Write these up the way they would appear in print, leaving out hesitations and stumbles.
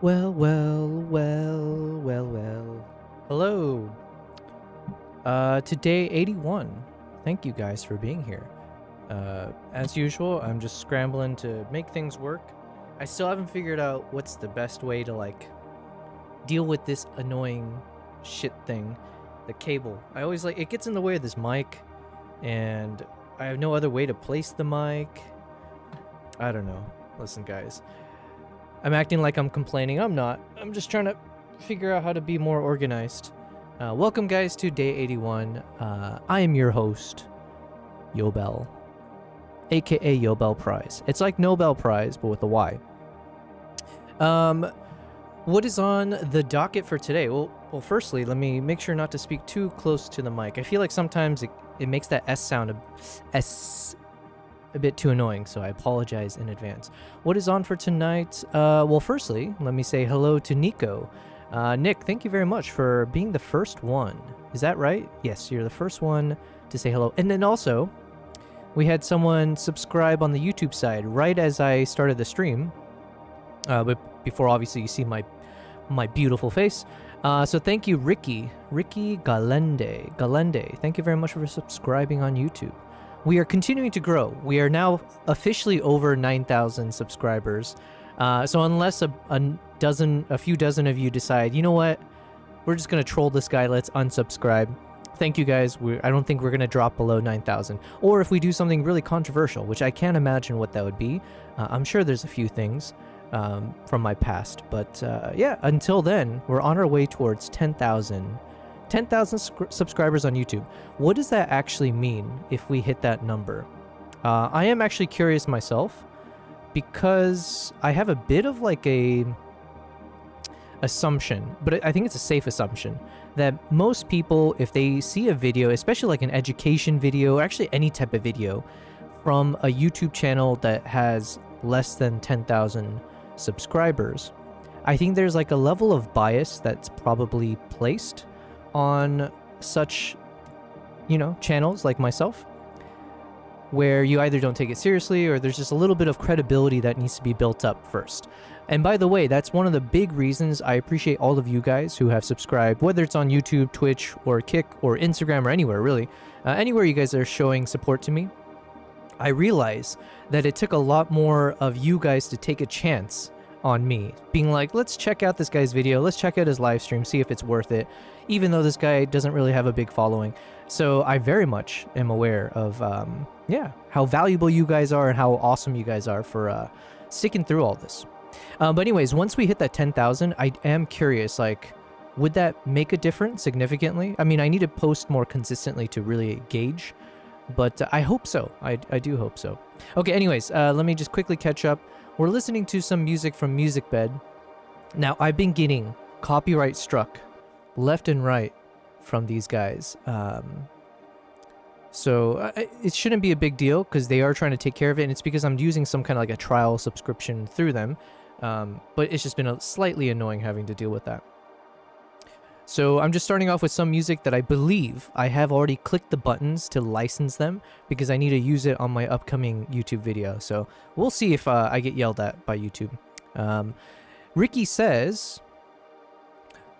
Well, well, well, well, well. Hello. Today 81. Thank you guys for being here. As usual, I'm just scrambling to make things work. I still haven't figured out what's the best way to deal with this annoying shit thing, the cable. I always it gets in the way of this mic, and I have no other way to place the mic. I don't know. Listen, guys. I'm acting like I'm complaining. I'm not. I'm just trying to figure out how to be more organized. Welcome, guys, to day 81. I am your host, Yobel, aka Yobel Prize. It's like Nobel Prize, but with a Y. What is on the docket for today? Well, firstly, let me make sure not to speak too close to the mic. I feel like sometimes it makes that S sound a bit too annoying, so I apologize in advance. What is on for tonight? Well, firstly, let me say hello to Nico. Nick, thank you very much for being the first one. Is that right? Yes, you're the first one to say hello. And then also, we had someone subscribe on the YouTube side right as I started the stream. But before, obviously, you see my beautiful face. So thank you, Ricky Galende. Thank you very much for subscribing on YouTube. We are continuing to grow. We are now officially over 9,000 subscribers. So unless a few dozen of you decide, you know what, we're just gonna troll this guy, let's unsubscribe. Thank you guys. I don't think we're gonna drop below 9,000. Or if we do something really controversial, which I can't imagine what that would be. I'm sure there's a few things from my past, but yeah. Until then, we're on our way towards 10,000 subscribers on YouTube. What does that actually mean if we hit that number? I am actually curious myself, because I have a bit of a assumption, but I think it's a safe assumption, that most people, if they see a video, especially like an education video, or actually any type of video from a YouTube channel that has less than 10,000 subscribers, I think there's a level of bias that's probably placed on such, channels like myself, where you either don't take it seriously or there's just a little bit of credibility that needs to be built up first. And by the way, that's one of the big reasons I appreciate all of you guys who have subscribed, whether it's on YouTube, Twitch, or Kick, or Instagram, or anywhere, really. Anywhere you guys are showing support to me. I realize that it took a lot more of you guys to take a chance on me, being like, let's check out this guy's video, let's check out his live stream, see if it's worth it, even though this guy doesn't really have a big following. So I very much am aware of how valuable you guys are and how awesome you guys are for sticking through all this. But anyways, once we hit that 10,000, I am curious, would that make a difference significantly? I mean, I need to post more consistently to really gauge, but I hope so. I do hope so. Okay, anyways, let me just quickly catch up. We're listening to some music from Musicbed. Now, I've been getting copyright struck left and right from these guys. So it shouldn't be a big deal because they are trying to take care of it. And it's because I'm using some kind of a trial subscription through them. But it's just been slightly annoying having to deal with that. So I'm just starting off with some music that I believe I have already clicked the buttons to license them because I need to use it on my upcoming YouTube video. So we'll see if I get yelled at by YouTube. Ricky says...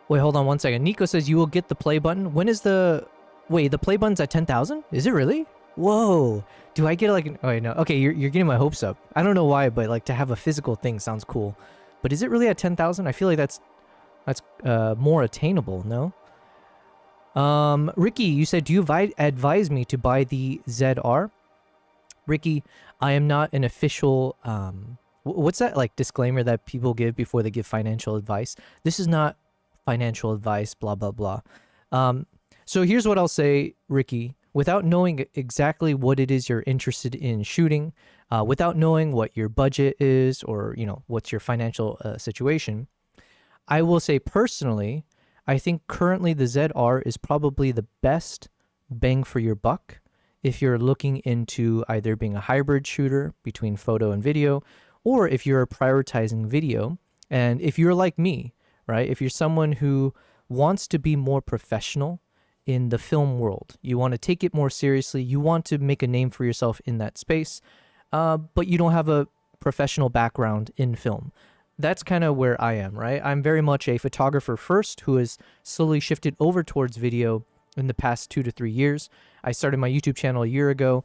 Wait, hold on one second. Nico says you will get the play button. When is the... Wait, the play button's at 10,000? Is it really? Whoa. Do I get Oh, wait, no. Okay, you're getting my hopes up. I don't know why, but to have a physical thing sounds cool. But is it really at 10,000? I feel like that's more attainable, no? Ricky, you said, do you advise me to buy the ZR? Ricky, I am not an official... what's that disclaimer that people give before they give financial advice? This is not financial advice, blah, blah, blah. So here's what I'll say, Ricky. Without knowing exactly what it is you're interested in shooting, without knowing what your budget is or, what's your financial situation, I will say personally, I think currently the ZR is probably the best bang for your buck if you're looking into either being a hybrid shooter between photo and video, or if you're prioritizing video. And if you're like me, right? If you're someone who wants to be more professional in the film world, you want to take it more seriously, you want to make a name for yourself in that space, but you don't have a professional background in film. that's kind of where I am, right? I'm very much a photographer first who has slowly shifted over towards video in the past 2 to 3 years. I started my YouTube channel a year ago,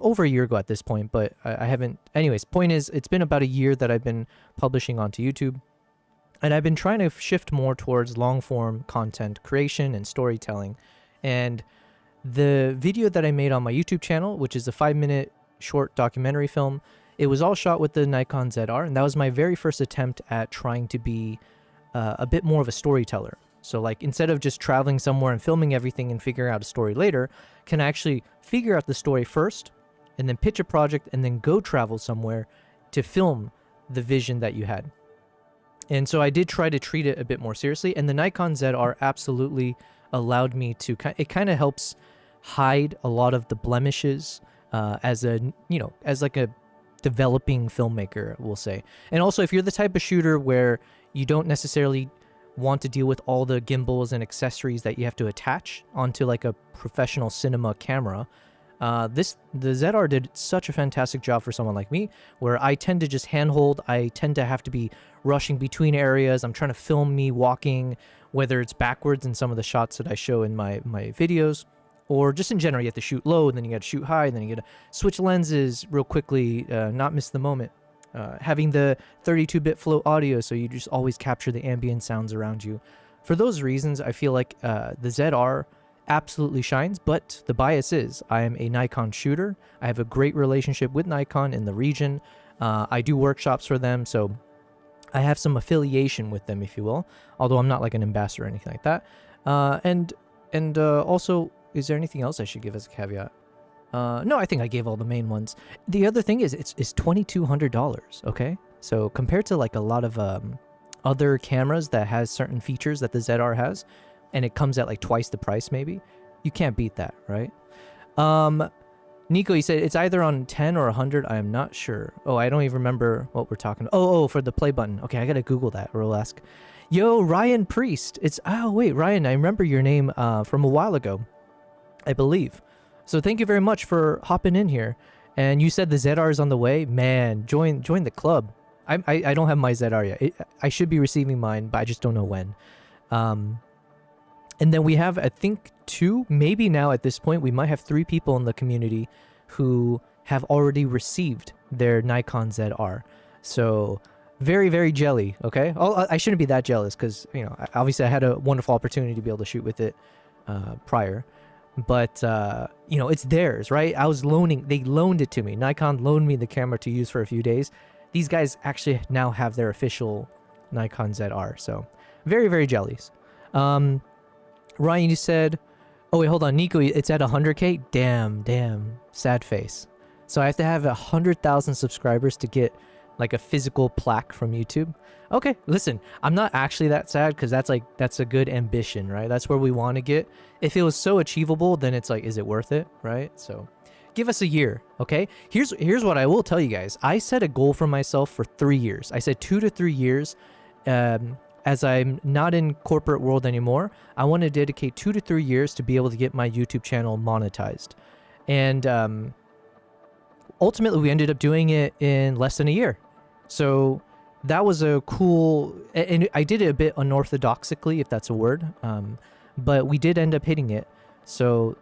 over a year ago at this point, but I haven't. Anyways, point is, it's been about a year that I've been publishing onto YouTube, and I've been trying to shift more towards long form content creation and storytelling. And the video that I made on my YouTube channel, which is a 5-minute short documentary film, it was all shot with the Nikon ZR, and that was my very first attempt at trying to be a bit more of a storyteller. So like, instead of just traveling somewhere and filming everything and figuring out a story later, can I actually figure out the story first and then pitch a project and then go travel somewhere to film the vision that you had. And so I did try to treat it a bit more seriously, and the Nikon ZR absolutely allowed me to, it kind of helps hide a lot of the blemishes as a, as like a developing filmmaker, we'll say. And also, if you're the type of shooter where you don't necessarily want to deal with all the gimbals and accessories that you have to attach onto like a professional cinema camera, the ZR did such a fantastic job for someone like me, where I tend to just handhold. I tend to have to be rushing between areas. I'm trying to film me walking, whether it's backwards in some of the shots that I show in my videos, or just in general. You have to shoot low, and then you got to shoot high, and then you got to switch lenses real quickly, not miss the moment. Having the 32-bit float audio, so you just always capture the ambient sounds around you. For those reasons, I feel like the ZR absolutely shines, but the bias is I am a Nikon shooter. I have a great relationship with Nikon in the region. I do workshops for them, so I have some affiliation with them, if you will, although I'm not like an ambassador or anything like that. And also, is there anything else I should give as a caveat? No, I think I gave all the main ones. The other thing is, it's $2,200, okay? So compared to like a lot of other cameras that has certain features that the ZR has, and it comes at like twice the price maybe, you can't beat that, right? Nico, he said it's either on 10 or 100. I am not sure. Oh, I don't even remember what we're talking about. Oh, for the play button. Okay, I gotta Google that, or we'll ask. Yo, Ryan Priest. Oh, wait, Ryan, I remember your name from a while ago, I believe. So thank you very much for hopping in here. And you said the ZR is on the way. Man, join the club. I don't have my ZR yet. I should be receiving mine, but I just don't know when. And then we have, I think, 2, maybe now at this point, we might have 3 people in the community who have already received their Nikon ZR. So very, very jelly, okay? I shouldn't be that jealous because, obviously I had a wonderful opportunity to be able to shoot with it prior. But, it's theirs, right? They loaned it to me. Nikon loaned me the camera to use for a few days. These guys actually now have their official Nikon ZR. So very, very jellies. Ryan, you said, oh wait, hold on, Nico, it's at 100K? Damn, sad face. So I have to have 100,000 subscribers to get like a physical plaque from YouTube. Okay, listen, I'm not actually that sad, because that's a good ambition, right? That's where we want to get. If it was so achievable, then it's like, is it worth it, right? So give us a year, okay? Here's what I will tell you guys. I set a goal for myself for 3 years. I said 2 to 3 years. As I'm not in corporate world anymore, I want to dedicate 2 to 3 years to be able to get my YouTube channel monetized. And ultimately, we ended up doing it in less than a year. So that was a cool, and I did it a bit unorthodoxically, if that's a word, but we did end up hitting it. So,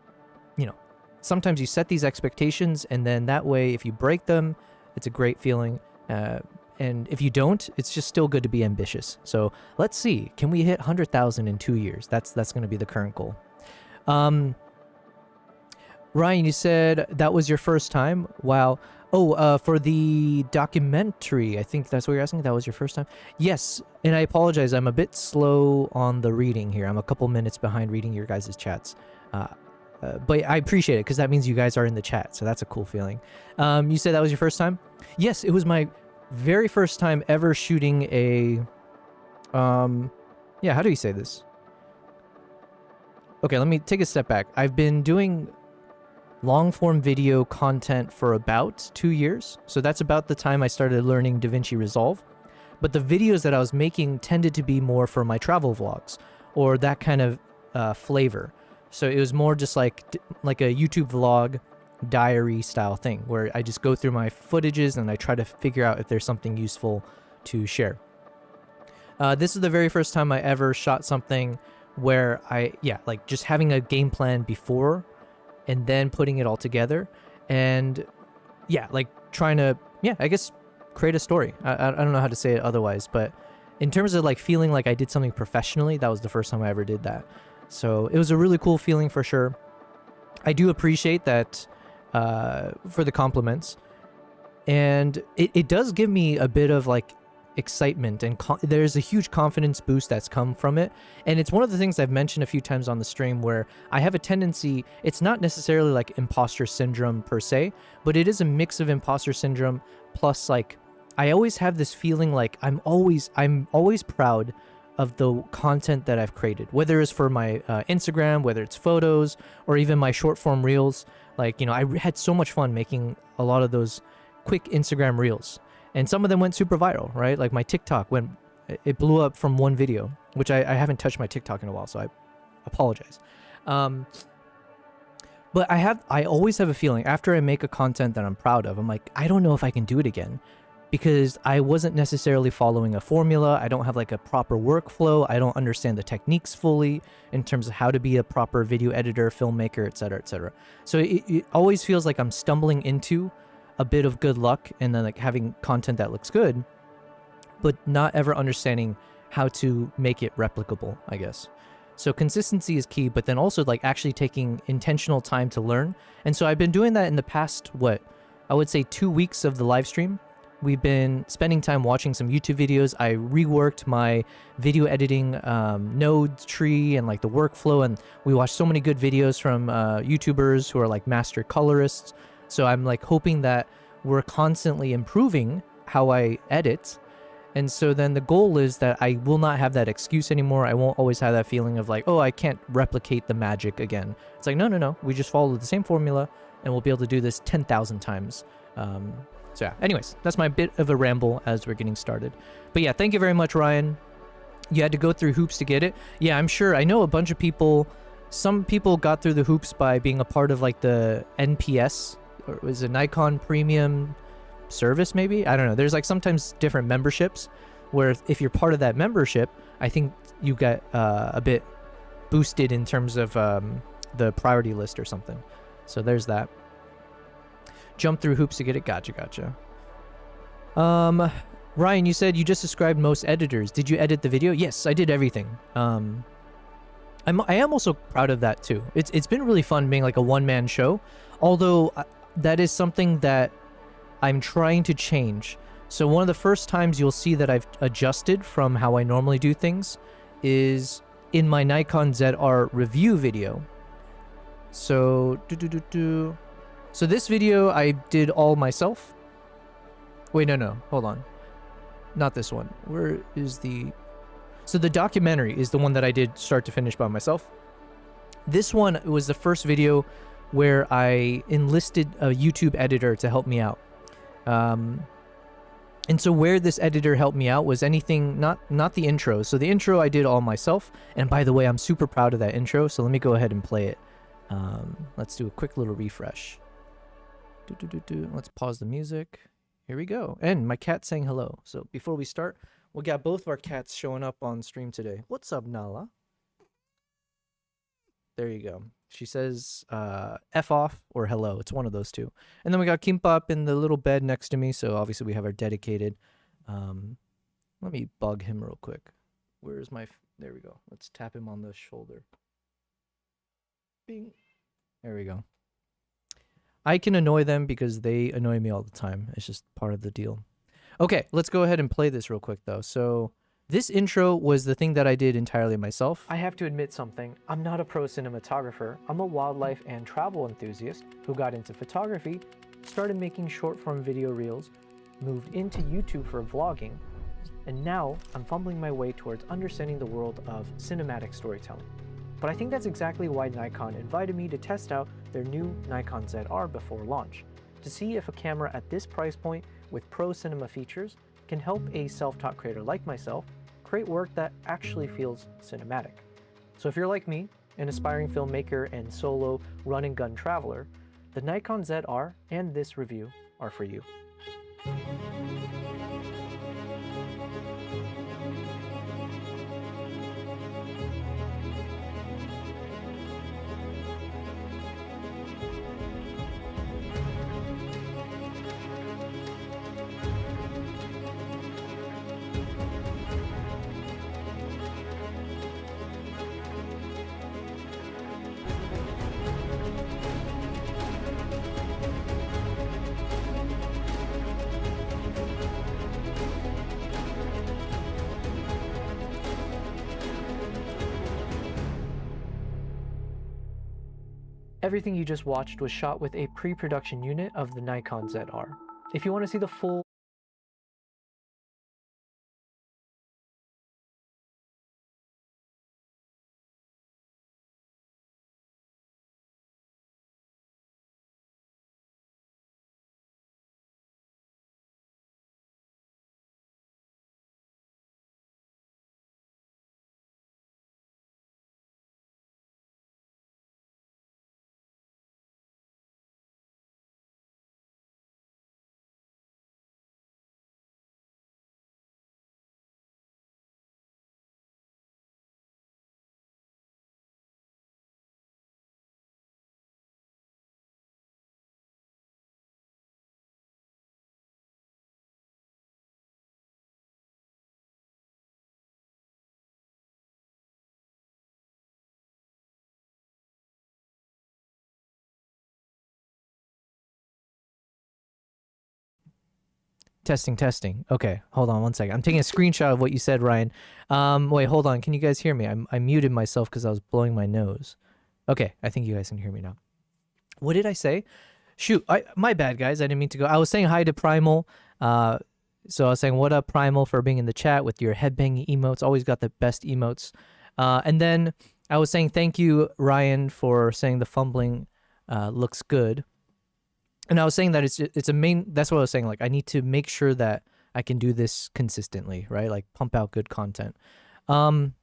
sometimes you set these expectations, and then that way, if you break them, it's a great feeling. And if you don't, it's just still good to be ambitious. So let's see, can we hit 100,000 in 2 years? That's going to be the current goal. Ryan, you said that was your first time. Wow. Oh, for the documentary, I think that's what you're asking. That was your first time? Yes. And I apologize. I'm a bit slow on the reading here. I'm a couple minutes behind reading your guys' chats. But I appreciate it, because that means you guys are in the chat. So that's a cool feeling. You said that was your first time? Yes, it was my very first time ever shooting a how do you say this? Okay, let me take a step back. I've been doing long form video content for about 2 years, so that's about the time I started learning DaVinci Resolve. But the videos that I was making tended to be more for my travel vlogs, or that kind of flavor. So it was more just like a YouTube vlog diary style thing, where I just go through my footages and I try to figure out if there's something useful to share. This is the very first time I ever shot something where like just having a game plan before and then putting it all together, and like trying to, I guess, create a story. I don't know how to say it otherwise, but in terms of like feeling like I did something professionally, that was the first time I ever did that. So it was a really cool feeling for sure. I do appreciate that for the compliments, and it does give me a bit of like excitement, and there's a huge confidence boost that's come from it. And it's one of the things I've mentioned a few times on the stream, where I have a tendency, it's not necessarily like imposter syndrome per se, but it is a mix of imposter syndrome plus like I always have this feeling like I'm always proud of the content that I've created, whether it's for my Instagram, whether it's photos, or even my short form reels. Like, you know, I had so much fun making a lot of those quick Instagram reels, and some of them went super viral, right? Like my TikTok it blew up from one video, which I haven't touched my TikTok in a while, so I apologize. But I always have a feeling after I make a content that I'm proud of, I'm like, I don't know if I can do it again, because I wasn't necessarily following a formula. I don't have like a proper workflow. I don't understand the techniques fully in terms of how to be a proper video editor, filmmaker, etc., etc. So it always feels like I'm stumbling into a bit of good luck and then like having content that looks good, but not ever understanding how to make it replicable, I guess. So consistency is key, but then also like actually taking intentional time to learn. And so I've been doing that in the past, I would say 2 weeks of the live stream. We've been spending time watching some YouTube videos. I reworked my video editing node tree and like the workflow, and we watched so many good videos from YouTubers who are like master colorists. So I'm like hoping that we're constantly improving how I edit. And so then the goal is that I will not have that excuse anymore. I won't always have that feeling of like, oh, I can't replicate the magic again. It's like, no. We just follow the same formula and we'll be able to do this 10,000 times. So yeah, anyways, that's my bit of a ramble as we're getting started. But yeah, thank you very much, Ryan. You had to go through hoops to get it. Yeah, I'm sure. I know a bunch of people. Some people got through the hoops by being a part of like the NPS, or was it Nikon Premium service maybe? I don't know. There's like sometimes different memberships where if you're part of that membership, I think you get a bit boosted in terms of the priority list or something. So there's that. Jump through hoops to get it. Gotcha. Ryan, you said you just described most editors. Did you edit the video? Yes, I did everything. I am also proud of that too. It's been really fun being like a one-man show, although that is something that I'm trying to change. So one of the first times you'll see that I've adjusted from how I normally do things is in my Nikon ZR review video. So So this video I did all myself. Wait, no, hold on. Not this one. Where is the... So the documentary is the one that I did start to finish by myself. This one was the first video where I enlisted a YouTube editor to help me out. And so where this editor helped me out was anything, not the intro. So the intro I did all myself. And by the way, I'm super proud of that intro. So let me go ahead and play it. Let's do a quick little refresh. Let's pause the music. Here we go. And my cat's saying hello. So before we start, we got both of our cats showing up on stream today. What's up, Nala? There you go. She says F off or hello. It's one of those two. And then we got Kimbap in the little bed next to me. So obviously we have our dedicated. Let me bug him real quick. Where's my... There we go. Let's tap him on the shoulder. Bing. There we go. I can annoy them because they annoy me all the time. It's just part of the deal. Okay, let's go ahead and play this real quick though. So this intro was the thing that I did entirely myself. I have to admit something. I'm not a pro cinematographer. I'm a wildlife and travel enthusiast who got into photography, started making short form video reels, moved into YouTube for vlogging, and now I'm fumbling my way towards understanding the world of cinematic storytelling. But I think that's exactly why Nikon invited me to test out their new Nikon ZR before launch, to see if a camera at this price point with pro cinema features can help a self-taught creator like myself create work that actually feels cinematic. So if you're like me, an aspiring filmmaker and solo run and gun traveler, the Nikon ZR and this review are for you. Everything you just watched was shot with a pre-production unit of the Nikon ZR. If you want to see the full testing. Okay, hold on one second. I'm taking a screenshot of what you said, Ryan. Wait, hold on. Can you guys hear me? I muted myself because I was blowing my nose. Okay, I think you guys can hear me now. What did I say? Shoot, my bad, guys. I didn't mean to go. I was saying hi to Primal. So I was saying, what up, Primal, for being in the chat with your headbanging emotes. Always got the best emotes. And then I was saying thank you, Ryan, for saying the fumbling looks good. And I was saying that it's a main. That's what I was saying. Like, I need to make sure that I can do this consistently, right? Like, pump out good content. The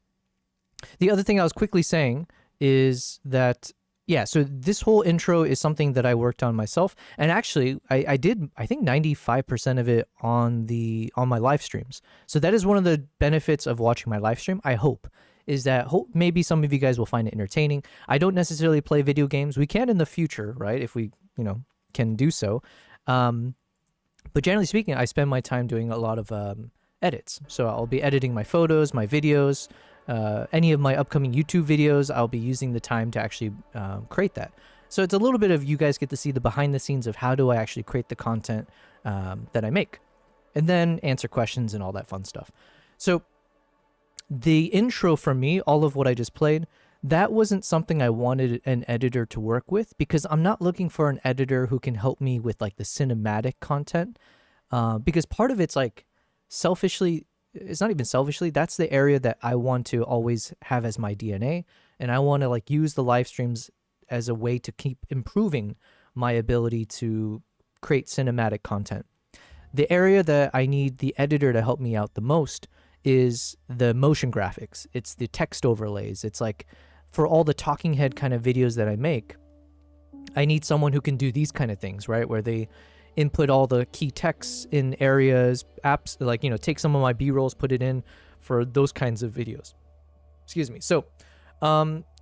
other thing I was quickly saying is that, yeah, so this whole intro is something that I worked on myself, and actually I did, I think, 95% of it on my live streams. So that is one of the benefits of watching my live stream, I hope, is that maybe some of you guys will find it entertaining. I don't necessarily play video games. We can in the future, right, if we can do so, but generally speaking, I spend my time doing a lot of edits. So I'll be editing my photos, my videos, any of my upcoming YouTube videos. I'll be using the time to actually create that. So it's a little bit of, you guys get to see the behind the scenes of how do I actually create the content that I make, and then answer questions and all that fun stuff. So the intro for me, all of what I just played, that wasn't something I wanted an editor to work with, because I'm not looking for an editor who can help me with like the cinematic content, because part of it's like selfishly, it's not even selfishly, that's the area that I want to always have as my DNA, and I want to like use the live streams as a way to keep improving my ability to create cinematic content. The area that I need the editor to help me out the most is the motion graphics. It's the text overlays. It's like, for all the talking head kind of videos that I make, I need someone who can do these kind of things, right? Where they input all the key texts in areas, apps, like, take some of my B-rolls, put it in for those kinds of videos. Excuse me. So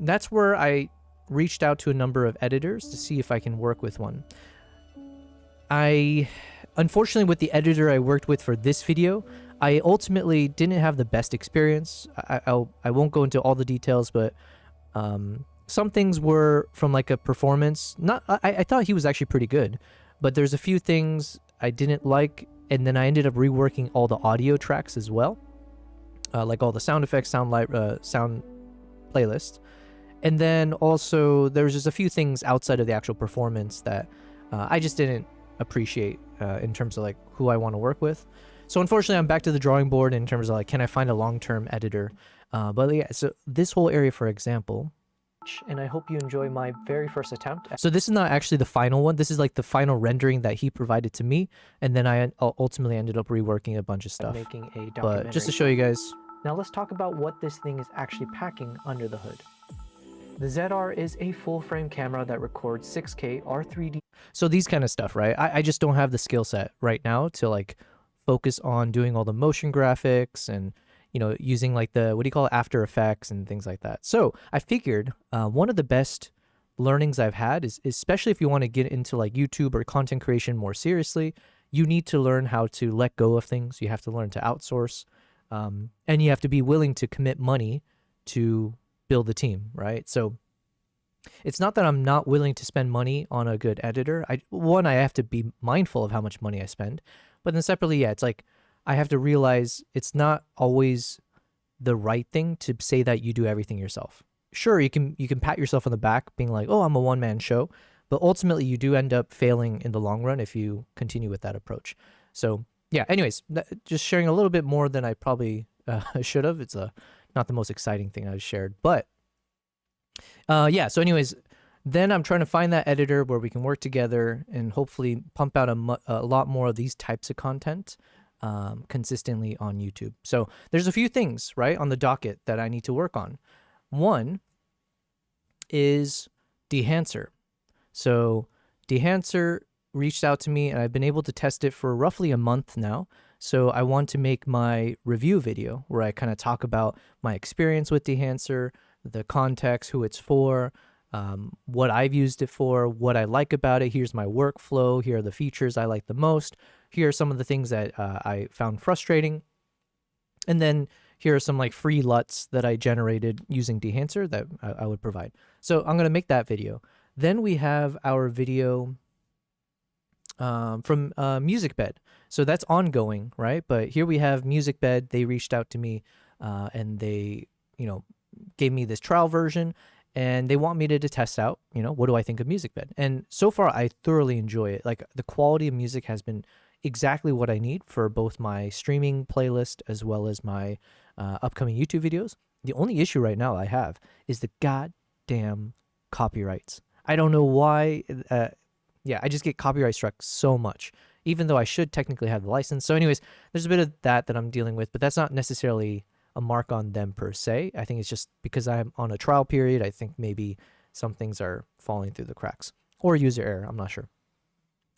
that's where I reached out to a number of editors to see if I can work with one. Unfortunately, with the editor I worked with for this video, I ultimately didn't have the best experience. I won't go into all the details, but some things were from like a performance. I thought he was actually pretty good, but there's a few things I didn't like, and then I ended up reworking all the audio tracks as well, like all the sound effects, sound playlist, and then also there's just a few things outside of the actual performance that I just didn't appreciate in terms of like who I want to work with. So unfortunately, I'm back to the drawing board in terms of like, can I find a long-term editor? But yeah, so this whole area, for example, and I hope you enjoy my very first attempt. So this is not actually the final one. This is like the final rendering that he provided to me, and then I ultimately ended up reworking a bunch of stuff. Making a documentary. But just to show you guys. Now let's talk about what this thing is actually packing under the hood. The ZR is a full-frame camera that records 6K R3D. So these kind of stuff, right? I just don't have the skill set right now to like focus on doing all the motion graphics and using like the, what do you call it, After Effects and things like that. So I figured one of the best learnings I've had is, especially if you want to get into like YouTube or content creation more seriously, you need to learn how to let go of things. You have to learn to outsource, and you have to be willing to commit money to build a team, right? So it's not that I'm not willing to spend money on a good editor. I have to be mindful of how much money I spend, but then separately, yeah, it's like, I have to realize it's not always the right thing to say that you do everything yourself. sure, you can pat yourself on the back being like, oh, I'm a one-man show, but ultimately you do end up failing in the long run if you continue with that approach. So yeah, anyways, just sharing a little bit more than I probably should have. It's not the most exciting thing I've shared, but yeah, so anyways, then I'm trying to find that editor where we can work together and hopefully pump out a lot more of these types of content consistently on YouTube. So there's a few things, right, on the docket that I need to work on. One is Dehancer. So Dehancer reached out to me and I've been able to test it for roughly a month now. So I want to make my review video where I kind of talk about my experience with Dehancer, the context, who it's for, what I've used it for, what I like about it. Here's my workflow. Here are the features I like the most. Here are some of the things that I found frustrating. And then here are some like free LUTs that I generated using Dehancer that I would provide. So I'm going to make that video. Then we have our video from Musicbed. So that's ongoing, right? But here we have Musicbed. They reached out to me and they, gave me this trial version and they want me to test out, what do I think of Musicbed? And so far I thoroughly enjoy it. Like the quality of music has been exactly what I need for both my streaming playlist as well as my upcoming YouTube videos. The only issue right now I have is the goddamn copyrights. I don't know why. I just get copyright struck so much, even though I should technically have the license. So anyways, there's a bit of that I'm dealing with, but that's not necessarily a mark on them per se. I think it's just because I'm on a trial period. I think maybe some things are falling through the cracks or user error. I'm not sure.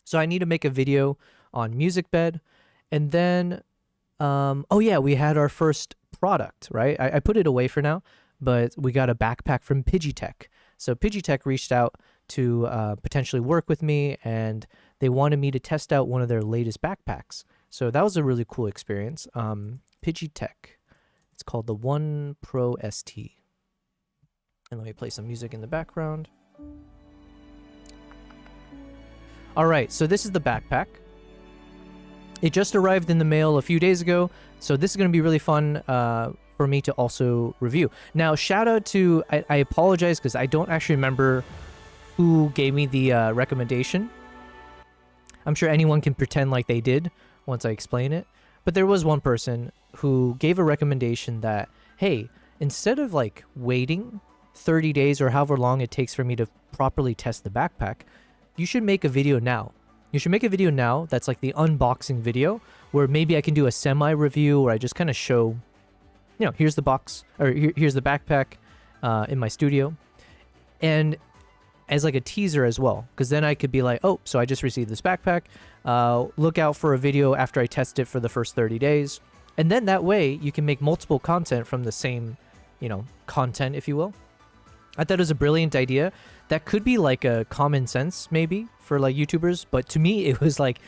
So I need to make a video on Musicbed. And then, we had our first product, right? I put it away for now, but we got a backpack from Pidgeytech. So Pidgeytech reached out to potentially work with me and they wanted me to test out one of their latest backpacks. So that was a really cool experience. Pidgeytech. It's called the One Pro ST. And let me play some music in the background. All right, so this is the backpack. It just arrived in the mail a few days ago, so this is going to be really fun for me to also review. Now, shout out to, I apologize because I don't actually remember who gave me the recommendation. I'm sure anyone can pretend like they did once I explain it. But there was one person who gave a recommendation that, hey, instead of like waiting 30 days or however long it takes for me to properly test the backpack, you should make a video now. You should make a video now that's like the unboxing video where maybe I can do a semi-review where I just kind of show, here's the box, or here's the backpack in my studio. And as like a teaser as well, because then I could be like, oh, so I just received this backpack. Look out for a video after I test it for the first 30 days. And then that way you can make multiple content from the same, content, if you will. I thought it was a brilliant idea. That could be like a common sense maybe for like YouTubers, but to me it was like,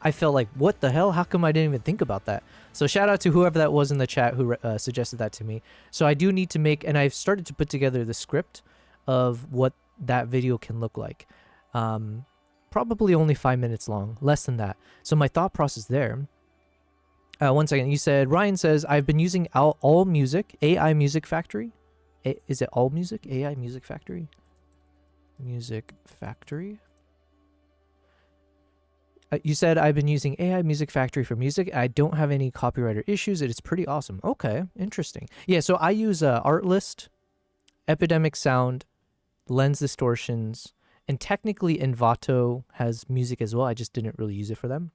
I felt like, what the hell? How come I didn't even think about that? So shout out to whoever that was in the chat who suggested that to me. So I do need to make, and I've started to put together the script of what that video can look like. Probably only 5 minutes long, less than that. So my thought process there. One second, you said, Ryan says, I've been using All Music, AI Music Factory. Is it All Music? AI Music Factory? Music Factory? You said, I've been using AI Music Factory for music. I don't have any copyright issues. It is pretty awesome. Okay, interesting. Yeah, so I use Artlist, Epidemic Sound, Lens Distortions, and technically Envato has music as well. I just didn't really use it for them.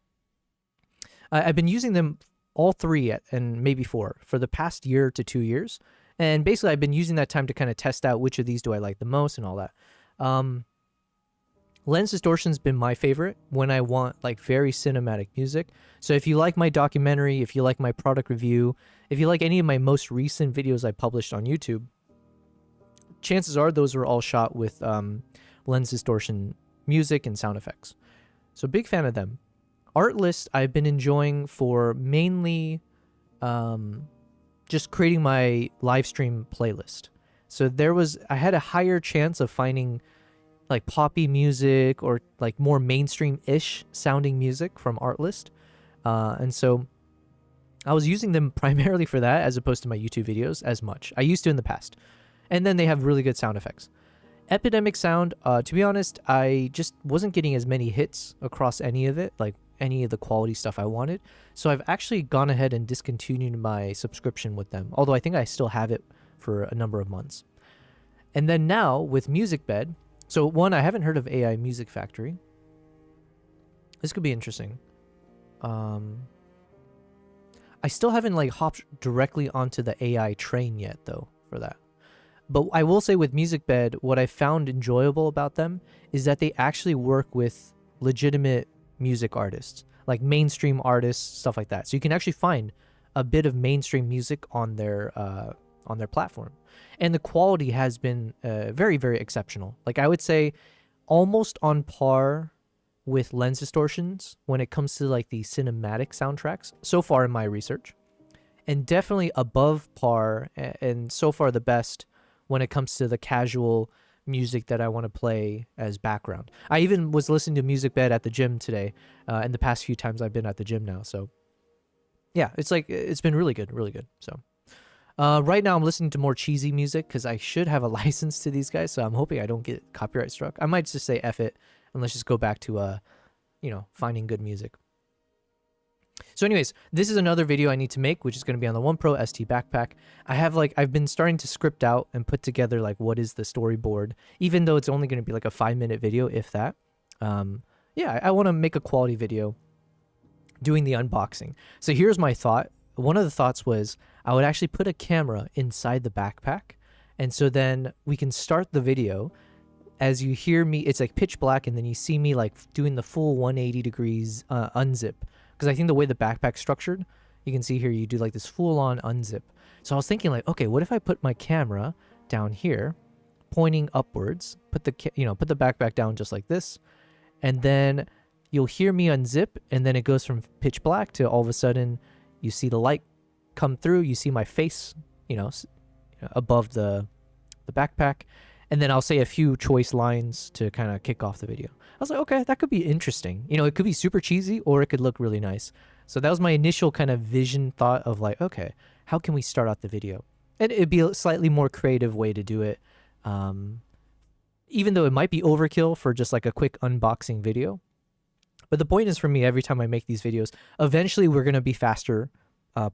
I've been using them all three and maybe four for the past year to 2 years. And basically I've been using that time to kind of test out which of these do I like the most and all that. Lens Distortion's been my favorite when I want like very cinematic music. So if you like my documentary, if you like my product review, if you like any of my most recent videos I published on YouTube, chances are those were all shot with Lens Distortion music and sound effects. So big fan of them. Artlist I've been enjoying for mainly just creating my live stream playlist. So I had a higher chance of finding like poppy music or like more mainstream-ish sounding music from Artlist. And so I was using them primarily for that as opposed to my YouTube videos as much. I used to in the past. And then they have really good sound effects. Epidemic Sound, to be honest, I just wasn't getting as many hits across any of it, like any of the quality stuff I wanted. So I've actually gone ahead and discontinued my subscription with them, although I think I still have it for a number of months. And then now with Musicbed, so one, I haven't heard of AI Music Factory. This could be interesting. I still haven't like hopped directly onto the AI train yet though for that. But I will say with Musicbed, what I found enjoyable about them is that they actually work with legitimate music artists, like mainstream artists, stuff like that. So you can actually find a bit of mainstream music on their platform. And the quality has been very, very exceptional. Like I would say almost on par with lens distortions when it comes to like the cinematic soundtracks so far in my research, and definitely above par and so far the best when it comes to the casual music that I want to play as background. I even was listening to Musicbed at the gym today, and the past few times I've been at the gym now. So yeah, it's like, it's been really good, really good. So right now I'm listening to more cheesy music because I should have a license to these guys. So I'm hoping I don't get copyright struck. I might just say F it and let's just go back to, finding good music. So anyways, this is another video I need to make, which is going to be on the One Pro ST backpack. I've been starting to script out and put together like what is the storyboard, even though it's only going to be like a 5-minute video, if that. Yeah, I want to make a quality video doing the unboxing. So here's my thought. One of the thoughts was I would actually put a camera inside the backpack. And so then we can start the video. As you hear me, it's like pitch black, and then you see me like doing the full 180 degrees unzip. Because I think the way the backpack's structured, you can see here you do like this full-on unzip. So I was thinking like, okay, what if I put my camera down here, pointing upwards, put the backpack down just like this, and then you'll hear me unzip, and then it goes from pitch black to all of a sudden you see the light come through, you see my face, above the backpack. And then I'll say a few choice lines to kind of kick off the video. I was like, okay, that could be interesting. It could be super cheesy or it could look really nice. So that was my initial kind of vision thought of like, okay, how can we start out the video? And it'd be a slightly more creative way to do it. Even though it might be overkill for just like a quick unboxing video. But the point is for me, every time I make these videos, eventually we're going to be faster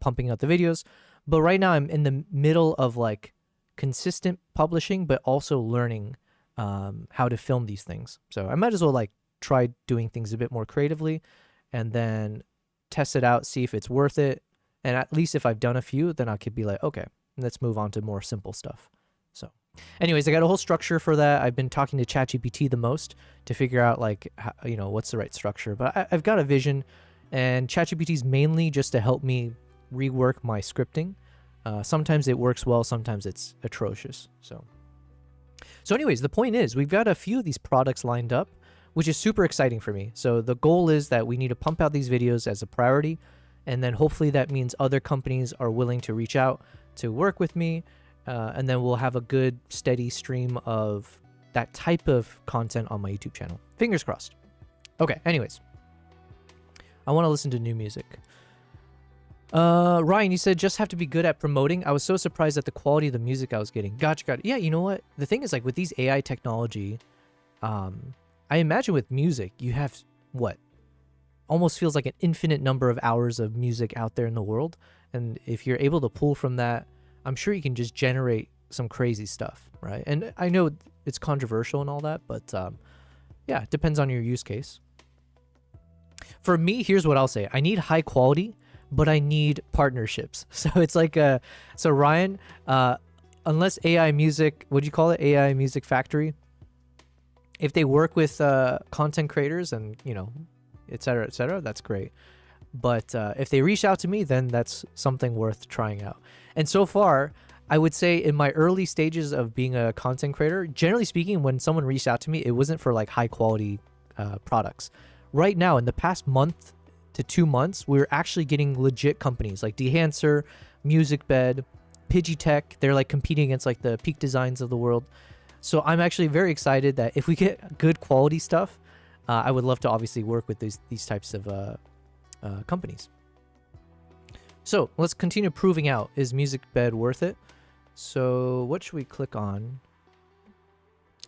pumping out the videos. But right now I'm in the middle of like consistent publishing, but also learning how to film these things. So I might as well like try doing things a bit more creatively and then test it out, see if it's worth it. And at least if I've done a few, then I could be like, okay, let's move on to more simple stuff. So anyways, I got a whole structure for that. I've been talking to ChatGPT the most to figure out like, how, what's the right structure, but I've got a vision, and ChatGPT is mainly just to help me rework my scripting. Sometimes it works well, sometimes it's atrocious. So anyways, the point is we've got a few of these products lined up, which is super exciting for me. So the goal is that we need to pump out these videos as a priority. And then hopefully that means other companies are willing to reach out to work with me. And then we'll have a good steady stream of that type of content on my YouTube channel. Fingers crossed. Okay, anyways, I want to listen to new music. Ryan, you said just have to be good at promoting. I was so surprised at the quality of the music I was getting. Gotcha. Yeah, you know what? The thing is, like, with these AI technology, I imagine with music, you have, almost feels like an infinite number of hours of music out there in the world. And if you're able to pull from that, I'm sure you can just generate some crazy stuff, right? And I know it's controversial and all that, but yeah, it depends on your use case. For me, here's what I'll say. I need high quality, but I need partnerships. So it's like, so Ryan, unless AI music, what do you call it? AI Music Factory. If they work with content creators and, et cetera, that's great. But if they reach out to me, then that's something worth trying out. And so far, I would say in my early stages of being a content creator, generally speaking, when someone reached out to me, it wasn't for like high quality products. Right now, in the past month to 2 months, we're actually getting legit companies like Dehancer, Musicbed, Pidgeotech. They're like competing against like the Peak Designs of the world. So I'm actually very excited that if we get good quality stuff, I would love to obviously work with these types of companies. So let's continue proving out, is Musicbed worth it? So what should we click on?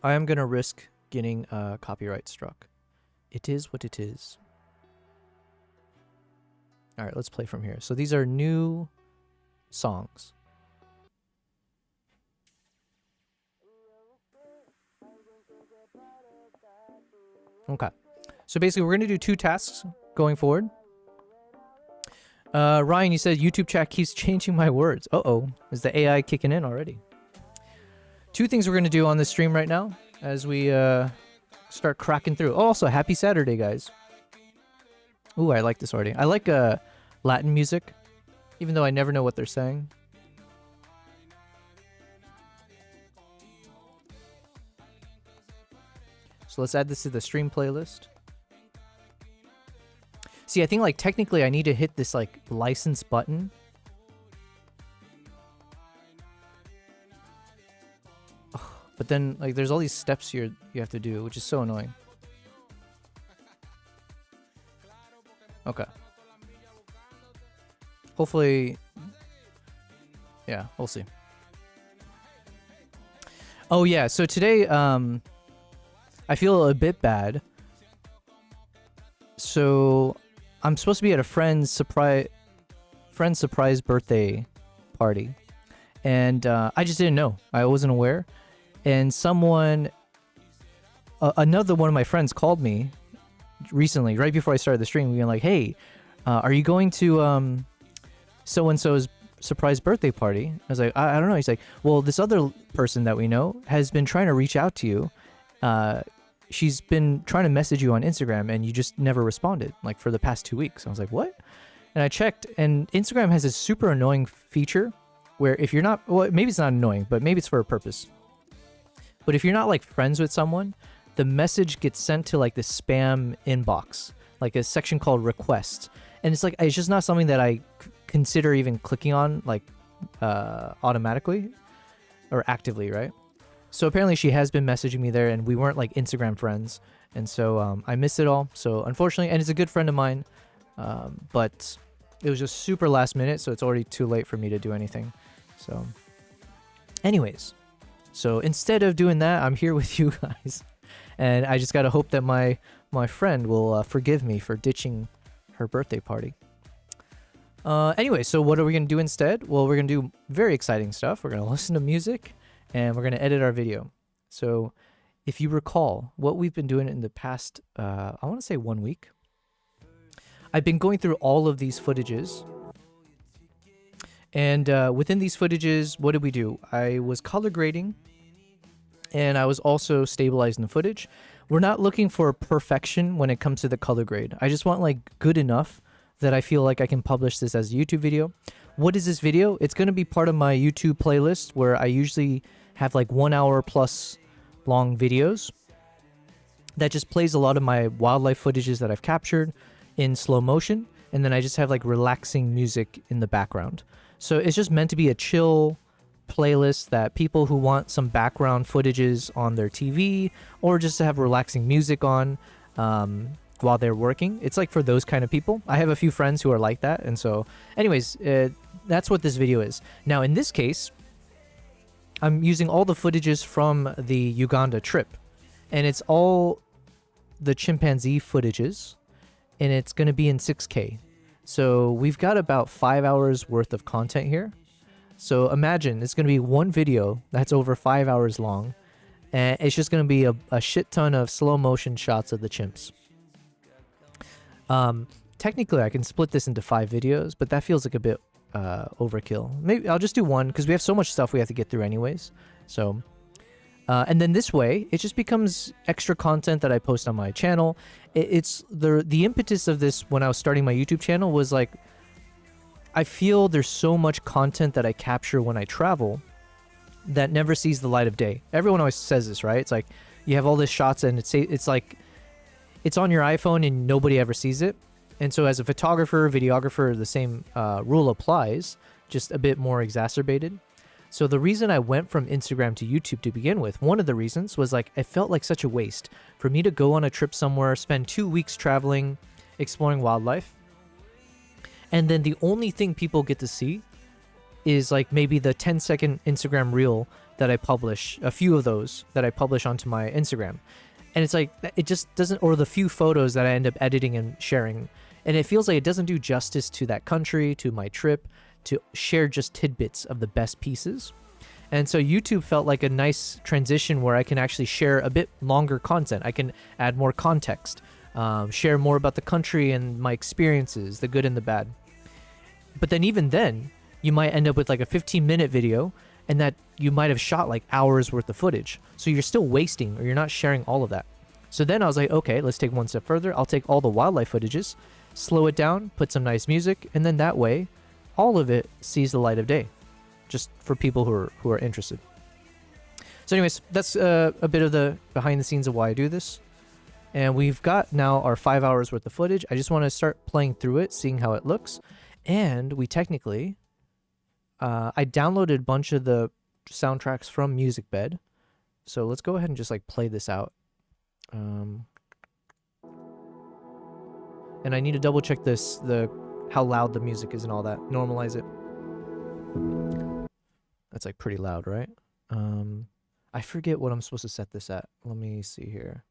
I am going to risk getting copyright struck. It is what it is. All right, let's play from here. So these are new songs. Okay. So basically, we're going to do 2 tasks going forward. Ryan, you said YouTube chat keeps changing my words. Uh-oh. Is the AI kicking in already? 2 things we're going to do on this stream right now as we start cracking through. Oh, also, happy Saturday, guys. Ooh, I like this already. I like Latin music, even though I never know what they're saying. So let's add this to the stream playlist. See, I think like technically I need to hit this like license button. Ugh, but then like there's all these steps you have to do, which is so annoying. Okay. Hopefully, yeah, we'll see. Oh yeah, so today I feel a bit bad. So I'm supposed to be at a friend's surprise birthday party, and I just didn't know. I wasn't aware, and someone, another one of my friends called me recently, right before I started the stream, being like, "Hey, are you going to so and so's surprise birthday party?" I was like, I don't know. He's like, "Well, this other person that we know has been trying to reach out to you. She's been trying to message you on Instagram and you just never responded, like for the past 2 weeks." I was like, "What?" And I checked, and Instagram has this super annoying feature where if you're not, well, maybe it's not annoying, but maybe it's for a purpose. But if you're not like friends with someone, the message gets sent to like the spam inbox, like a section called requests. And it's like, it's just not something that I consider even clicking on like automatically or actively, right? So apparently she has been messaging me there, and we weren't like Instagram friends. And so I missed it all. So unfortunately, and it's a good friend of mine, but it was just super last minute. So it's already too late for me to do anything. So anyways, so instead of doing that, I'm here with you guys. And I just got to hope that my friend will forgive me for ditching her birthday party. Anyway, so what are we going to do instead? Well, we're going to do very exciting stuff. We're going to listen to music, and we're going to edit our video. So if you recall what we've been doing in the past, I want to say 1 week, I've been going through all of these footages. And within these footages, what did we do? I was color grading, and I was also stabilizing the footage. We're not looking for perfection when it comes to the color grade. I just want like good enough that I feel like I can publish this as a YouTube video. What is this video? It's going to be part of my YouTube playlist where I usually have like 1 hour plus long videos that just plays a lot of my wildlife footages that I've captured in slow motion, and then I just have like relaxing music in the background. So it's just meant to be a chill playlist that people who want some background footages on their TV or just to have relaxing music on while they're working. It's like for those kind of people. I have a few friends who are like that, and so anyways, that's what this video is. Now in this case, I'm using all the footages from the Uganda trip, and it's all the chimpanzee footages, and it's going to be in 6K. So we've got about 5 hours worth of content here. So imagine it's going to be one video that's over 5 hours long, and it's just going to be a shit ton of slow motion shots of the chimps. Technically I can split this into 5 videos, but that feels like a bit overkill. Maybe I'll just do one because we have so much stuff we have to get through anyways. So and then this way it just becomes extra content that I post on my channel. It's the impetus of this when I was starting my YouTube channel was like, I feel there's so much content that I capture when I travel that never sees the light of day. Everyone always says this, right? It's like you have all these shots and it's like it's on your iPhone and nobody ever sees it. And so as a photographer, videographer, the same rule applies, just a bit more exacerbated. So the reason I went from Instagram to YouTube to begin with, one of the reasons was like, it felt like such a waste for me to go on a trip somewhere, spend 2 weeks traveling, exploring wildlife. And then the only thing people get to see is like maybe the 10-second Instagram reel that I publish, a few of those that I publish onto my Instagram. And it's like, it just doesn't, or the few photos that I end up editing and sharing. And it feels like it doesn't do justice to that country, to my trip, to share just tidbits of the best pieces. And so YouTube felt like a nice transition where I can actually share a bit longer content. I can add more context, share more about the country and my experiences, the good and the bad. But then even then, you might end up with like a 15-minute video, and that you might have shot like hours worth of footage. So you're still wasting, or you're not sharing all of that. So then I was like, okay, let's take one step further. I'll take all the wildlife footages, slow it down, put some nice music, and then that way, all of it sees the light of day, just for people who are interested. So anyways, that's a bit of the behind the scenes of why I do this. And we've got now our 5 hours worth of footage. I just want to start playing through it, seeing how it looks. And we technically, I downloaded a bunch of the soundtracks from Musicbed. So let's go ahead and just like play this out. And I need to double check how loud the music is and all that. Normalize it. That's like pretty loud, right? I forget what I'm supposed to set this at. Let me see here.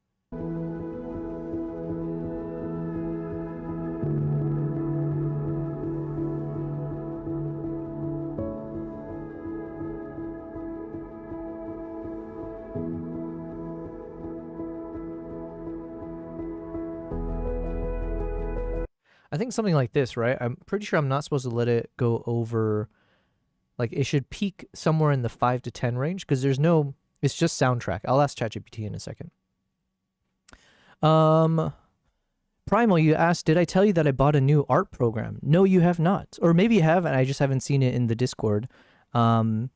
I think something like this, right? I'm pretty sure I'm not supposed to let it go over, like it should peak somewhere in the 5 to 10 range, because it's just soundtrack. I'll ask ChatGPT in a second. Primal, you asked, did I tell you that I bought a new art program? No, you have not. Or maybe you have, and I just haven't seen it in the Discord. Is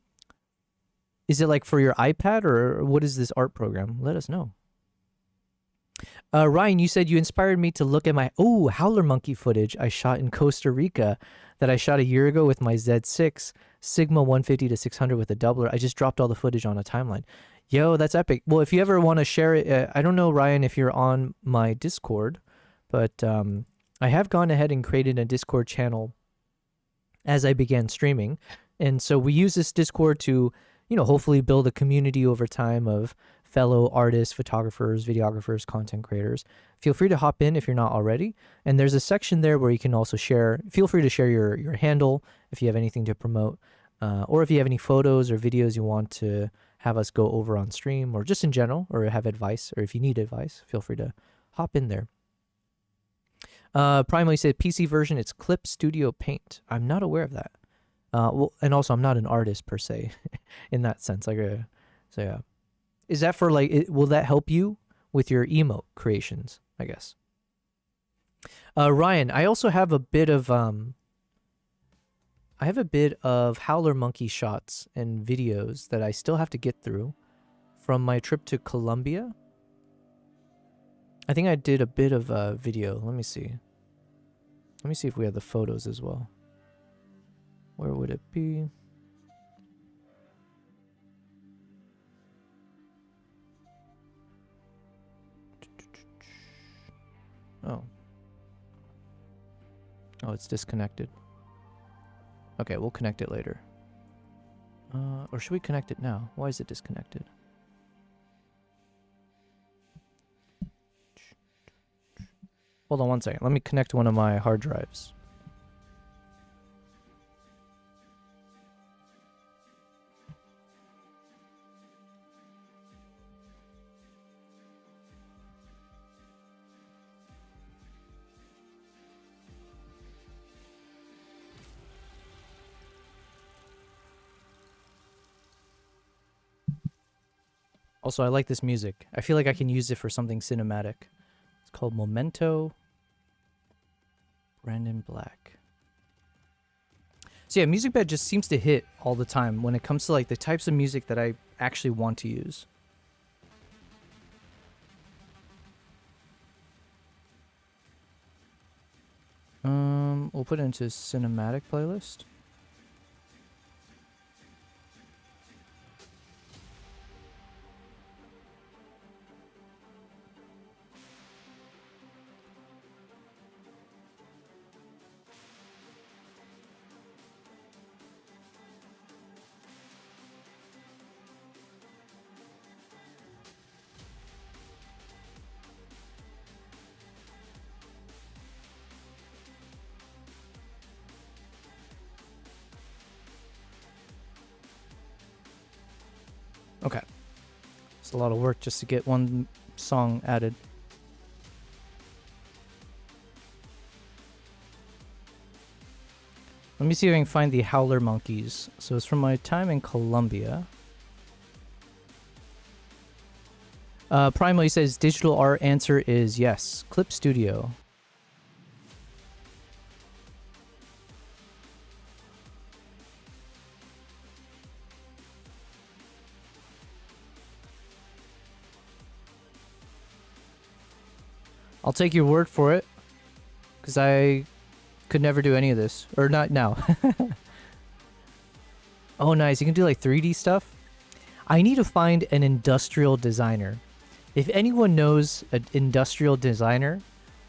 it like for your iPad, or what is this art program? Let us know. Ryan, you said you inspired me to look at my howler monkey footage I shot in Costa Rica that I shot a year ago with my Z6 Sigma 150 to 600 with a doubler. I just dropped all the footage on a timeline. Yo, that's epic. Well, if you ever want to share it, I don't know, Ryan, if you're on my Discord, but I have gone ahead and created a Discord channel as I began streaming. And so we use this Discord to, hopefully build a community over time of fellow artists, photographers, videographers, content creators. Feel free to hop in if you're not already. And there's a section there where you can also feel free to share your handle if you have anything to promote, or if you have any photos or videos you want to have us go over on stream, or just in general, or have advice, or if you need advice, feel free to hop in there. Primarily said PC version, it's Clip Studio Paint. I'm not aware of that. Well, and also I'm not an artist per se in that sense. So yeah. Is that for will that help you with your emote creations, I guess? Ryan, I also have a bit of howler monkey shots and videos that I still have to get through from my trip to Colombia. I think I did a bit of a video. Let me see. Let me see if we have the photos as well. Where would it be? Oh, it's disconnected. Okay, we'll connect it later. Or should we connect it now? Why is it disconnected? Hold on one second. Let me connect one of my hard drives. Also, I like this music. I feel like I can use it for something cinematic. It's called Memento. Brandon Black. So yeah, Musicbed just seems to hit all the time when it comes to like the types of music that I actually want to use. We'll put it into cinematic playlist. Okay. It's a lot of work just to get one song added. Let me see if I can find the Howler Monkeys. So it's from my time in Colombia. Primal says digital art. Answer is yes. Clip Studio. I'll take your word for it, because I could never do any of this. Or not now. Oh, nice. You can do like 3D stuff. I need to find an industrial designer. If anyone knows an industrial designer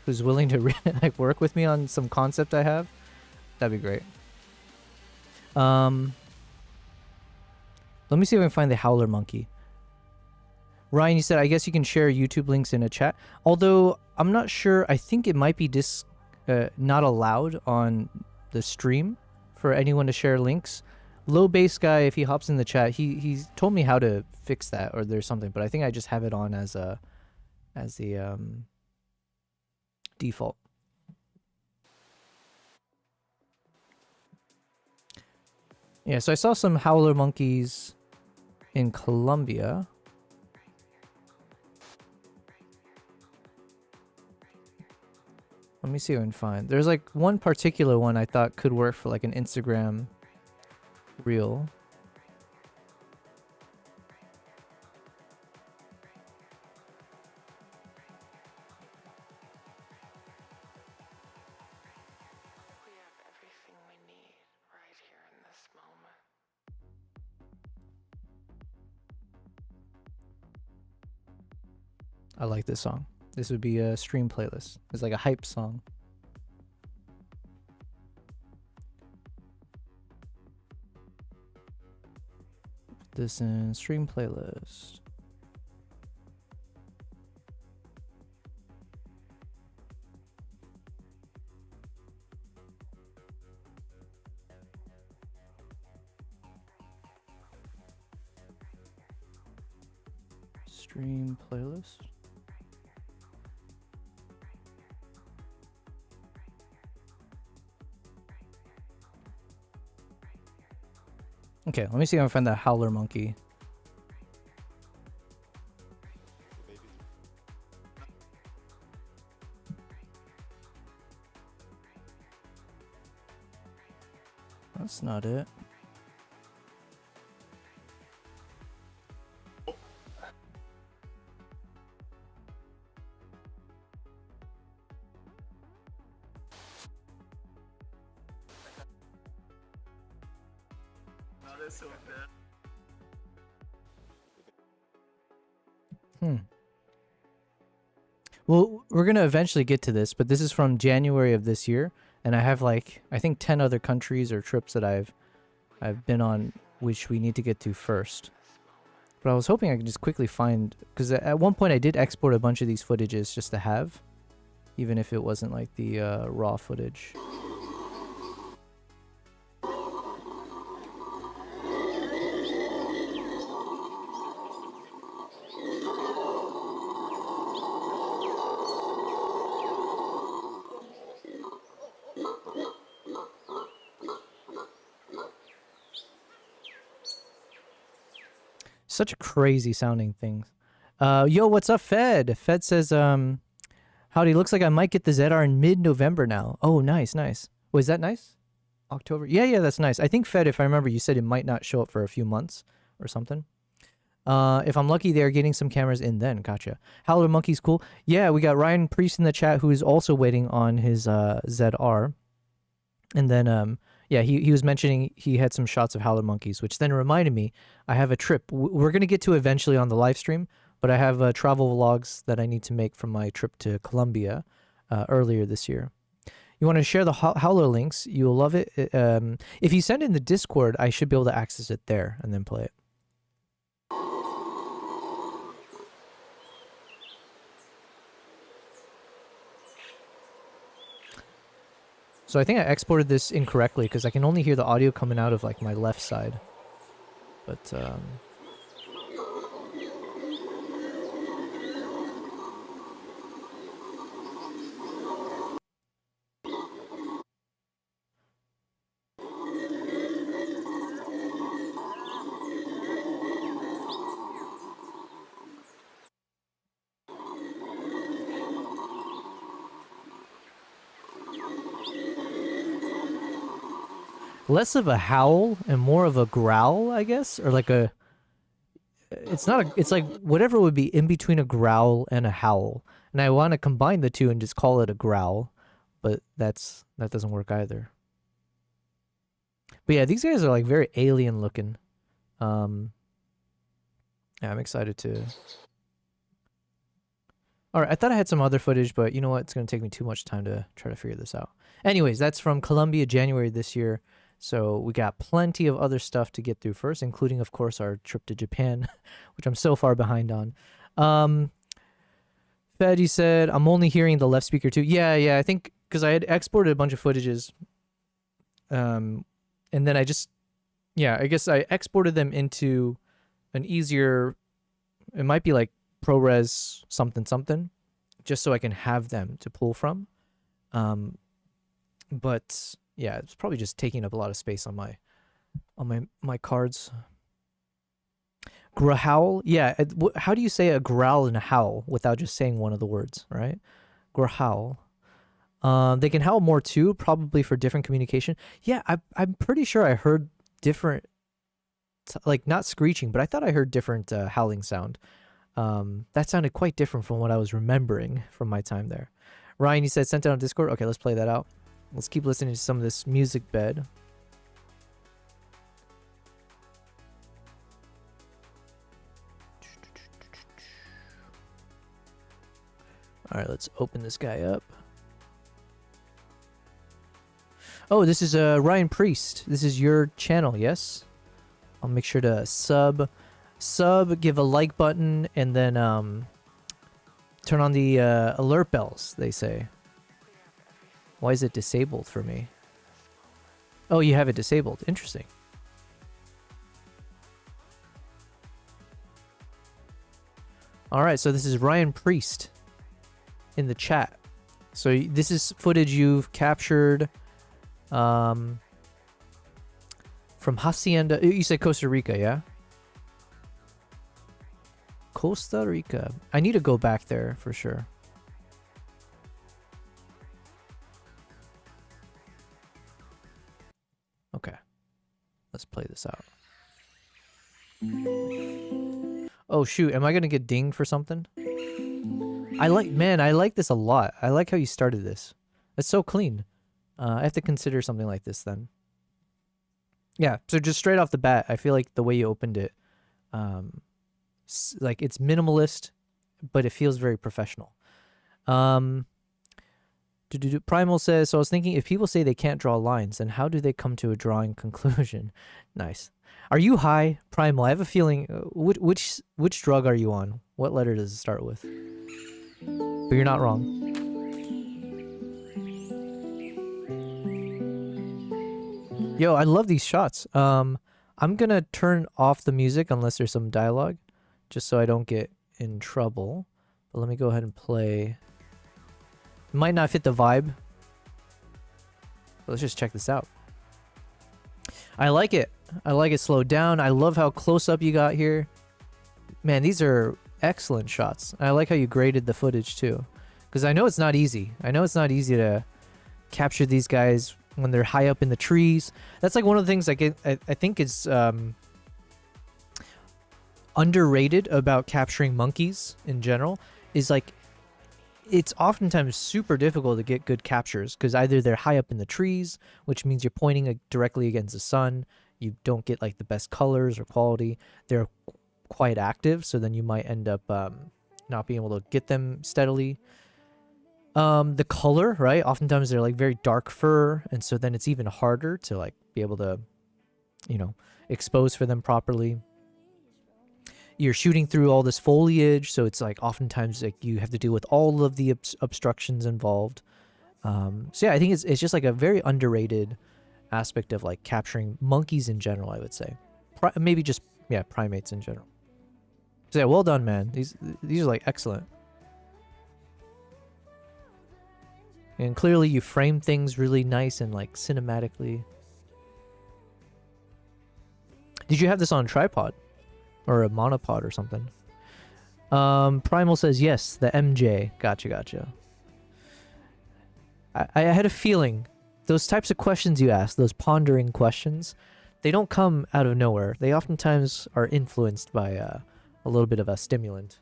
who's willing to like work with me on some concept I have, that'd be great. Let me see if I can find the Howler Monkey. Ryan, you said, I guess you can share YouTube links in a chat. Although, I'm not sure. I think it might be not allowed on the stream for anyone to share links. Low Bass Guy, if he hops in the chat, he's told me how to fix that, or there's something. But I think I just have it on as the default. Yeah, so I saw some Howler Monkeys in Colombia. Let me see what I can find. There's like one particular one I thought could work for like an Instagram reel. We have everything we need right here in this moment. I like this song. This would be a stream playlist. It's like a hype song. Put this in stream playlist. Stream playlist. Okay, let me see if I can find the Howler Monkey. That's not it. So bad. Well, we're gonna eventually get to this, but this is from January of this year, and I have like I think 10 other countries or trips that I've been on, which we need to get to first. But I was hoping I could just quickly find, because at one point I did export a bunch of these footages just to have, even if it wasn't like the raw footage. Such crazy sounding things. Yo, what's up, Fed? Fed says, howdy, looks like I might get the ZR in mid-November now. Oh, nice, nice. Was that nice? October? Yeah, that's nice. I think, Fed, if I remember, you said it might not show up for a few months or something. If I'm lucky, they're getting some cameras in then. Gotcha. Howler Monkey's cool. Yeah, we got Ryan Priest in the chat, who is also waiting on his ZR. And then, yeah, he was mentioning he had some shots of Howler Monkeys, which then reminded me I have a trip. We're going to get to eventually on the live stream, but I have travel vlogs that I need to make from my trip to Colombia earlier this year. You want to share the Howler links? You'll love it. If you send it in the Discord, I should be able to access it there and then play it. So I think I exported this incorrectly because I can only hear the audio coming out of like my left side. But less of a howl and more of a growl, I guess, or like a. It's not a. It's like whatever would be in between a growl and a howl, and I want to combine the two and just call it a growl, but that doesn't work either. But yeah, these guys are like very alien looking. Yeah, I'm excited to. All right, I thought I had some other footage, but you know what? It's going to take me too much time to try to figure this out. Anyways, that's from Colombia, January this year. So we got plenty of other stuff to get through first, including, of course, our trip to Japan, which I'm so far behind on. Feddy said, I'm only hearing the left speaker too. Yeah, I think because I had exported a bunch of footages. And then I guess I exported them into an easier, it might be like ProRes something, just so I can have them to pull from. But yeah, it's probably just taking up a lot of space on my cards. Growl, yeah. How do you say a growl and a howl without just saying one of the words, right? Growl. They can howl more too, probably for different communication. Yeah, I'm pretty sure I heard different, like not screeching, but I thought I heard different howling sound. That sounded quite different from what I was remembering from my time there. Ryan, you said sent it on Discord. Okay, let's play that out. Let's keep listening to some of this music bed. All right, let's open this guy up. Oh, this is Ryan Priest. This is your channel, yes? I'll make sure to sub, give a like button, and then turn on the alert bells, they say. Why is it disabled for me? Oh, you have it disabled. Interesting. All right, so this is Ryan Priest in the chat. So this is footage you've captured from Hacienda. You said Costa Rica, yeah? Costa Rica. I need to go back there for sure. Okay. Let's play this out. Oh shoot, am I gonna get dinged for something? I like this a lot. I like how you started this. It's so clean. I have to consider something like this then. Yeah, so just straight off the bat, I feel like the way you opened it, like it's minimalist, but it feels very professional. Primal says, so I was thinking, if people say they can't draw lines, then how do they come to a drawing conclusion? Nice. Are you high, Primal? I have a feeling. Which drug are you on? What letter does it start with? But you're not wrong. Yo, I love these shots. I'm gonna turn off the music unless there's some dialogue, just so I don't get in trouble. But let me go ahead and play. It might not fit the vibe. But let's just check this out. I like it. I like it slowed down. I love how close up you got here. Man, these are excellent shots. I like how you graded the footage too. Because I know it's not easy. I know it's not easy to capture these guys when they're high up in the trees. That's like one of the things I think is underrated about capturing monkeys in general. Is like, it's oftentimes super difficult to get good captures because either they're high up in the trees, which means you're pointing directly against the sun. You don't get like the best colors or quality. They're quite active, so then you might end up not being able to get them steadily. The color, right? Oftentimes they're like very dark fur, and so then it's even harder to like be able to, you know, expose for them properly. You're shooting through all this foliage, so it's like oftentimes like you have to deal with all of the obstructions involved. So yeah, I think it's just like a very underrated aspect of like capturing monkeys in general, I would say. Maybe just, yeah, primates in general. So yeah, well done, man. These are like excellent. And clearly you frame things really nice and like cinematically. Did you have this on a tripod? Or a monopod or something? Primal says yes, the MJ. Gotcha. I had a feeling those types of questions you ask, those pondering questions, they don't come out of nowhere. They oftentimes are influenced by a little bit of a stimulant.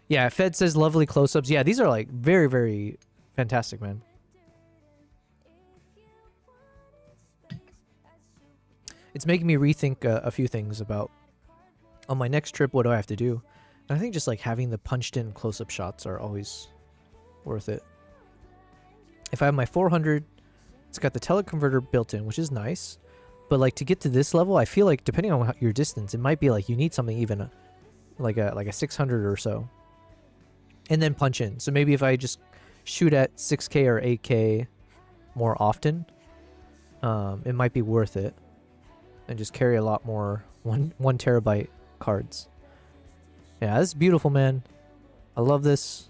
Yeah, Fed says lovely close-ups. Yeah, these are like very, very fantastic, man. It's making me rethink a few things about, on my next trip, what do I have to do? And I think just like having the punched-in close-up shots are always worth it. If I have my 400, it's got the teleconverter built in, which is nice. But like to get to this level, I feel like depending on your distance, it might be like you need something even like a 600 or so. And then punch in. So maybe if I just shoot at 6K or 8K more often, it might be worth it. And just carry a lot more 1 terabyte cards. Yeah, this is beautiful, man. I love this.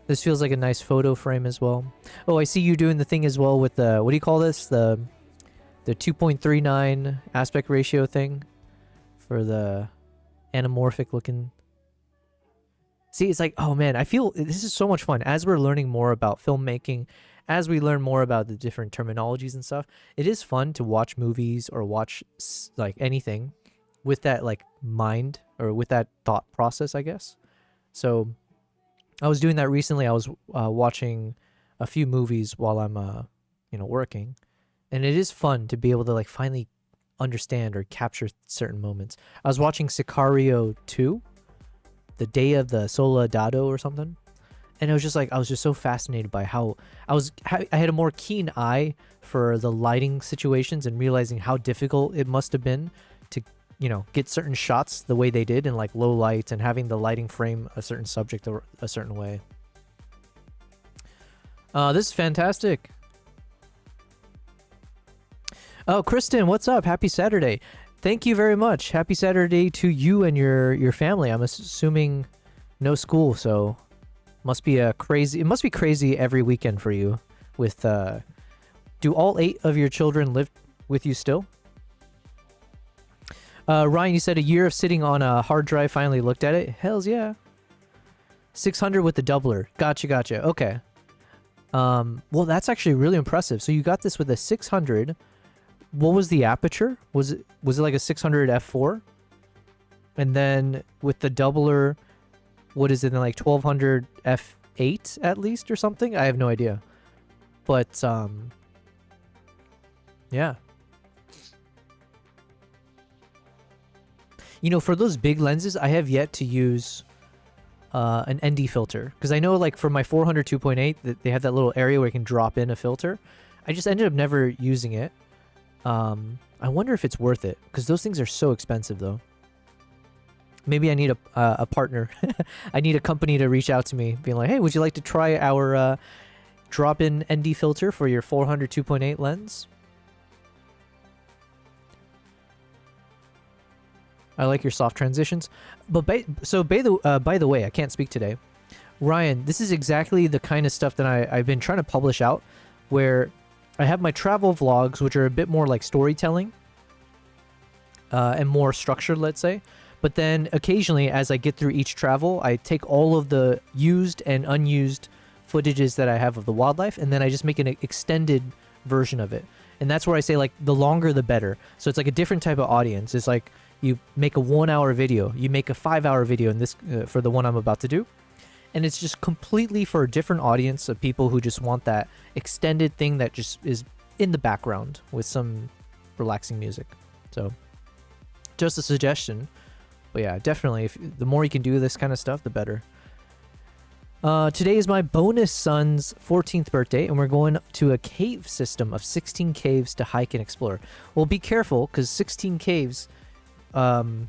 This feels like a nice photo frame as well. Oh, I see you doing the thing as well with the, what do you call this? The 2.39 aspect ratio thing for the anamorphic looking. See, it's like, oh man, I feel this is so much fun. As we're learning more about filmmaking, as we learn more about the different terminologies and stuff, it is fun to watch movies or watch like anything with that like mind or with that thought process, I guess. So I was doing that recently. I was watching a few movies while I'm, working, and it is fun to be able to like finally understand or capture certain moments. I was watching Sicario 2, The Day of the Soldado or something, and it was just like I was just so fascinated by how I had a more keen eye for the lighting situations and realizing how difficult it must have been to get certain shots the way they did in like low light and having the lighting frame a certain subject a certain way. This is fantastic. Oh, Kristen, what's up? Happy Saturday. Thank you very much. Happy Saturday to you and your family. I'm assuming no school, so must be it must be crazy every weekend for you with do all 8 of your children live with you still? Ryan, you said a year of sitting on a hard drive, finally looked at it. Hells yeah. 600 with the doubler. Gotcha. Okay. Well, that's actually really impressive. So you got this with a 600. What was the aperture? Was it like a 600 f4? And then with the doubler, what is it, like 1200 f8 at least or something? I have no idea. But yeah. For those big lenses, I have yet to use an ND filter. Because I know, like, for my 400 2.8, that they have that little area where you can drop in a filter. I just ended up never using it. I wonder if it's worth it. Because those things are so expensive, though. Maybe I need a partner. I need a company to reach out to me, being like, hey, would you like to try our drop-in ND filter for your 400 2.8 lens? I like your soft transitions. But by the way, I can't speak today. Ryan, this is exactly the kind of stuff that I've been trying to publish out, where I have my travel vlogs, which are a bit more like storytelling and more structured, let's say. But then occasionally, as I get through each travel, I take all of the used and unused footages that I have of the wildlife, and then I just make an extended version of it. And that's where I say, like, the longer the better. So it's like a different type of audience. It's like you make a 1-hour video, you make a 5-hour video in this for the one I'm about to do, and it's just completely for a different audience of people who just want that extended thing that just is in the background with some relaxing music. So just a suggestion. But yeah, definitely, the more you can do this kind of stuff, the better. Today is my bonus son's 14th birthday, and we're going to a cave system of 16 caves to hike and explore. Well, be careful, because 16 caves, for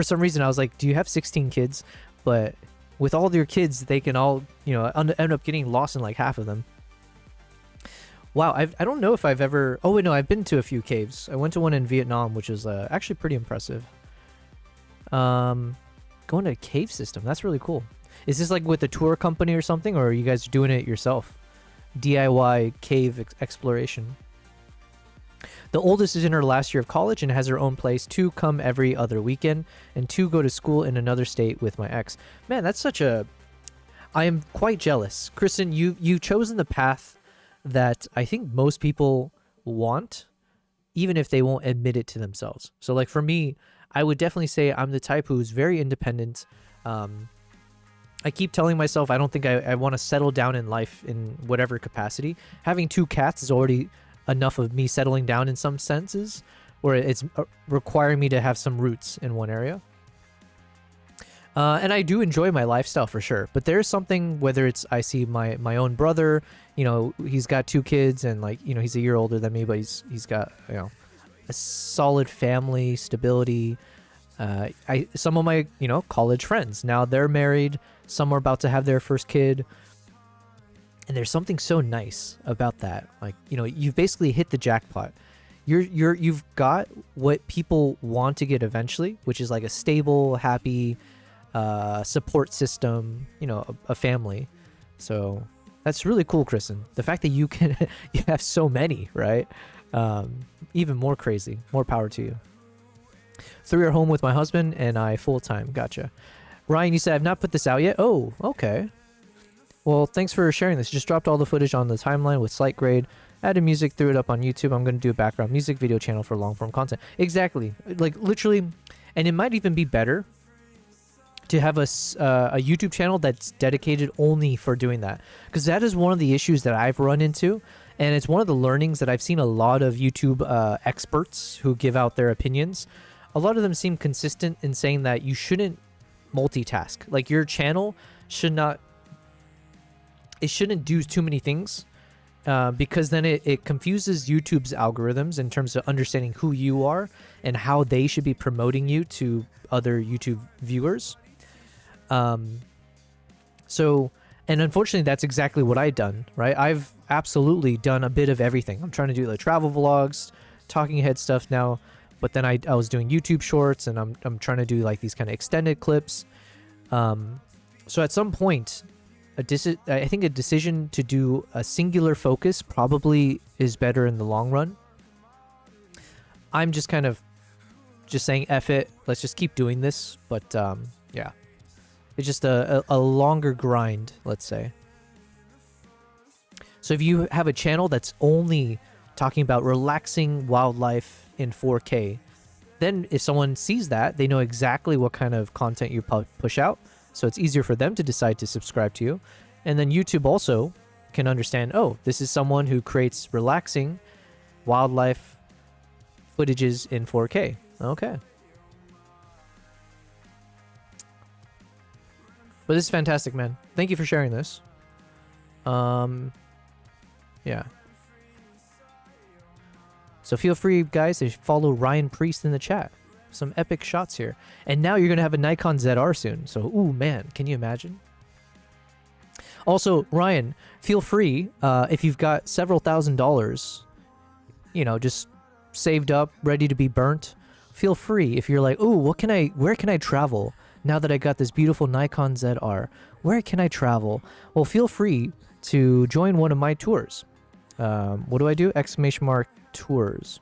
some reason I was like, do you have 16 kids? But with all your kids, they can all, end up getting lost in like half of them. Wow, I don't know if I've ever... Oh, wait, no, I've been to a few caves. I went to one in Vietnam, which was actually pretty impressive. Going to a cave system, that's really cool. Is this like with a tour company or something, or are you guys doing it yourself? DIY cave exploration. The oldest is in her last year of college and has her own place. 2 come every other weekend, and 2 go to school in another state with my ex. Man, that's such a... I am quite jealous. Kristen, you've chosen the path that I think most people want, even if they won't admit it to themselves. So like for me, I would definitely say I'm the type who's very independent. I keep telling myself I don't think I want to settle down in life in whatever capacity. Having 2 cats is already enough of me settling down in some senses, where it's requiring me to have some roots in one area. And I do enjoy my lifestyle for sure. But there's something, whether it's I see my own brother, you know, he's got 2 kids and like, you know, he's a year older than me, but he's got, you know, a solid family, stability. Some of my, you know, college friends, now they're married. Some are about to have their first kid. And there's something so nice about that. Like, you know, you've basically hit the jackpot. You've got what people want to get eventually, which is like a stable, happy support system, you know, a family. So that's really cool, Kristen. The fact that you can you have so many, right? Even more crazy. More power to you. 3 are home with my husband and I full-time. Gotcha. Ryan, you said I've not put this out yet. Oh, okay. Well, thanks for sharing this. Just dropped all the footage on the timeline with slight grade. Added music, threw it up on YouTube. I'm going to do a background music video channel for long-form content. Exactly. Like, literally, and it might even be better to have a YouTube channel that's dedicated only for doing that. Because that is one of the issues that I've run into. And it's one of the learnings that I've seen a lot of YouTube experts who give out their opinions. A lot of them seem consistent in saying that you shouldn't multitask. Like, your channel shouldn't do too many things because then it confuses YouTube's algorithms in terms of understanding who you are and how they should be promoting you to other YouTube viewers. So, and unfortunately, that's exactly what I've done, right? I've absolutely done a bit of everything. I'm trying to do like travel vlogs, talking head stuff now, but then I was doing YouTube shorts, and I'm trying to do like these kind of extended clips. So at some point, I think a decision to do a singular focus probably is better in the long run. I'm just kind of just saying, F it, let's just keep doing this. But yeah, it's just a longer grind, let's say. So if you have a channel that's only talking about relaxing wildlife in 4K, then if someone sees that, they know exactly what kind of content you push out. So it's easier for them to decide to subscribe to you. And then YouTube also can understand, oh, this is someone who creates relaxing wildlife footages in 4K. Okay. But this is fantastic, man. Thank you for sharing this. Yeah. So feel free, guys, to follow Ryan Priest in the chat. Some epic shots here. And now you're going to have a Nikon ZR soon. So, ooh, man, can you imagine? Also, Ryan, feel free, if you've got several $1,000s, you know, just saved up, ready to be burnt, feel free. If you're like, ooh, where can I travel now that I got this beautiful Nikon ZR? Where can I travel? Well, feel free to join one of my tours. What do I do? !tours.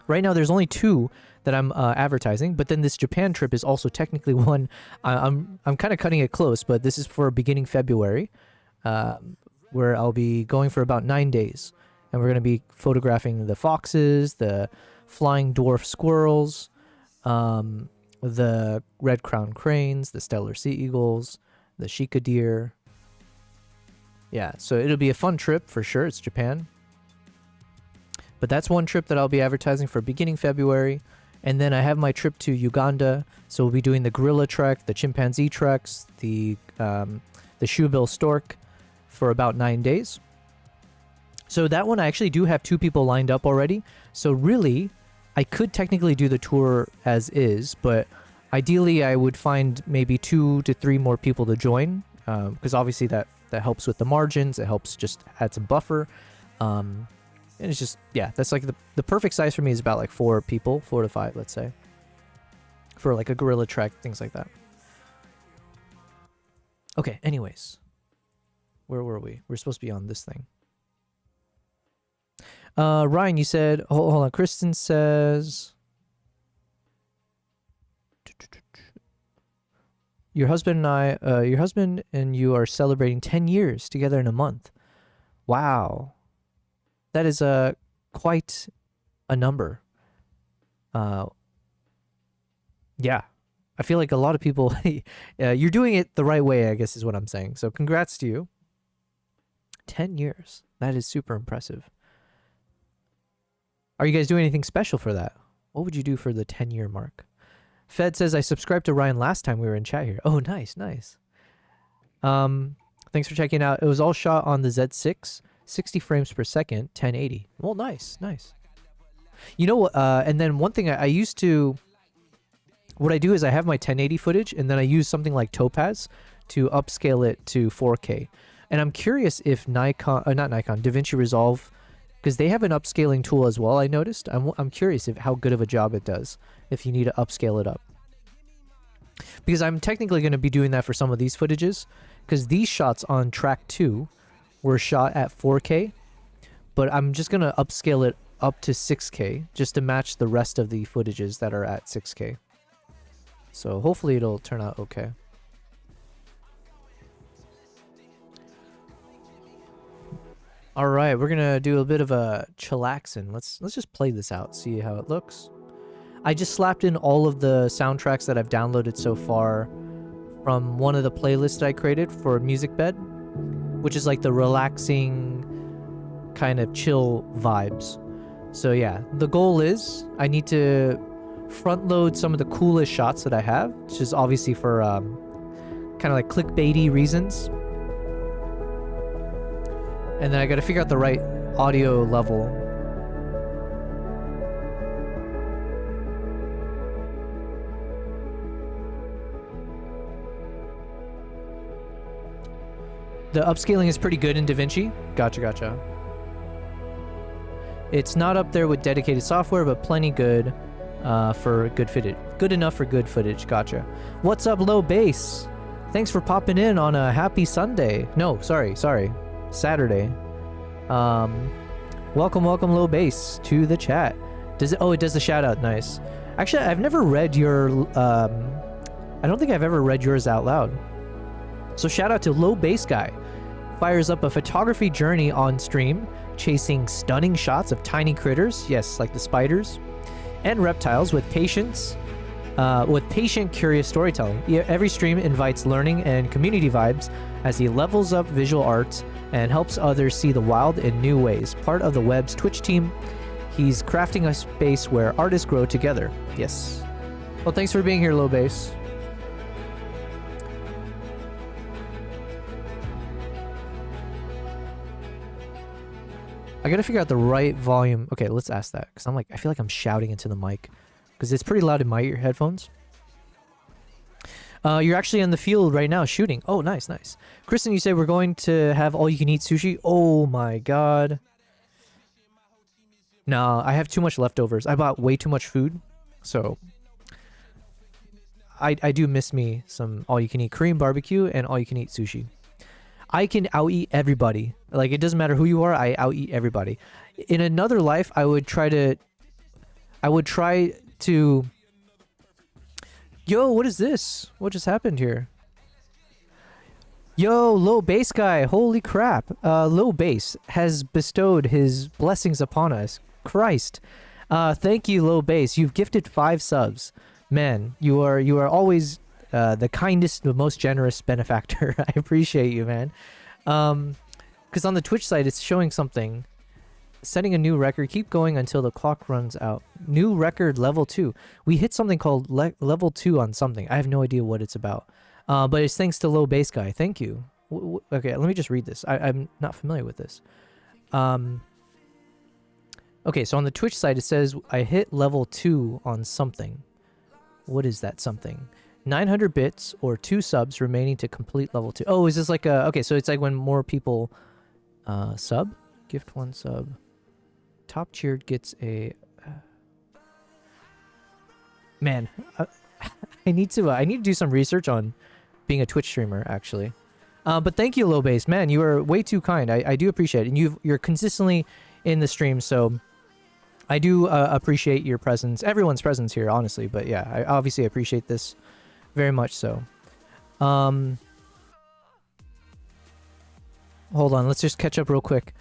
Right now, there's only 2 that I'm advertising, but then this Japan trip is also technically one. I'm kind of cutting it close, but this is for beginning February, where I'll be going for about 9 days, and we're going to be photographing the foxes, the flying dwarf squirrels, the red-crowned cranes, the stellar sea eagles, the shika deer. Yeah, so it'll be a fun trip for sure. It's Japan. But that's one trip that I'll be advertising for beginning February. And then I have my trip to Uganda. So we'll be doing the gorilla trek, the chimpanzee treks, the shoebill stork for about 9 days. So that one I actually do have 2 people lined up already. So really, I could technically do the tour as is, but ideally I would find maybe 2 to 3 more people to join, because obviously that helps with the margins. It helps just add some buffer. And it's just, yeah, that's like the perfect size for me is about like 4 people, 4 to 5, let's say, for like a gorilla trek, things like that. Okay, anyways, where were we? We're supposed to be on this thing. Ryan, you said, hold on, Kristen says, your husband and you are celebrating 10 years together in a month. Wow. That is quite a number. Yeah. I feel like a lot of people, you're doing it the right way, I guess is what I'm saying. So congrats to you. 10 years. That is super impressive. Are you guys doing anything special for that? What would you do for the 10-year mark? Fed says, I subscribed to Ryan last time we were in chat here. Oh, nice, nice. Thanks for checking out. It was all shot on the Z6, 60 frames per second, 1080. Well, nice, nice. You know what? And then one thing I used to... What I do is I have my 1080 footage, and then I use something like Topaz to upscale it to 4K. And I'm curious if DaVinci Resolve, because they have an upscaling tool as well, I noticed. I'm curious how good of a job it does if you need to upscale it up. Because I'm technically going to be doing that for some of these footages, because these shots on track 2 were shot at 4K, but I'm just going to upscale it up to 6K just to match the rest of the footages that are at 6K. So hopefully it'll turn out okay. All right, we're gonna do a bit of a chillaxin. Let's just play this out, see how it looks. I just slapped in all of the soundtracks that I've downloaded so far from one of the playlists I created for Musicbed, which is like the relaxing kind of chill vibes. So yeah, the goal is I need to front load some of the coolest shots that I have, which is obviously for kind of like clickbaity reasons. And then I got to figure out the right audio level. The upscaling is pretty good in DaVinci. Gotcha, gotcha. It's not up there with dedicated software, but plenty good for good footage. Good enough for good footage. Gotcha. What's up, Low Bass? Thanks for popping in on a happy Sunday. No, sorry. Saturday. Welcome, Low Bass, to the chat. Does it? Oh, it does the shout out. Nice. Actually, I've never read your. I don't think I've ever read yours out loud. So shout out to Low Bass Guy. Fires up a photography journey on stream, chasing stunning shots of tiny critters. Yes, like the spiders and reptiles with patience. With patient, curious storytelling. Every stream invites learning and community vibes as he levels up visual arts and helps others see the wild in new ways. Part of the web's Twitch team, he's crafting a space where artists grow together. Yes. Well, thanks for being here, Low Bass. I gotta figure out the right volume. Okay, let's ask that, because I feel like I'm shouting into the mic, because it's pretty loud in my ear headphones. You're actually in the field right now shooting. Oh, nice, nice. Kristen, you say we're going to have all-you-can-eat sushi? Oh my god. No, I have too much leftovers. I bought way too much food, so I do miss me some all-you-can-eat Korean barbecue and all-you-can-eat sushi. I can out-eat everybody. Like, it doesn't matter who you are, I out-eat everybody. In another life, I would try to... Yo, what is this? What just happened here? Yo, Low Bass Guy, holy crap. Low Bass has bestowed his blessings upon us. Christ. Thank you, Low Bass. You've gifted 5 subs. Man, you are always the kindest, the most generous benefactor. I appreciate you, man. Because on the Twitch site, it's showing something. Setting a new record. Keep going until the clock runs out. New record level 2. We hit something called level 2 on something. I have no idea what it's about. But it's thanks to Low Bass Guy. Thank you. Okay, let me just read this. I'm not familiar with this. Okay, so on the Twitch site, it says I hit level 2 on something. What is that something? 900 bits or 2 subs remaining to complete level 2. Oh, is this like a... Okay, so it's like when more people sub? Gift 1 sub. Top tiered gets a... Man, I need to do some research on being a Twitch streamer, actually. But thank you, Low Bass. Man, you are way too kind. I do appreciate it. And you're consistently in the stream, so I do appreciate your presence. Everyone's presence here, honestly. But yeah, I obviously appreciate this very much so. Hold on, let's just catch up real quick.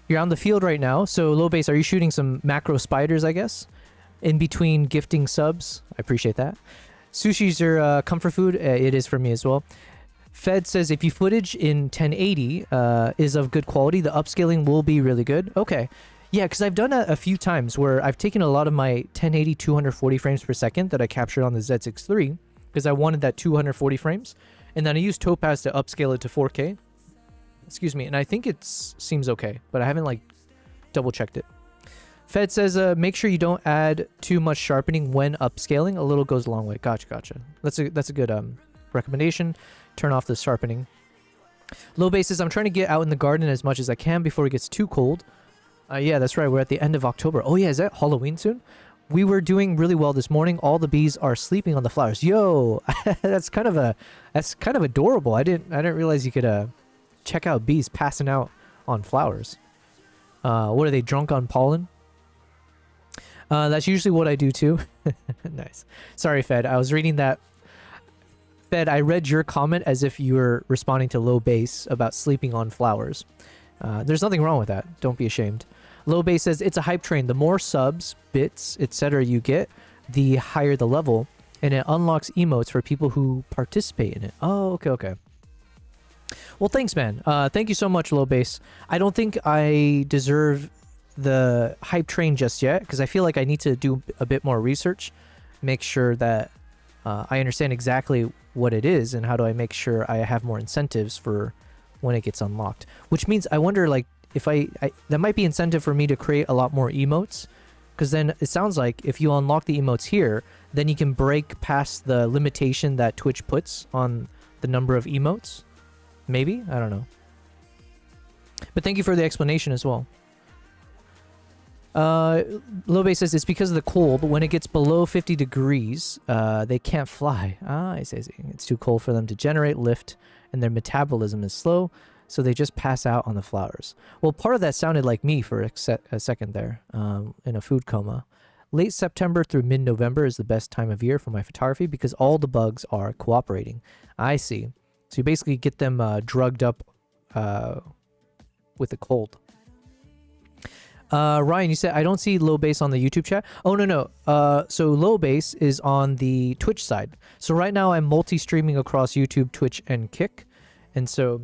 You're on the field right now, so low base, are you shooting some macro spiders, I guess? In between gifting subs? I appreciate that. Sushi's your comfort food? It is for me as well. Fed says if you footage in 1080 is of good quality, the upscaling will be really good. Okay. Yeah, because I've done a few times where I've taken a lot of my 1080 240 frames per second that I captured on the Z6 III because I wanted that 240 frames. And then I used Topaz to upscale it to 4K. Excuse me, and I think it seems okay, but I haven't like double checked it. Fed says make sure you don't add too much sharpening when upscaling. A little goes a long way. Gotcha. That's a good recommendation. Turn off the sharpening. Low base says I'm trying to get out in the garden as much as I can before it gets too cold. Yeah, that's right. We're at the end of October. Oh yeah, is that Halloween soon? We were doing really well this morning. All the bees are sleeping on the flowers. Yo, that's kind of adorable. I didn't realize you could check out bees passing out on flowers. What are they, drunk on pollen? That's usually what I do too. Nice. Sorry, Fed. I was reading that. Fed, I read your comment as if you were responding to Low Base about sleeping on flowers. There's nothing wrong with that. Don't be ashamed. Low Base says it's a hype train. The more subs, bits, etc. you get, the higher the level, and it unlocks emotes for people who participate in it. Oh, okay. Well, thanks, man. Thank you so much, Low Base. I don't think I deserve the hype train just yet because I feel like I need to do a bit more research, make sure that I understand exactly what it is and how do I make sure I have more incentives for when it gets unlocked. Which means I wonder, like, if I that might be incentive for me to create a lot more emotes, because then it sounds like if you unlock the emotes here, then you can break past the limitation that Twitch puts on the number of emotes. Maybe? I don't know. But thank you for the explanation as well. Lobe says it's because of the cold. When it gets below 50 degrees, they can't fly. I see. It's too cold for them to generate lift, and their metabolism is slow, so they just pass out on the flowers. Well, part of that sounded like me for a second there, in a food coma. Late September through mid-November is the best time of year for my photography because all the bugs are cooperating. I see. So you basically get them drugged up with the cold. Ryan, you said I don't see Low Base on the YouTube chat. Oh, no. So Low Base is on the Twitch side. So right now I'm multi-streaming across YouTube, Twitch, and Kick. And so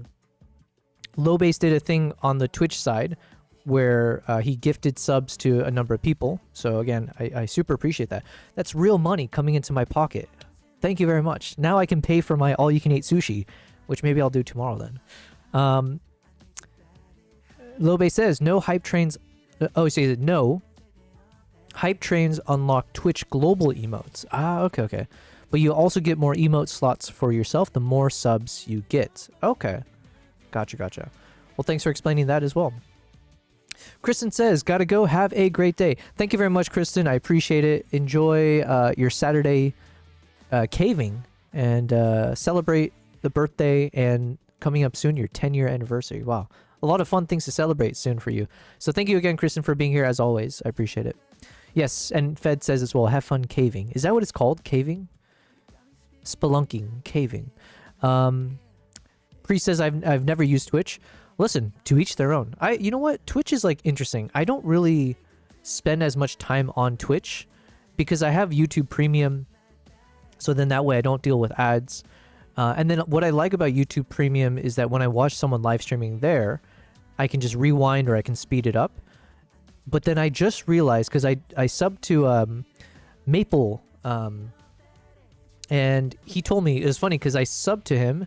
Low Base did a thing on the Twitch side where he gifted subs to a number of people. So again, I super appreciate that. That's real money coming into my pocket. Thank you very much. Now I can pay for my all-you-can-eat sushi, which maybe I'll do tomorrow then. Lobe says, no hype trains... he says, no. Hype trains unlock Twitch global emotes. Okay. But you also get more emote slots for yourself the more subs you get. Okay. Gotcha. Well, thanks for explaining that as well. Kristen says, gotta go. Have a great day. Thank you very much, Kristen. I appreciate it. Enjoy your Saturday caving and celebrate the birthday and coming up soon, your 10-year anniversary. Wow. A lot of fun things to celebrate soon for you. So thank you again, Kristen, for being here as always. I appreciate it. Yes, and Fed says as well, have fun caving. Is that what it's called? Caving? Spelunking. Caving. Priest says, I've never used Twitch. Listen, to each their own. You know what? Twitch is like interesting. I don't really spend as much time on Twitch because I have YouTube Premium. So then that way I don't deal with ads. And then what I like about YouTube Premium is that when I watch someone live streaming there, I can just rewind or I can speed it up. But then I just realized, because I sub to Maple, and he told me, it was funny because I subbed to him,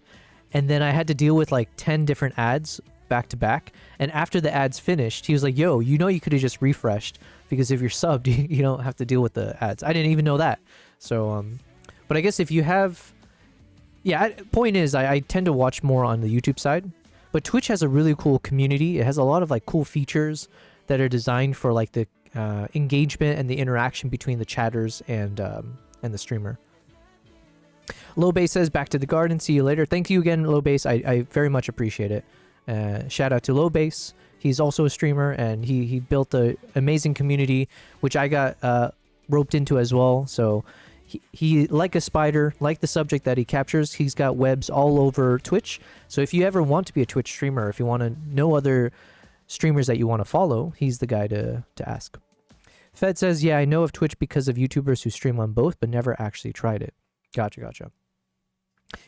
and then I had to deal with like 10 different ads back to back. And after the ads finished, he was like, yo, you could have just refreshed, because if you're subbed, you don't have to deal with the ads. I didn't even know that. So, but I guess if you have... Yeah, point is, I tend to watch more on the YouTube side, but Twitch has a really cool community. It has a lot of like cool features that are designed for like the engagement and the interaction between the chatters and the streamer. Low Base says, back to the garden. See you later. Thank you again, Low Base. I very much appreciate it. Shout out to Low Base. He's also a streamer, and he built an amazing community, which I got roped into as well. So he like a spider, like the subject that he captures, he's got webs all over Twitch. So if you ever want to be a Twitch streamer, if you want to know other streamers that you want to follow, he's the guy to ask. Fed says, yeah, I know of Twitch because of YouTubers who stream on both, but never actually tried it. Gotcha.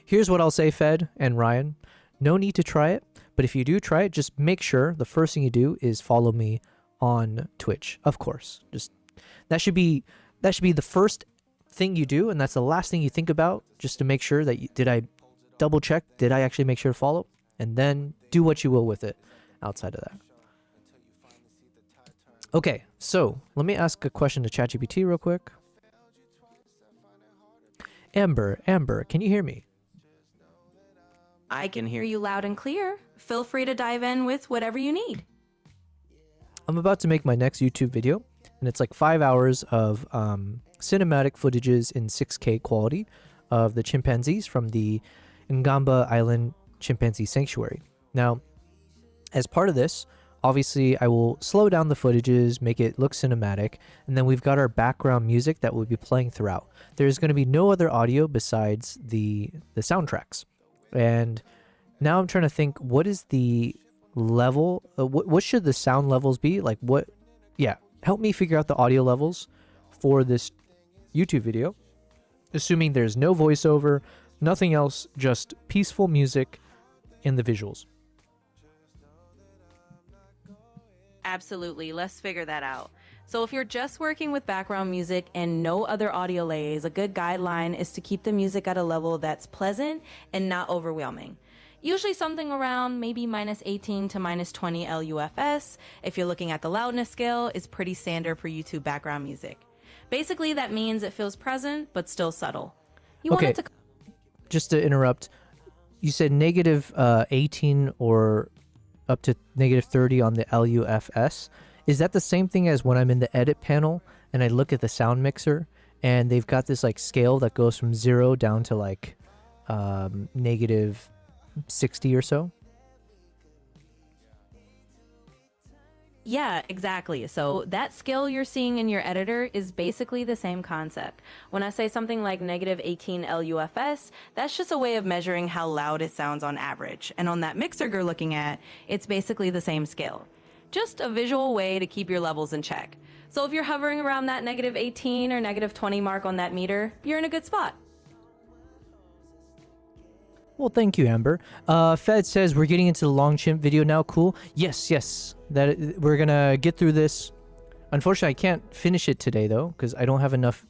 Here's what I'll say, Fed and Ryan. No need to try it, but if you do try it, just make sure the first thing you do is follow me on Twitch. Of course. Just that should be the first thing you do, and that's the last thing you think about, just to make sure that did I double check? Did I actually make sure to follow? And then do what you will with it outside of that. Okay, so let me ask a question to ChatGPT real quick. Amber, can you hear me? I can hear you loud and clear. Feel free to dive in with whatever you need. I'm about to make my next YouTube video, and it's like 5 hours of cinematic footages in 6K quality of the chimpanzees from the Ngamba Island Chimpanzee Sanctuary. Now, as part of this, obviously I will slow down the footages, make it look cinematic, and then we've got our background music that will be playing throughout. There's going to be no other audio besides the soundtracks. And now I'm trying to think, what is the level, what should the sound levels be? Like what, yeah, help me figure out the audio levels for this YouTube video, assuming there's no voiceover, nothing else, just peaceful music in the visuals. Absolutely. Let's figure that out. So if you're just working with background music and no other audio layers, a good guideline is to keep the music at a level that's pleasant and not overwhelming. Usually something around maybe -18 to -20 LUFS, if you're looking at the loudness scale, is pretty standard for YouTube background music. Basically, that means it feels present but still subtle. You want it to... Just to interrupt, you said -18 or up to -30 on the LUFS. Is that the same thing as when I'm in the edit panel and I look at the sound mixer and they've got this like scale that goes from 0 down to like -60 or so? Yeah, exactly. So that scale you're seeing in your editor is basically the same concept. When I say something like -18 LUFS, that's just a way of measuring how loud it sounds on average. And on that mixer you're looking at, it's basically the same scale. Just a visual way to keep your levels in check. So if you're hovering around that -18 or -20 mark on that meter, you're in a good spot. Well, thank you, Amber. Fed says we're getting into the long chimp video now. Cool. Yes. That we're gonna get through this. Unfortunately, I can't finish it today though because I don't have enough.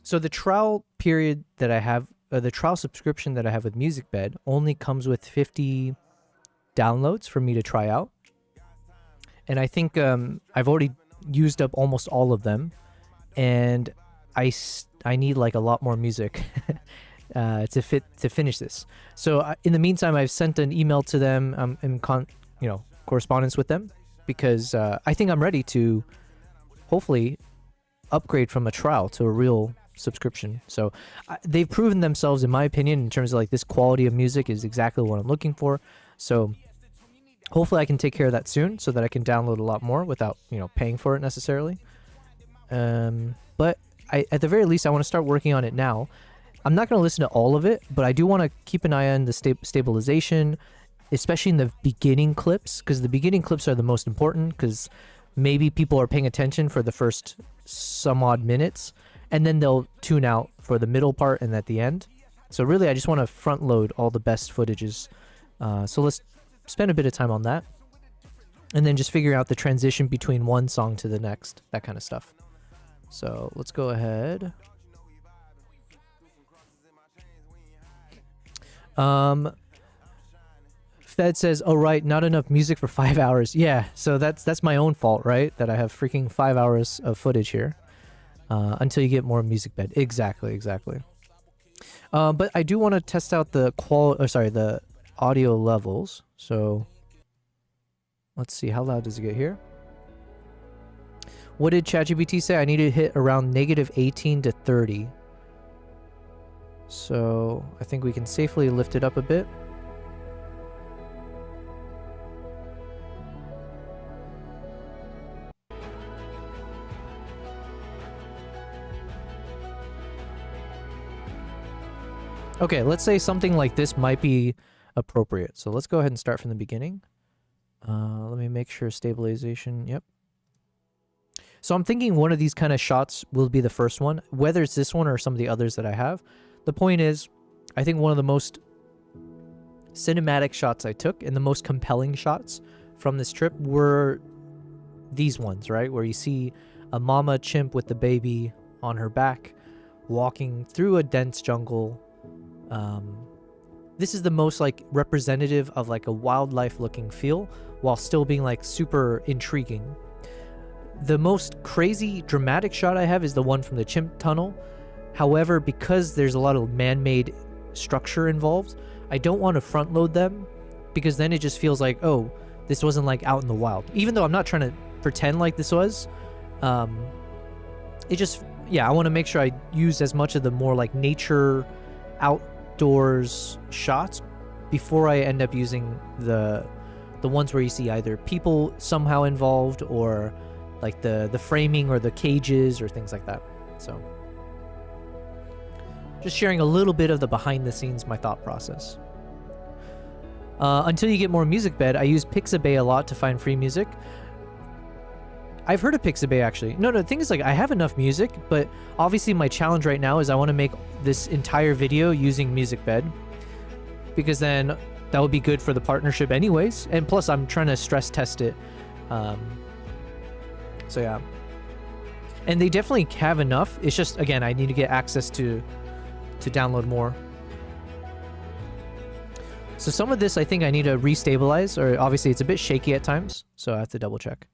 So the trial period that I have, the trial subscription that I have with Musicbed, only comes with 50 downloads for me to try out, and I think I've already used up almost all of them, and I need like a lot more music. To finish this. So in the meantime, I've sent an email to them. I'm in correspondence with them because I think I'm ready to hopefully upgrade from a trial to a real subscription. So they've proven themselves, in my opinion, in terms of like this quality of music is exactly what I'm looking for. So hopefully I can take care of that soon so that I can download a lot more without paying for it necessarily. But at the very least, I want to start working on it now. I'm not going to listen to all of it, but I do want to keep an eye on the stabilization, especially in the beginning clips, because the beginning clips are the most important, because maybe people are paying attention for the first some odd minutes, and then they'll tune out for the middle part and at the end. So really, I just want to front load all the best footages. So let's spend a bit of time on that, and then just figure out the transition between one song to the next, that kind of stuff. So let's go ahead. Fed says, oh right, not enough music for 5 hours. Yeah, so that's my own fault, right? That I have freaking 5 hours of footage here. Until you get more Musicbed. Exactly. But I do want to test out the the audio levels. So let's see, how loud does it get here? What did ChatGPT say? I need to hit around -18 to 30. So I think we can safely lift it up a bit. Okay, let's say something like this might be appropriate. So let's go ahead and start from the beginning. Let me make sure stabilization, yep. So I'm thinking one of these kind of shots will be the first one, whether it's this one or some of the others that I have. The point is, I think one of the most cinematic shots I took and the most compelling shots from this trip were these ones, right? Where you see a mama chimp with the baby on her back walking through a dense jungle. This is the most like representative of like a wildlife looking feel while still being like super intriguing. The most crazy dramatic shot I have is the one from the chimp tunnel. However, because there's a lot of man-made structure involved, I don't want to front load them because then it just feels like, oh, this wasn't like out in the wild. Even though I'm not trying to pretend like this was, it just, yeah, I want to make sure I use as much of the more like nature outdoors shots before I end up using the ones where you see either people somehow involved or like the framing or the cages or things like that. So just sharing a little bit of the behind the scenes, my thought process. Until you get more Musicbed, I use Pixabay a lot to find free music. I've heard of Pixabay actually. No, the thing is like I have enough music, but obviously my challenge right now is I want to make this entire video using Musicbed because then that would be good for the partnership anyways. And plus I'm trying to stress test it. So yeah. And they definitely have enough. It's just, again, I need to get access to download more. So some of this I think I need to restabilize, or obviously it's a bit shaky at times, so I have to double check.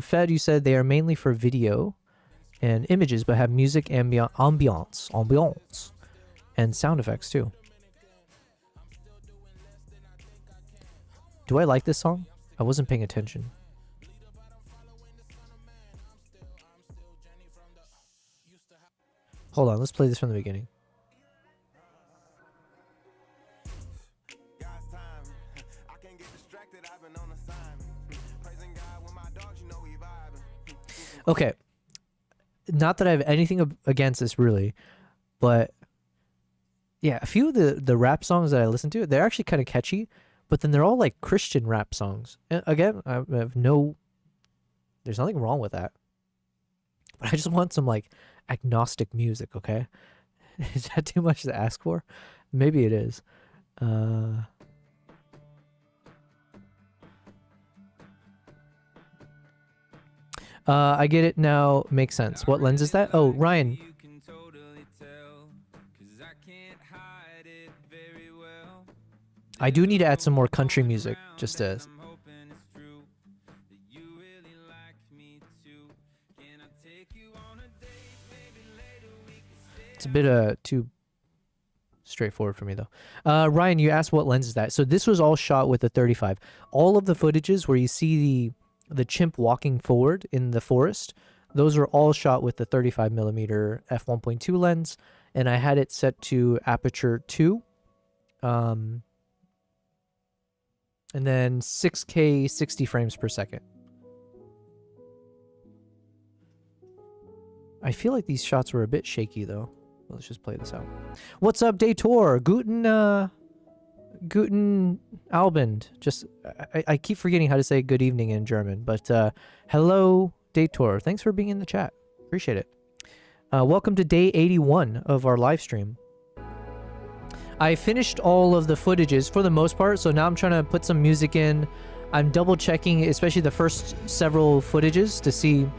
Fed, you said they are mainly for video and images, but have music, ambiance, and sound effects too. Do I like this song? I wasn't paying attention. Hold on, let's play this from the beginning. Okay, not that I have anything against this really, but yeah, a few of the rap songs that I listen to, they're actually kind of catchy, but then they're all like Christian rap songs. And again, I have there's nothing wrong with that. But I just want some like agnostic music, okay? Is that too much to ask for? Maybe it is. I get it now. Makes sense. What lens is that? Oh, Ryan. I do need to add some more country music, just to... It's a bit too straightforward for me though. Ryan, you asked what lens is that? So this was all shot with the 35. All of the footages where you see the chimp walking forward in the forest, those are all shot with the 35mm f1.2 lens, and I had it set to aperture 2. And then 6K 60 frames per second. I feel like these shots were a bit shaky though. Let's just play this out. What's up, Dator? Guten Abend. Just, I keep forgetting how to say good evening in German, but hello, Dator. Thanks for being in the chat. Appreciate it. Welcome to day 81 of our live stream. I finished all of the footages for the most part, so now I'm trying to put some music in. I'm double checking, especially the first several footages to see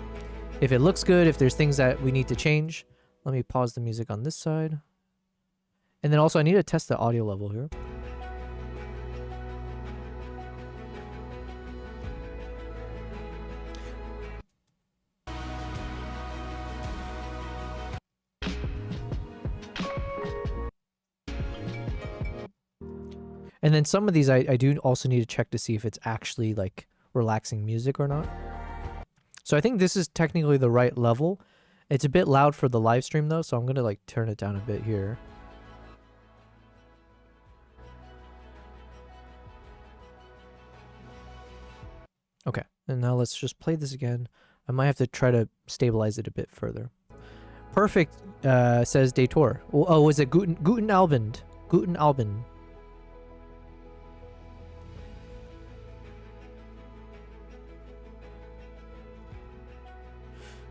if it looks good, if there's things that we need to change. Let me pause the music on this side. And then also I need to test the audio level here. And then some of these I do also need to check to see if it's actually like relaxing music or not. So I think this is technically the right level. It's a bit loud for the live stream though, so I'm gonna like turn it down a bit here. Okay, and now let's just play this again. I might have to try to stabilize it a bit further. Perfect, says Dator. Oh, was it Guten Abend? Guten Abend.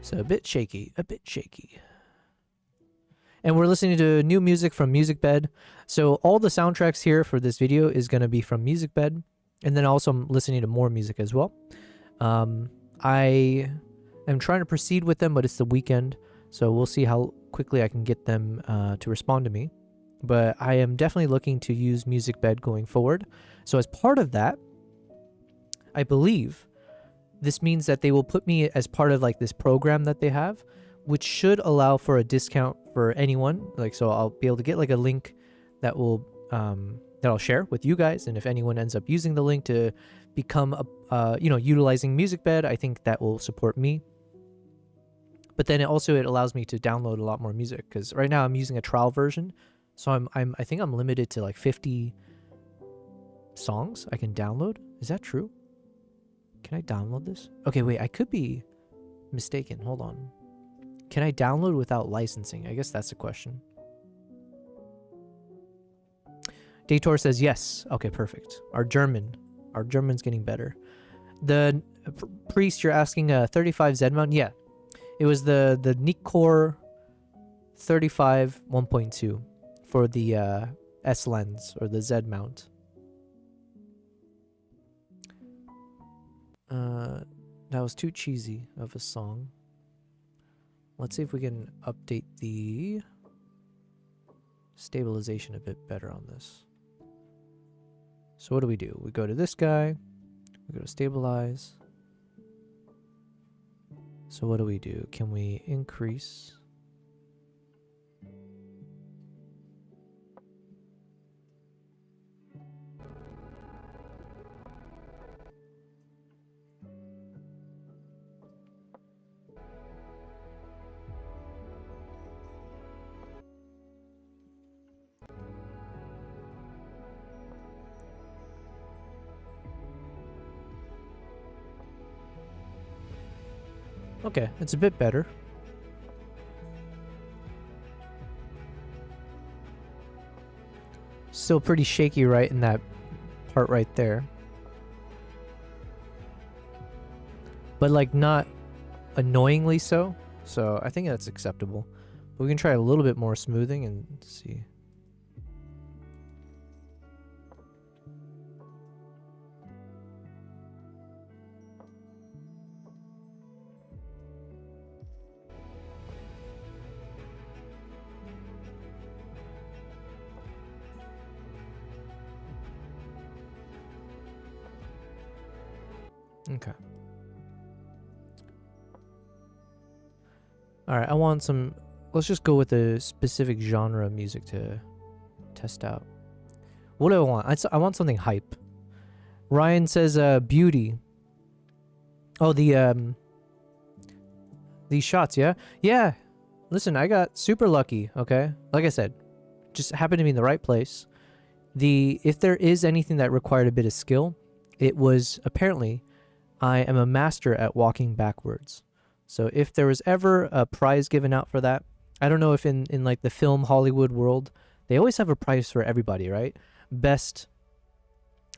So a bit shaky, a bit shaky. And we're listening to new music from Musicbed. So all the soundtracks here for this video is going to be from Musicbed. And then also I'm listening to more music as well. I am trying to proceed with them, but it's the weekend. So we'll see how quickly I can get them to respond to me. But I am definitely looking to use Musicbed going forward. So as part of that, I believe this means that they will put me as part of like this program that they have, which should allow for a discount for anyone. Like, so I'll be able to get like a link that will that I'll share with you guys, and if anyone ends up using the link to become a utilizing Musicbed, I think that will support me. But then it allows me to download a lot more music, because right now I'm using a trial version, so I think I'm limited to like 50 songs I can download. Is that true? Can I download this? Okay, wait, I could be mistaken. Hold on. Can I download without licensing? I guess that's the question. Dator says yes. Okay, perfect. Our German's getting better. The priest, you're asking a 35 Z mount? Yeah. It was the Nikon 35 1.2 for the S lens, or the Z mount. That was too cheesy of a song. Let's see if we can update the stabilization a bit better on this. So what do? We go to this guy. We go to stabilize. So what do? Can we increase? Okay, it's a bit better. Still pretty shaky right in that part right there. But like not annoyingly so. So I think that's acceptable. But we can try a little bit more smoothing and see. Okay. All right, I want some. Let's just go with a specific genre of music to test out. What do I want? I want something hype. Ryan says, "Beauty." Oh, these shots, yeah, yeah. Listen, I got super lucky. Okay, like I said, just happened to be in the right place. If there is anything that required a bit of skill, it was apparently. I am a master at walking backwards. So if there was ever a prize given out for that, I don't know if in like the film Hollywood world, they always have a prize for everybody, right? Best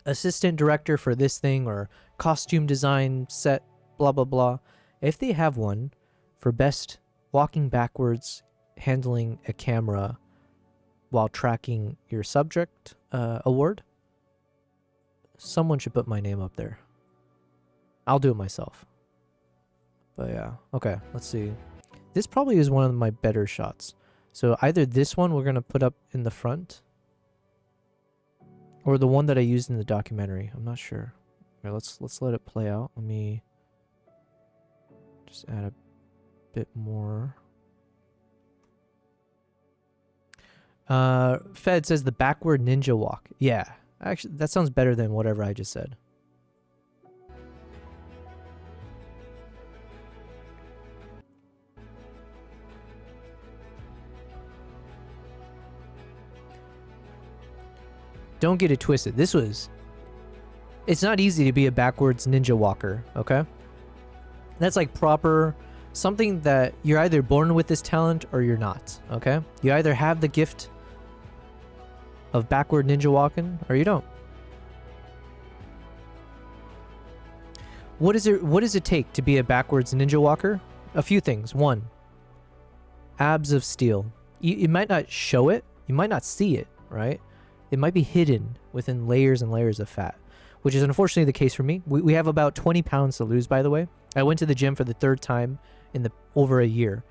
assistant director for this thing, or costume design set, blah, blah, blah. If they have one for best walking backwards, handling a camera while tracking your subject award, someone should put my name up there. I'll do it myself. But yeah, okay, let's see. This probably is one of my better shots. So either this one we're going to put up in the front, or the one that I used in the documentary. I'm not sure. Okay, let's let it play out. Let me just add a bit more. Fed says the backward ninja walk. Yeah, actually, that sounds better than whatever I just said. Don't get it twisted. It's not easy to be a backwards ninja walker, okay? That's like proper something that you're either born with this talent or you're not, okay? You either have the gift of backward ninja walking or you don't. What does it take to be a backwards ninja walker? A few things. One, abs of steel. You might not show it, you might not see it, right? It might be hidden within layers and layers of fat, which is unfortunately the case for me. We have about 20 pounds to lose, by the way. I went to the gym for the 3rd time in over a year.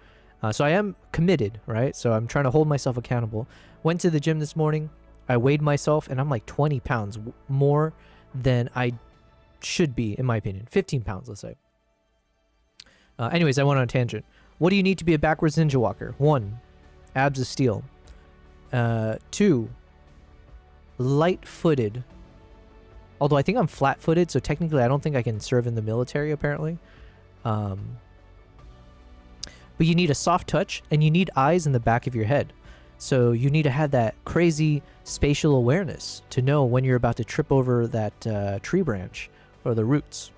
So I am committed, right? So I'm trying to hold myself accountable. Went to the gym this morning. I weighed myself, and I'm like 20 pounds more than I should be, in my opinion. 15 pounds, let's say. Anyways, I went on a tangent. What do you need to be a backwards ninja walker? 1, abs of steel. 2, light-footed. Although I think I'm flat-footed, so technically I don't think I can serve in the military, apparently. But you need a soft touch, and you need eyes in the back of your head. So you need to have that crazy spatial awareness to know when you're about to trip over that tree branch or the roots.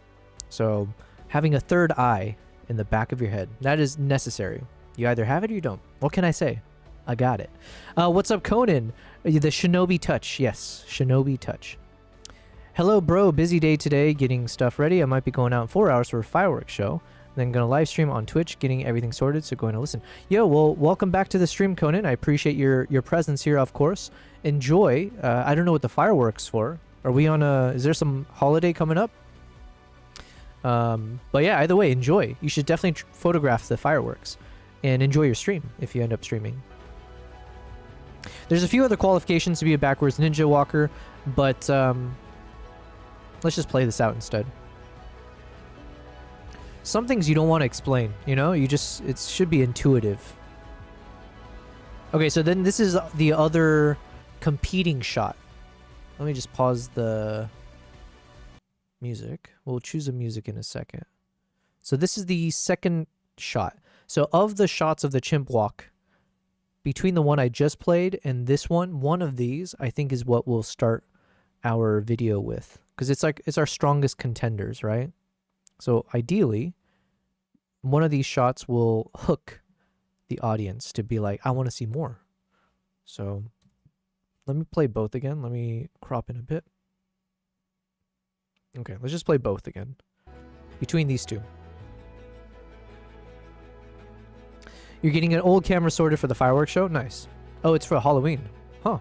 So having a 3rd eye in the back of your head, that is necessary. You either have it or you don't. What can I say? I got it. What's up, Conan? The Shinobi touch. Yes, Shinobi touch. Hello, bro. Busy day today getting stuff ready. I might be going out in 4 hours for a fireworks show. Then gonna live stream on Twitch, getting everything sorted, so going to listen. Yo, well, welcome back to the stream, Conan. I appreciate your presence here, of course. Enjoy. I don't know what the fireworks for. Are we on is there some holiday coming up? But yeah, either way, enjoy. You should definitely photograph the fireworks and enjoy your stream if you end up streaming. There's a few other qualifications to be a backwards ninja walker, but let's just play this out instead. Some things you don't want to explain, you know? It should be intuitive. Okay, so then this is the other competing shot. Let me just pause the music. We'll choose a music in a second. So this is the second shot. So of the shots of the chimp walk, between the one I just played and this one of these, I think is what we'll start our video with. Because it's our strongest contenders, right? So ideally, one of these shots will hook the audience to be like, I want to see more. So let me play both again. Let me crop in a bit. Okay, let's just play both again. Between these two. You're getting an old camera sorted for the fireworks show? Nice. Oh, it's for Halloween. Huh.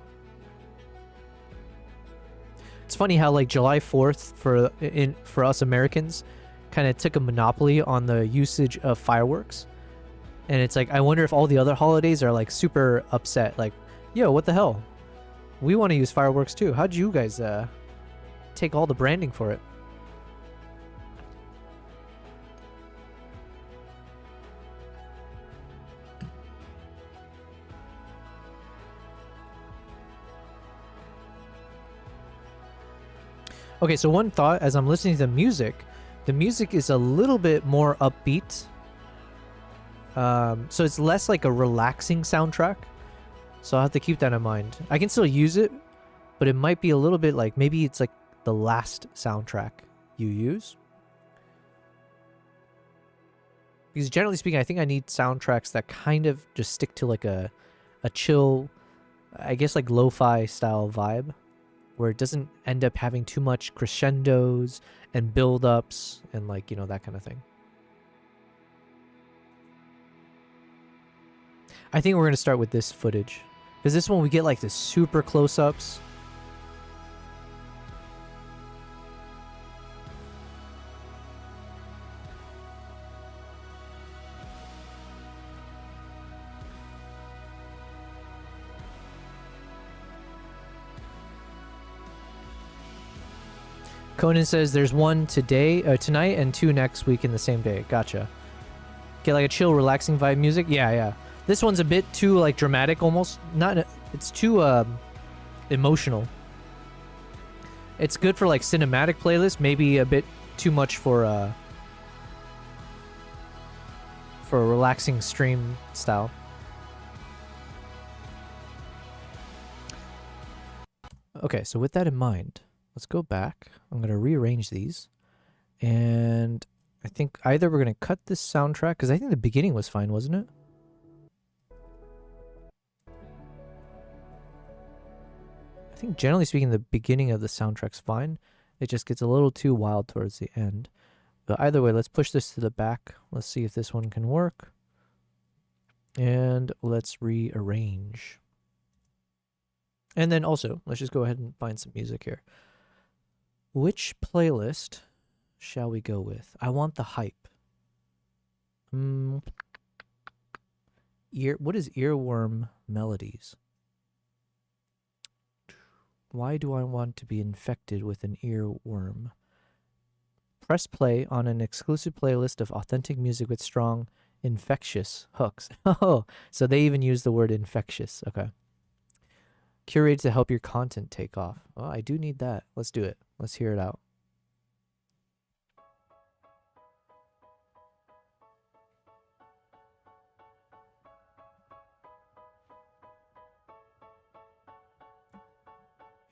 It's funny how like July 4th for us Americans kind of took a monopoly on the usage of fireworks. And it's like, I wonder if all the other holidays are like super upset. Like, yo, what the hell? We want to use fireworks too. How'd you guys take all the branding for it? Okay, so one thought as I'm listening to the music is a little bit more upbeat. So it's less like a relaxing soundtrack. So I'll have to keep that in mind. I can still use it, but it might be a little bit like, maybe it's like the last soundtrack you use. Because generally speaking, I think I need soundtracks that kind of just stick to like a chill, I guess like lo-fi style vibe, where it doesn't end up having too much crescendos and build-ups and like, you know, that kind of thing. I think we're going to start with this footage. Because this one we get like the super close-ups. Conan says there's one tonight and 2 next week in the same day. Gotcha. Get like a chill, relaxing vibe music. Yeah. This one's a bit too like dramatic, almost. It's too emotional. It's good for like cinematic playlists. Maybe a bit too much for a relaxing stream style. Okay, so with that in mind, let's go back. I'm going to rearrange these. And I think either we're going to cut this soundtrack, because I think the beginning was fine, wasn't it? I think generally speaking, the beginning of the soundtrack's fine. It just gets a little too wild towards the end. But either way, let's push this to the back. Let's see if this one can work. And let's rearrange. And then also, let's just go ahead and find some music here. Which playlist shall we go with? I want the hype. What is earworm melodies? Why do I want to be infected with an earworm? Press play on an exclusive playlist of authentic music with strong, infectious hooks. Oh, so they even use the word infectious. Okay. Curated to help your content take off. Oh, I do need that. Let's do it. Let's hear it out.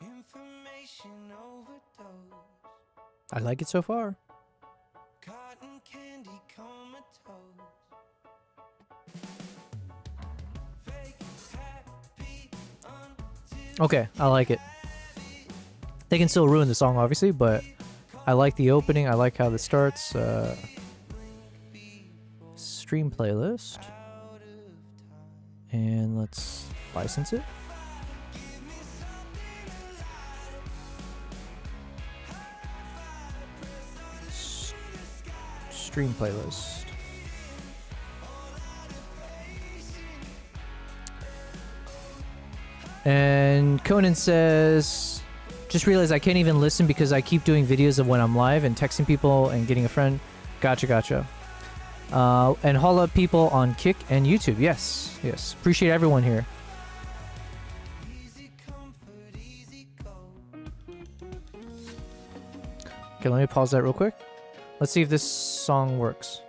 Information overdose. I like it so far. Cotton candy comatose. Fake happy until Okay, I like it. They can still ruin the song, obviously, but I like the opening. I like how this starts. Stream playlist. And let's license it. Stream playlist. And Conan says, just realized I can't even listen because I keep doing videos of when I'm live and texting people and getting a friend. Gotcha. And holla at people on Kick and YouTube. Yes. Appreciate everyone here. Okay, let me pause that real quick. Let's see if this song works.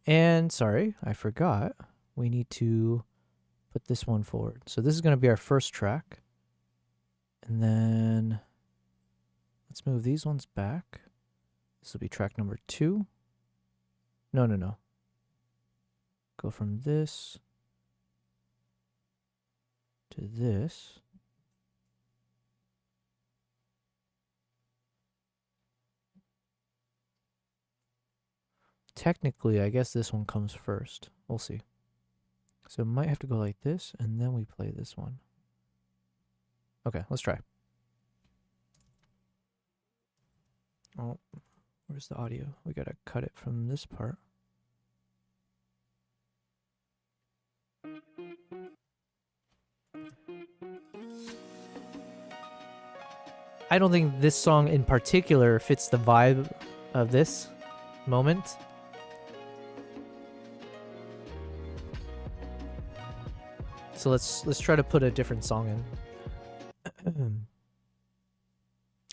And sorry, I forgot. We need to put this one forward. So this is going to be our first track. And then let's move these ones back. This will be track number 2. No. Go from this to this. Technically, I guess this one comes first. We'll see. So it might have to go like this, and then we play this one. Okay, let's try. Oh, where's the audio? We gotta cut it from this part. I don't think this song in particular fits the vibe of this moment. So let's try to put a different song in.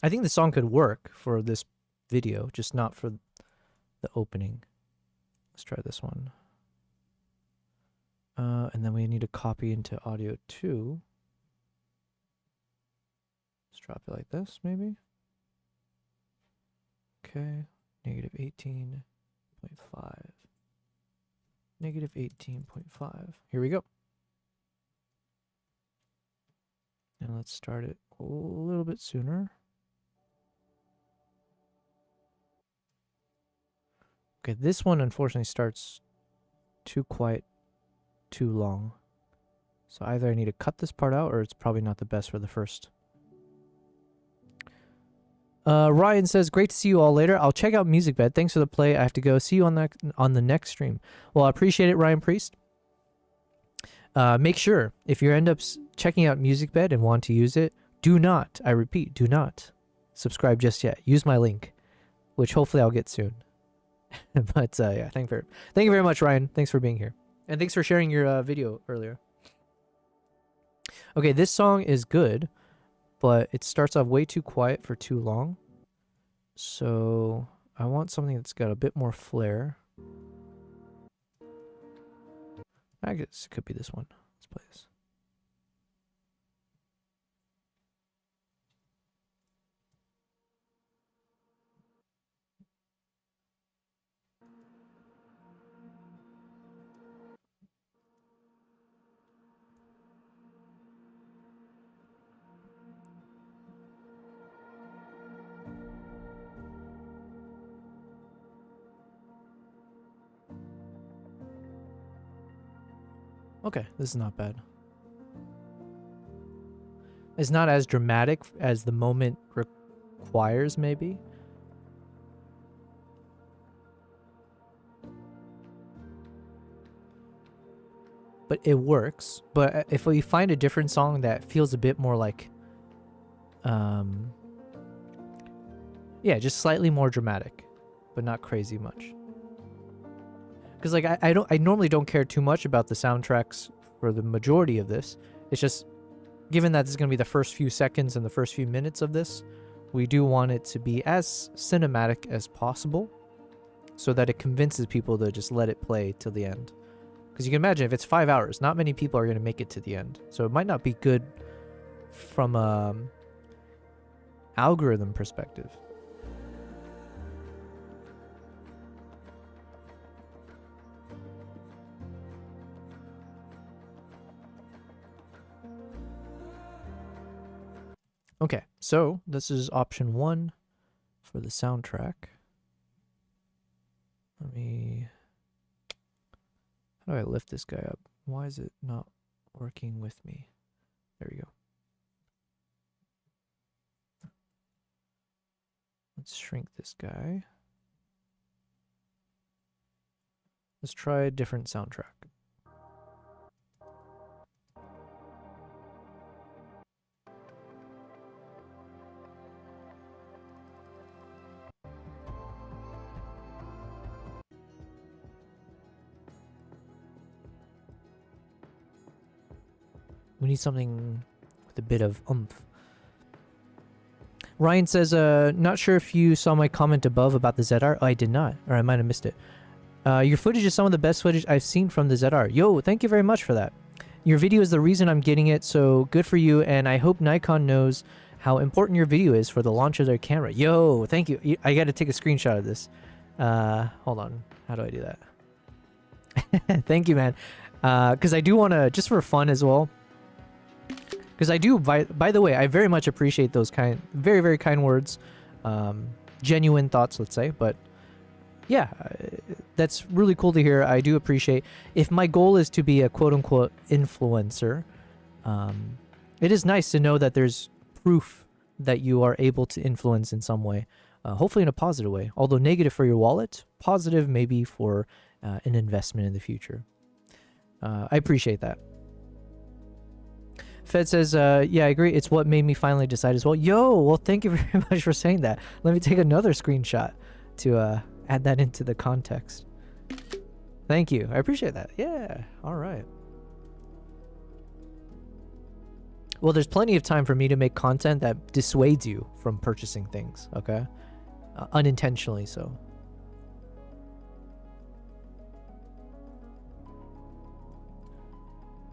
I think the song could work for this video, just not for the opening. Let's try this one. And then we need to copy into audio 2. Let's drop it like this, maybe. Okay, negative 18.5. Negative 18.5. Here we go. And let's start it a little bit sooner. Okay, this one unfortunately starts too quiet, too long. So either I need to cut this part out or it's probably not the best for the first. Ryan says, great to see you all later. I'll check out Musicbed. Thanks for the play. I have to go. See you on the next stream. Well, I appreciate it, Ryan Priest. Make sure, if you end up checking out Musicbed and want to use it, do not, I repeat, do not subscribe just yet. Use my link, which hopefully I'll get soon. But yeah, thank you very much, Ryan. Thanks for being here. And thanks for sharing your video earlier. Okay, this song is good, but it starts off way too quiet for too long. So I want something that's got a bit more flair. I guess it could be this one. Let's play this. Okay, this is not bad. It's not as dramatic as the moment requires, maybe. But it works. But if we find a different song that feels a bit more like, yeah, just slightly more dramatic, but not crazy much. Because like I normally don't care too much about the soundtracks for the majority of this. It's just, given that this is going to be the first few seconds and the first few minutes of this, we do want it to be as cinematic as possible so that it convinces people to just let it play till the end. Because you can imagine if it's 5 hours, not many people are going to make it to the end. So it might not be good from a algorithm perspective. Okay, so this is option 1 for the soundtrack. Let me... How do I lift this guy up? Why is it not working with me? There we go. Let's shrink this guy. Let's try a different soundtrack. We need something with a bit of oomph. Ryan says, not sure if you saw my comment above about the ZR. Oh, I did not, or I might have missed it. Your footage is some of the best footage I've seen from the ZR. Yo, thank you very much for that. Your video is the reason I'm getting it, so good for you, and I hope Nikon knows how important your video is for the launch of their camera. Yo, thank you. I gotta take a screenshot of this. Hold on. How do I do that? Thank you, man. Because I do want to, just for fun as well, because I do, by the way, I very much appreciate those very, very kind words. Genuine thoughts, let's say. But yeah, that's really cool to hear. I do appreciate. If my goal is to be a quote-unquote influencer, it is nice to know that there's proof that you are able to influence in some way. Hopefully in a positive way. Although negative for your wallet, positive maybe for an investment in the future. I appreciate that. Fed says, yeah, I agree. It's what made me finally decide as well. Yo, well, thank you very much for saying that. Let me take another screenshot to add that into the context. Thank you. I appreciate that. Yeah. All right. Well, there's plenty of time for me to make content that dissuades you from purchasing things, okay? Unintentionally so.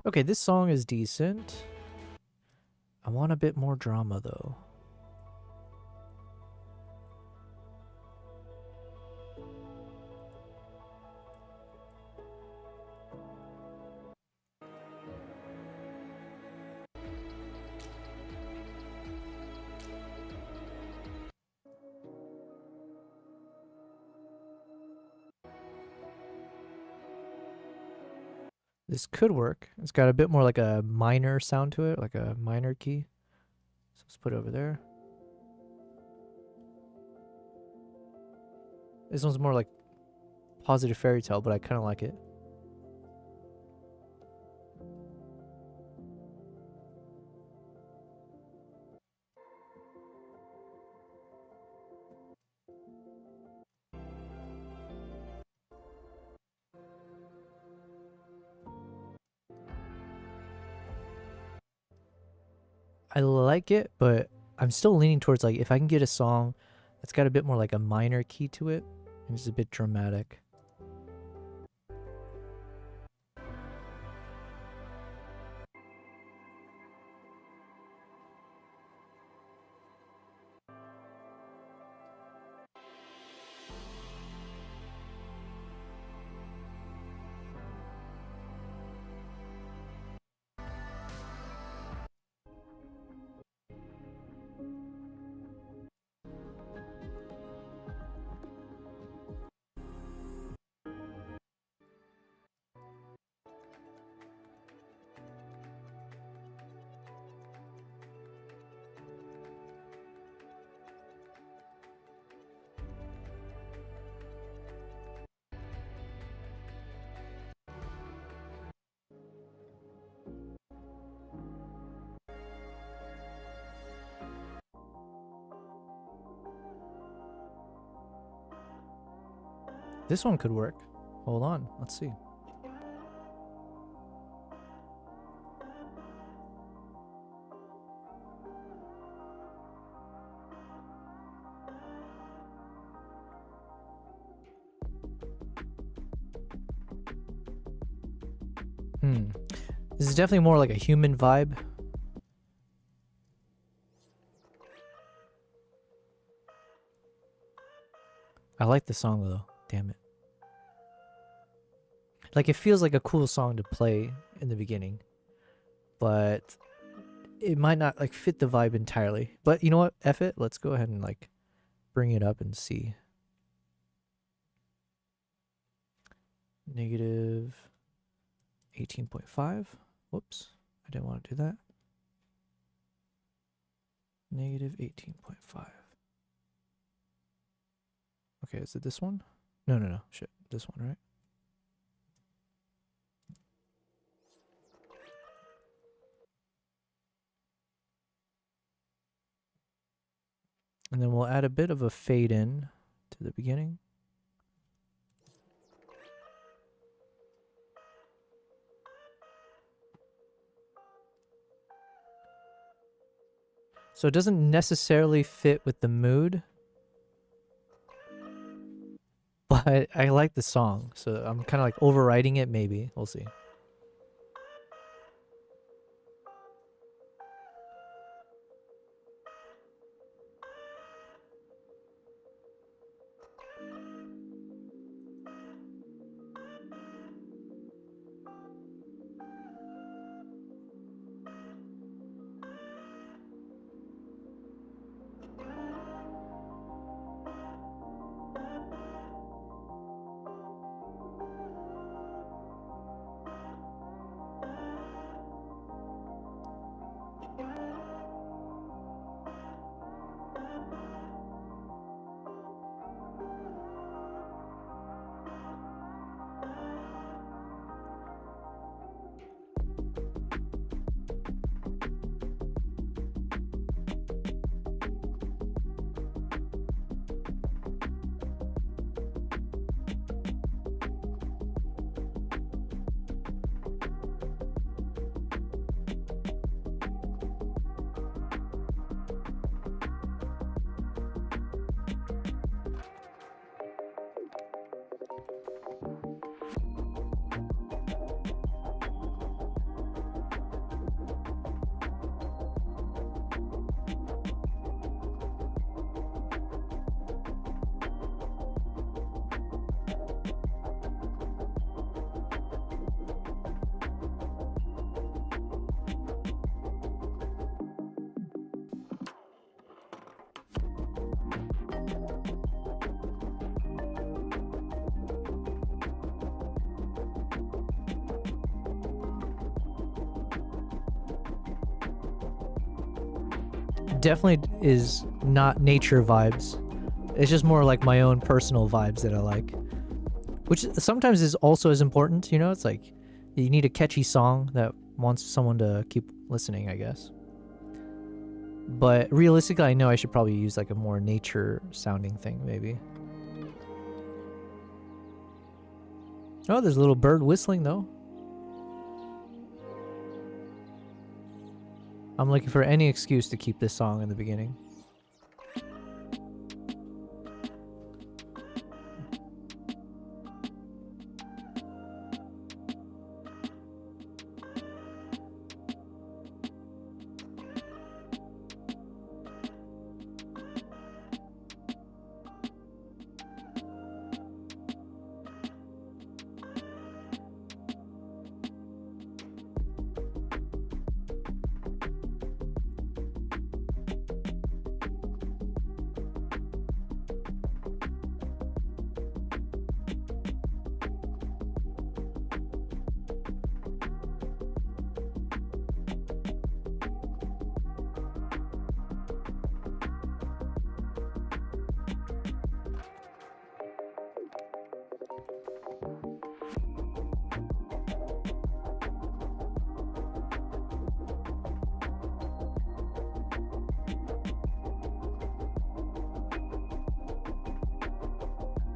Okay, this song is decent. I want a bit more drama, though. This could work. It's got a bit more like a minor sound to it, like a minor key. So let's put it over there. This one's more like positive fairy tale, but I kind of like it. I like it, but I'm still leaning towards like if I can get a song that's got a bit more like a minor key to it and it's a bit dramatic. This one could work. Hold on, let's see. This is definitely more like a human vibe. I like the song though, damn it. Like it feels like a cool song to play in the beginning, but it might not like fit the vibe entirely. But you know what? F it. Let's go ahead and like bring it up and see. Negative 18.5. Whoops. I didn't want to do that. Negative 18.5. Okay, is it this one? No. Shit. This one, right? And then we'll add a bit of a fade in to the beginning. So it doesn't necessarily fit with the mood, but I like the song, so I'm kind of like overriding it maybe. We'll see. Definitely is not nature vibes. It's just more like my own personal vibes that I like, which sometimes is also as important. You know, it's like you need a catchy song that wants someone to keep listening, I guess. But realistically, I know I should probably use like a more nature sounding thing maybe. Oh, there's a little bird whistling though. I'm looking for any excuse to keep this song in the beginning.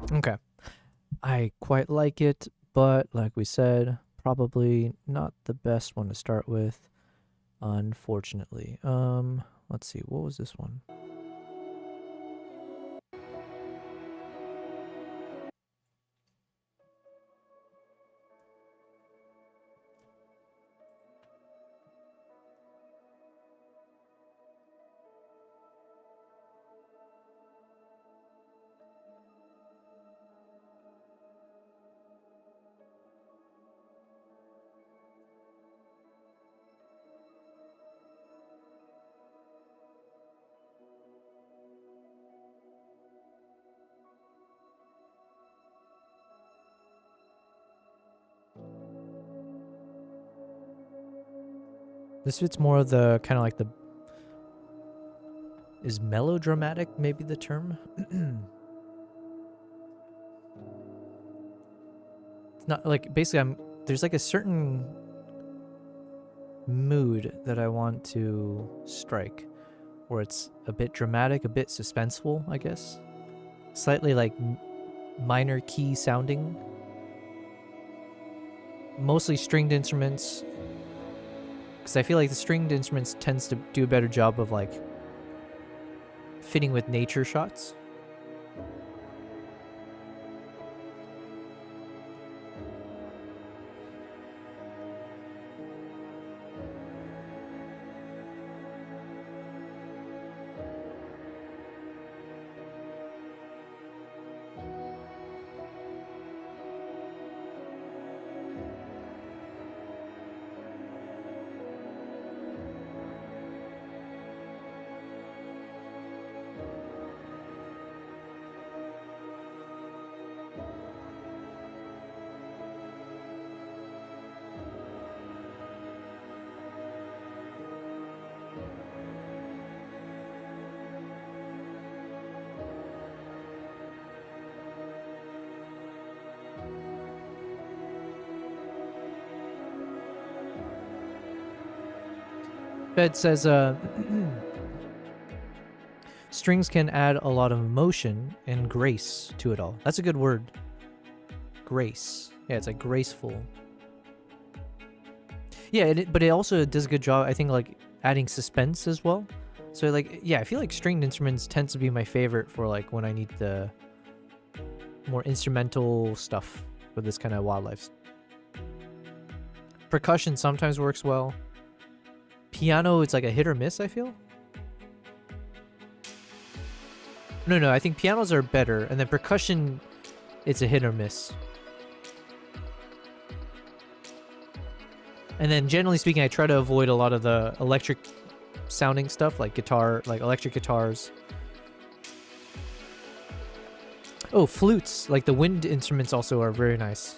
Okay. I quite like it, but like we said, probably not the best one to start with, unfortunately. Let's see, what was this one? This fits more of the kind of like the, is melodramatic maybe the term? It's not like, basically there's like a certain mood that I want to strike, where it's a bit dramatic, a bit suspenseful, I guess. Slightly like minor key sounding. Mostly stringed instruments, because I feel like the stringed instruments tends to do a better job of like fitting with nature shots. Fed says, strings can add a lot of emotion and grace to it all. That's a good word. Grace. Yeah, it's like graceful. Yeah, but it also does a good job, I think, like adding suspense as well. So like, yeah, I feel like stringed instruments tends to be my favorite for like when I need the more instrumental stuff for this kind of wildlife. Percussion sometimes works well. Piano, it's like a hit or miss, I feel. No, I think pianos are better, and then percussion, it's a hit or miss. And then generally speaking, I try to avoid a lot of the electric sounding stuff, like guitar, like electric guitars. Oh, flutes, like the wind instruments also are very nice.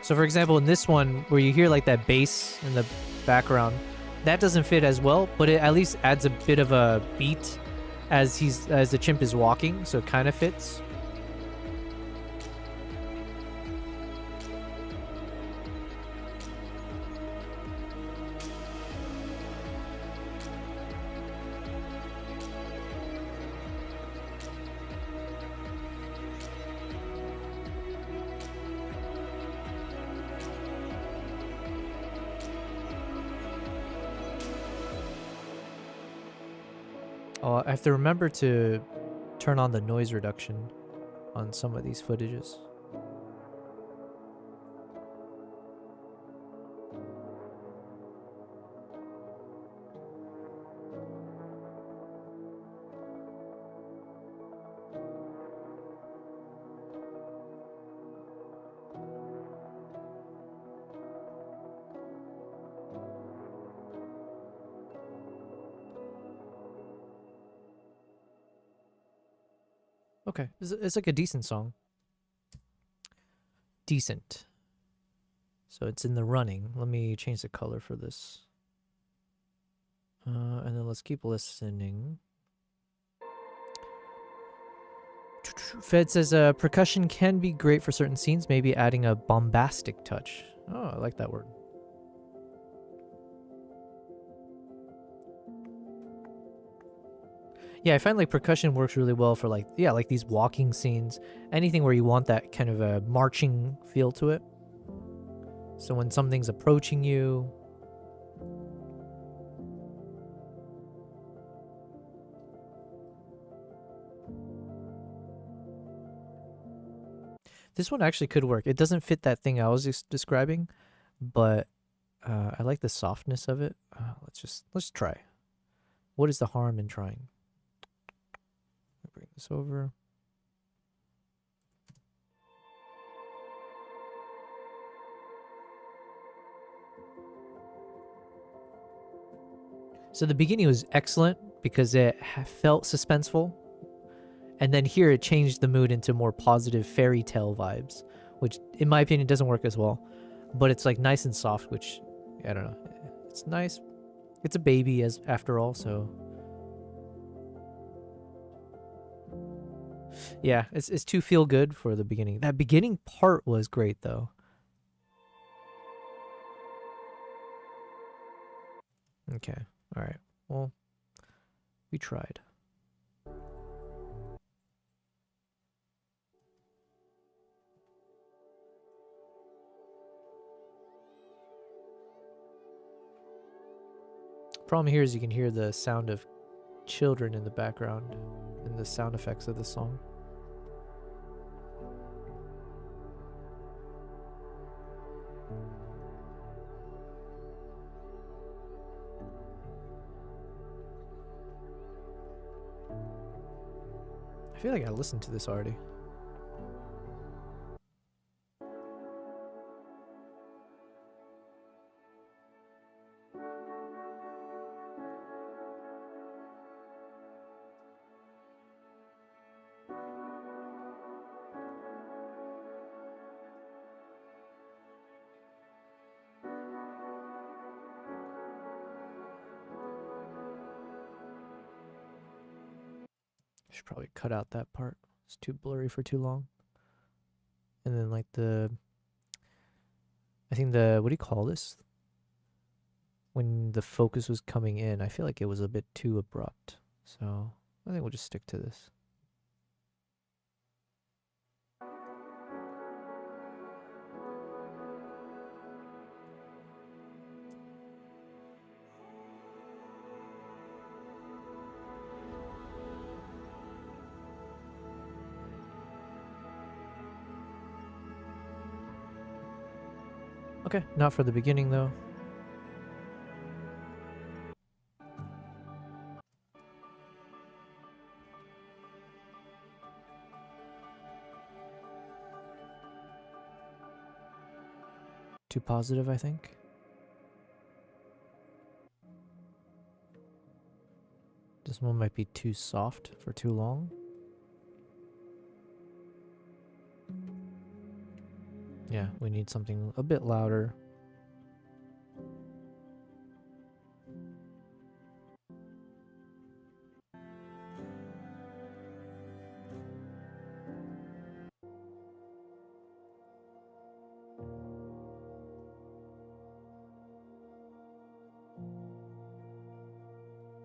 So for example, in this one, where you hear like that bass in the background, that doesn't fit as well, but it at least adds a bit of a beat as the chimp is walking, so it kind of fits. Oh, I have to remember to turn on the noise reduction on some of these footages. Okay, it's like a decent song. Decent. So it's in the running. Let me change the color for this. And then let's keep listening. Fed says percussion can be great for certain scenes, maybe adding a bombastic touch. Oh, I like that word. Yeah, I find like percussion works really well for like, yeah, like these walking scenes, anything where you want that kind of a marching feel to it. So when something's approaching you, this one actually could work. It doesn't fit that thing I was describing, but I like the softness of it. Let's try. What is the harm in trying? Bring this over. So the beginning was excellent because it felt suspenseful. And then here it changed the mood into more positive fairy tale vibes, which in my opinion doesn't work as well. But it's like nice and soft, which, I don't know. It's nice. It's a baby as after all, so. Yeah, it's too feel good for the beginning. That beginning part was great though. Okay. All right. Well, we tried. Problem here is you can hear the sound of children in the background and the sound effects of the song. I feel like I listened to this already. Should probably cut out that part. It's too blurry for too long. And then like I think what do you call this? When the focus was coming in, I feel like it was a bit too abrupt. So I think we'll just stick to this. Okay, not for the beginning though. Too positive, I think. This one might be too soft for too long. Yeah, we need something a bit louder.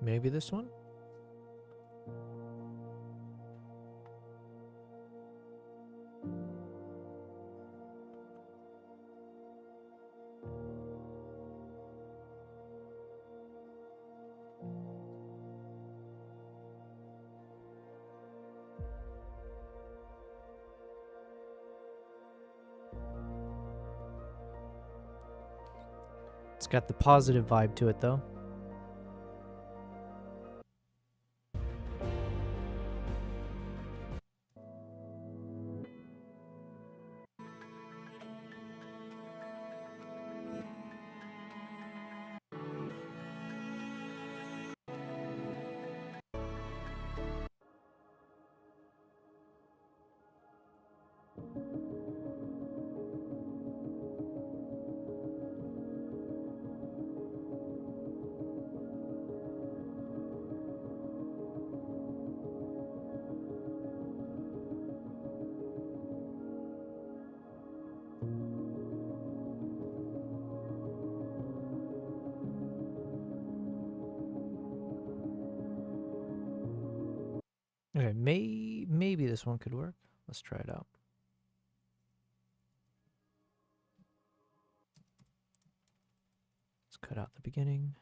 Maybe this one? It's got the positive vibe to it though. Okay, maybe this one could work. Let's try it out. Let's cut out the beginning.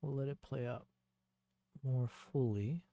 We'll let it play out more fully.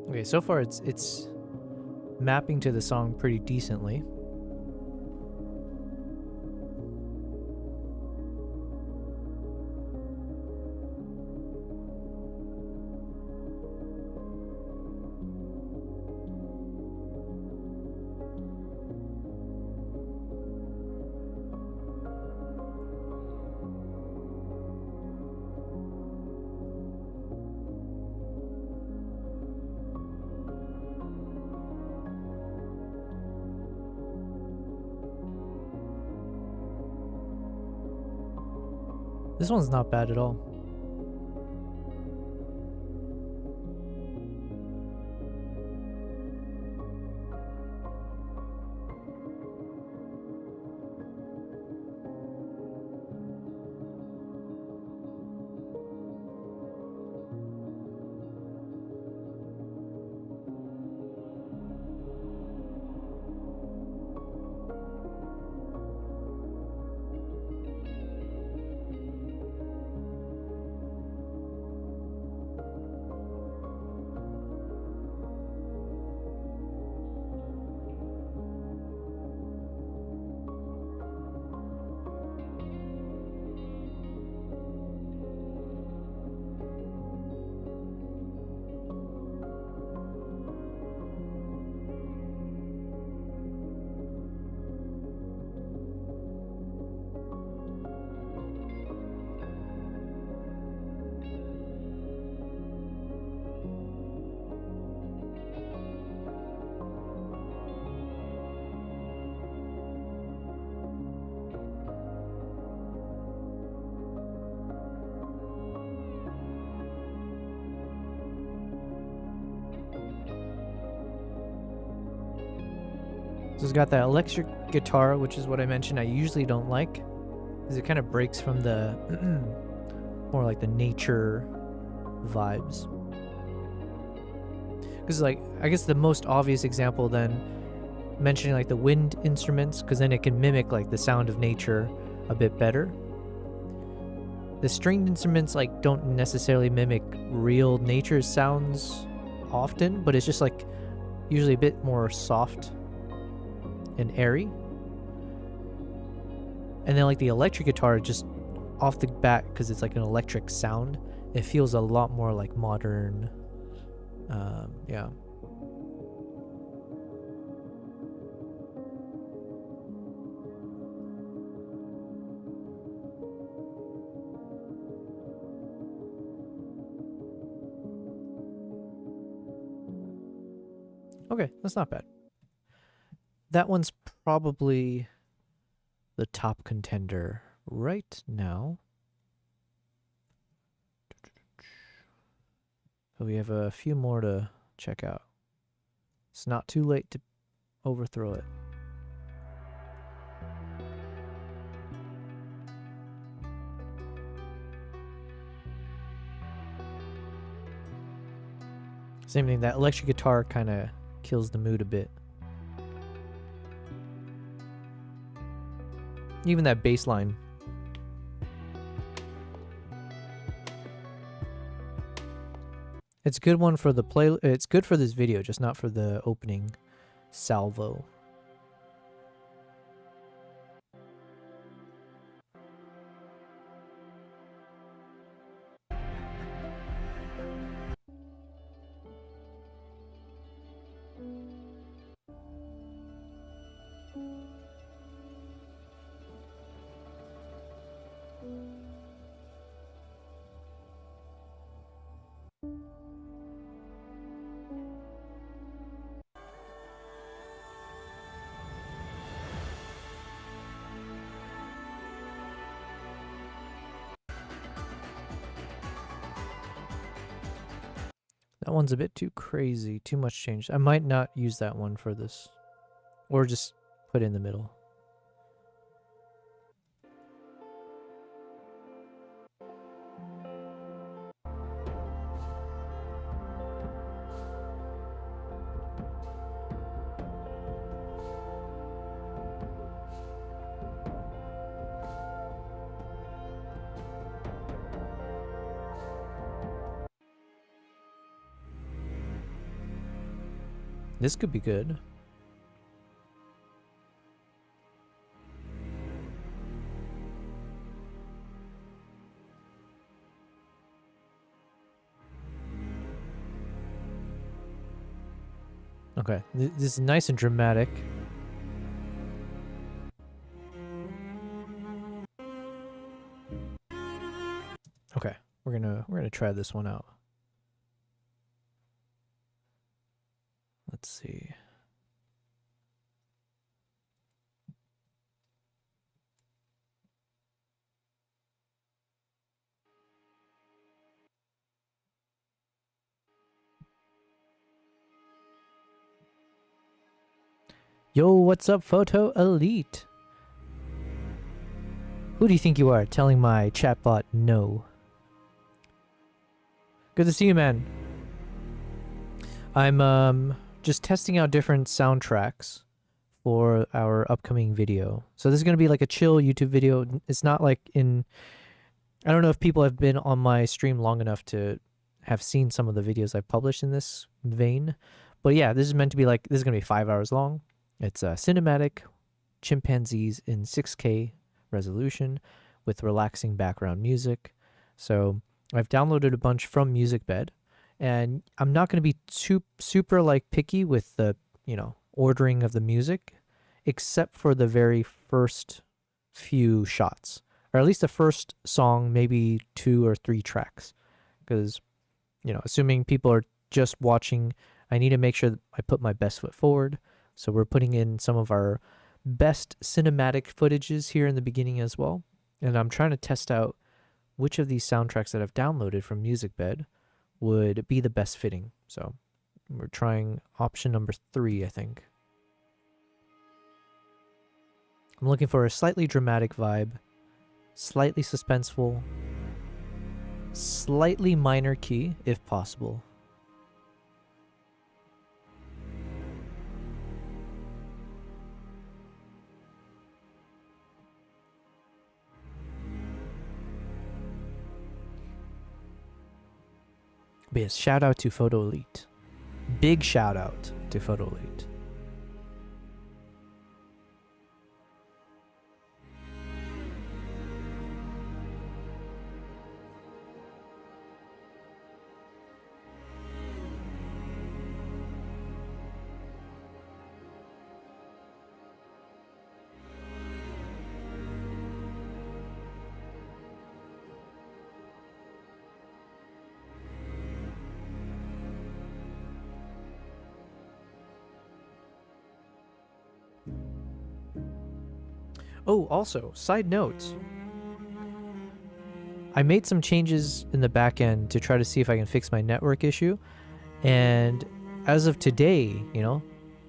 Okay, so far it's mapping to the song pretty decently. This one's not bad at all. So it's got that electric guitar, which is what I mentioned I usually don't like, because it kind of breaks from the more like the nature vibes. Because like, I guess the most obvious example then, mentioning like the wind instruments, because then it can mimic like the sound of nature a bit better. The stringed instruments like don't necessarily mimic real nature sounds often, but it's just like usually a bit more soft and airy. And then like the electric guitar, just off the bat, because it's like an electric sound, it feels a lot more like modern. Yeah. Okay, that's not bad. That one's probably the top contender right now. But we have a few more to check out. It's not too late to overthrow it. Same thing, that electric guitar kind of kills the mood a bit. Even that bass line. It's a good one for the play. It's good for this video, just not for the opening salvo. That one's a bit too crazy, too much change. I might not use that one for this. Or just put it in the middle. This could be good. Okay, this is nice and dramatic. Okay, we're gonna try this one out. Let's see. Yo, what's up, Photo Elite? Who do you think you are, telling my chatbot no? Good to see you, man. I'm just testing out different soundtracks for our upcoming video. So this is gonna be like a chill YouTube video. It's not like in... I don't know if people have been on my stream long enough to have seen some of the videos I've published in this vein. But yeah, this is meant to be like... This is gonna be 5 hours long. It's cinematic chimpanzees in 6K resolution with relaxing background music. So I've downloaded a bunch from Musicbed, and I'm not going to be super like picky with the, you know, ordering of the music, except for the very first few shots, or at least the first song, maybe 2 or 3 tracks, because, you know, assuming people are just watching, I need to make sure that I put my best foot forward. So we're putting in some of our best cinematic footages here in the beginning as well. And I'm trying to test out which of these soundtracks that I've downloaded from Musicbed would be the best fitting. So we're trying option number 3, I think. I'm looking for a slightly dramatic vibe, slightly suspenseful, slightly minor key if possible. But yes, shout out to Photo Elite. Big shout out to Photo Elite. Oh, also, side note. I made some changes in the back end to try to see if I can fix my network issue. And as of today, you know,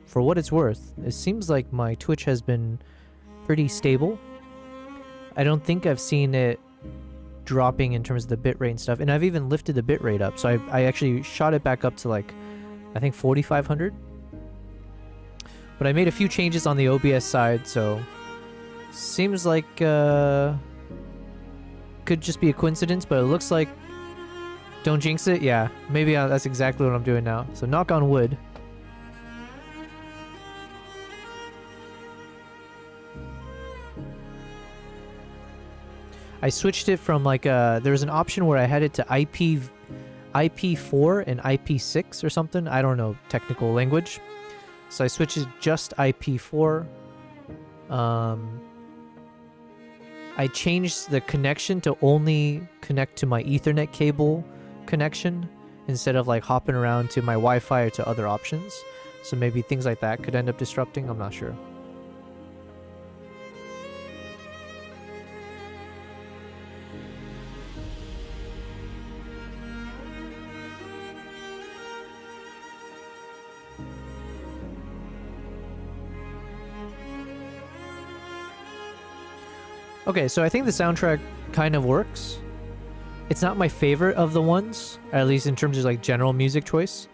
for what it's worth, it seems like my Twitch has been pretty stable. I don't think I've seen it dropping in terms of the bitrate and stuff. And I've even lifted the bitrate up. So I actually shot it back up to like, I think 4,500. But I made a few changes on the OBS side, so... Seems like could just be a coincidence, but it looks like, don't jinx it. Yeah, maybe that's exactly what I'm doing now. So knock on wood. I switched it from like there was an option where I had it to IP4 and IP6 or something. I don't know technical language. So I switched it just IP4. I changed the connection to only connect to my Ethernet cable connection instead of like hopping around to my Wi-Fi or to other options. So maybe things like that could end up disrupting. I'm not sure. Okay, so I think the soundtrack kind of works. It's not my favorite of the ones, at least in terms of like general music choice,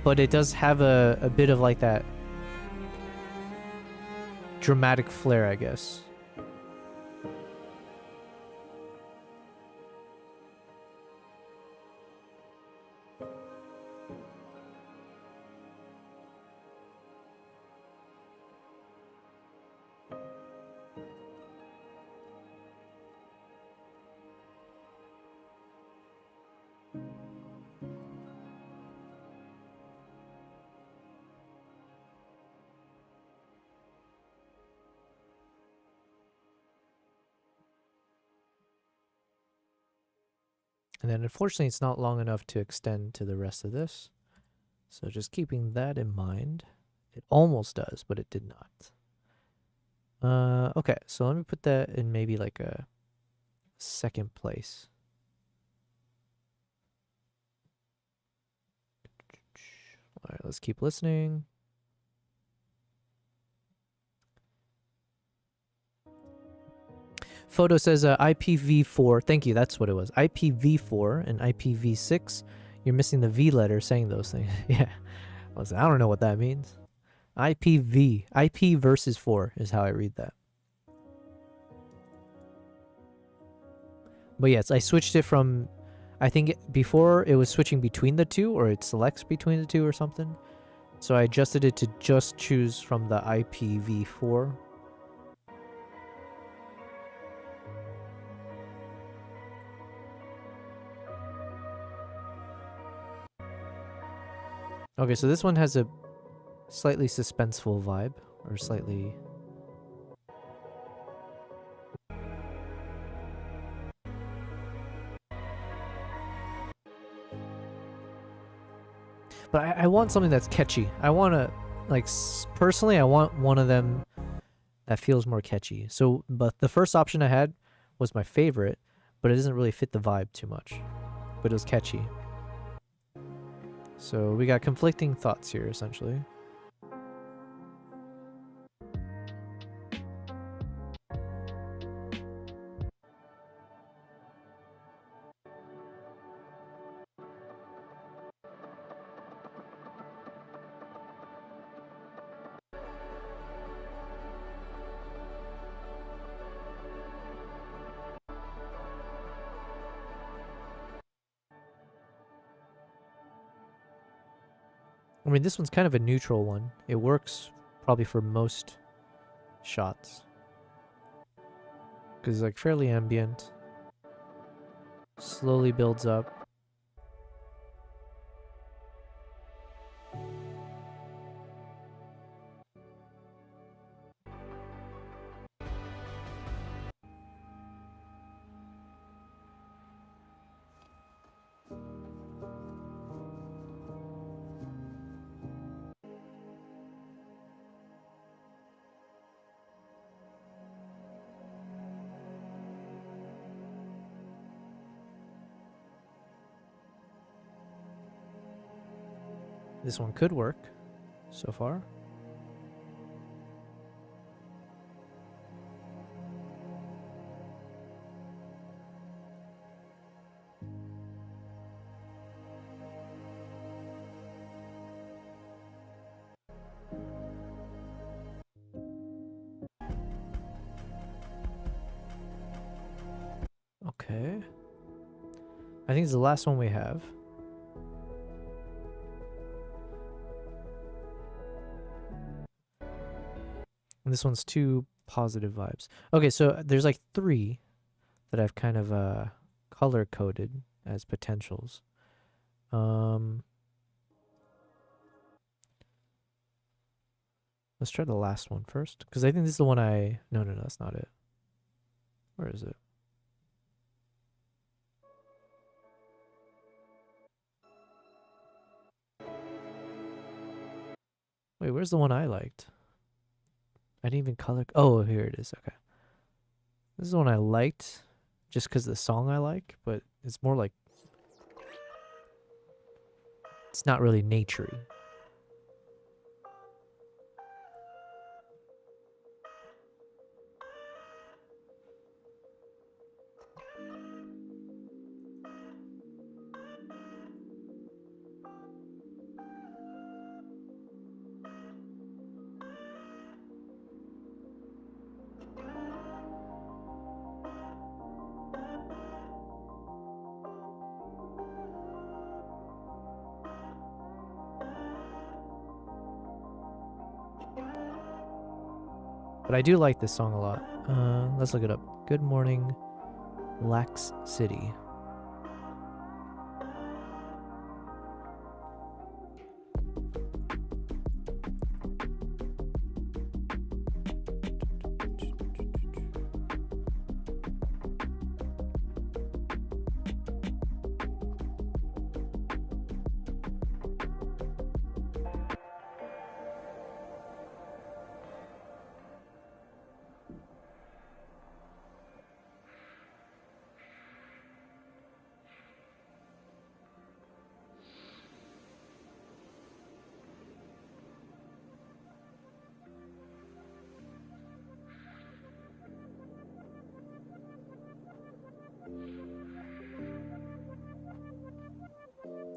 but it does have a bit of like that dramatic flair, I guess. And then unfortunately it's not long enough to extend to the rest of this. So just keeping that in mind. It almost does, but it did not. Okay, so let me put that in maybe like a second place. All right, let's keep listening. Photo says IPv4. Thank you. That's what it was. IPv4 and IPv6. You're missing the V letter saying those things. Yeah. I don't know what that means. IP versus 4 is how I read that. But yes, I switched it from, I think before it was switching between the two, or it selects between the two or something. So I adjusted it to just choose from the IPv4. Okay, so this one has a slightly suspenseful vibe, or slightly... But I want something that's catchy. I want to, like, personally, I want one of them that feels more catchy. So, but the first option I had was my favorite, but it doesn't really fit the vibe too much. But it was catchy. So we got conflicting thoughts here, essentially. I mean, this one's kind of a neutral one. It works probably for most shots. Because it's like fairly ambient. Slowly builds up. This one could work so far. Okay. I think it's the last one we have. And this one's two positive vibes. Okay, so there's like 3 that I've kind of color coded as potentials. Let's try the last one first, because I think this is the one I... No, that's not it. Where is it? Wait, where's the one I liked? I didn't even color... Oh, here it is. Okay. This is the one I liked just because the song I like, but it's more like... It's not really naturey. But I do like this song a lot. Let's look it up. Good Morning, Lax City.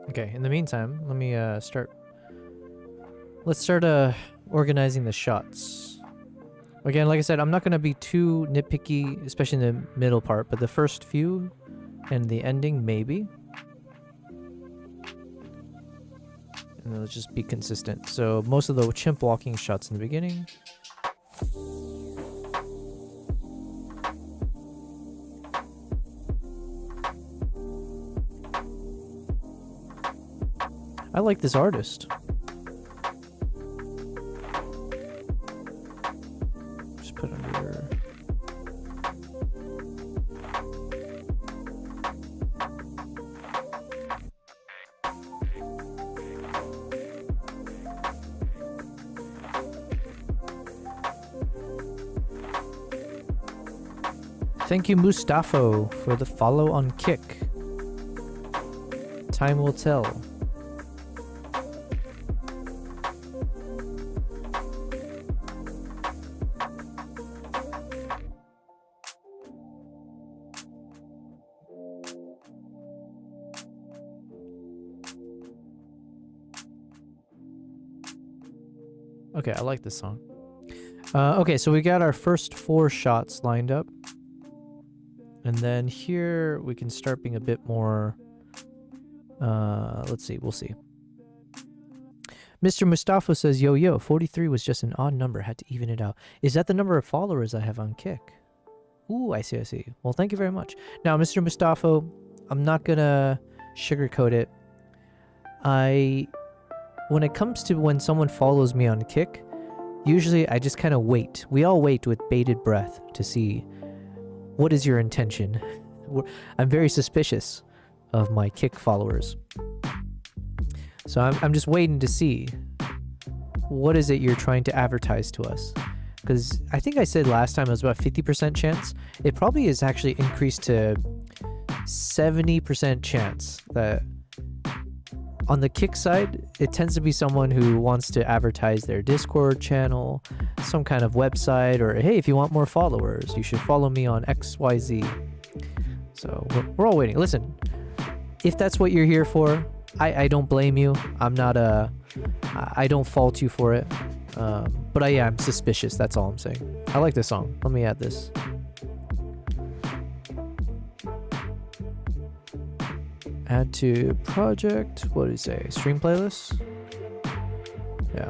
Okay, in the meantime, let me start. Let's start organizing the shots. Again, like I said, I'm not gonna be too nitpicky, especially in the middle part, but the first few and the ending, maybe. And let's just be consistent. So most of the chimp walking shots in the beginning. I like this artist. Just put under. Thank you, Mustafo, for the follow on Kick. Time will tell. Okay, I like this song. Okay, so we got our first 4 shots lined up. And then here we can start being a bit more... let's see, we'll see. Mr. Mustafa says, yo, 43 was just an odd number, had to even it out. Is that the number of followers I have on Kick? Ooh, I see. Well, thank you very much. Now, Mr. Mustafa, I'm not gonna sugarcoat it. When it comes to when someone follows me on Kick, usually I just kind of wait. We all wait with bated breath to see what is your intention. I'm very suspicious of my Kick followers. So I'm just waiting to see what is it you're trying to advertise to us. Because I think I said last time it was about 50% chance. It probably is actually increased to 70% chance that on the Kick side, it tends to be someone who wants to advertise their Discord channel, some kind of website, or hey, if you want more followers, you should follow me on XYZ. So we're all waiting. Listen, if that's what you're here for, I don't blame you. I don't fault you for it. But I'm suspicious. That's all I'm saying. I like this song. Let me add this. Add to project. What did it say? Stream playlist? Yeah.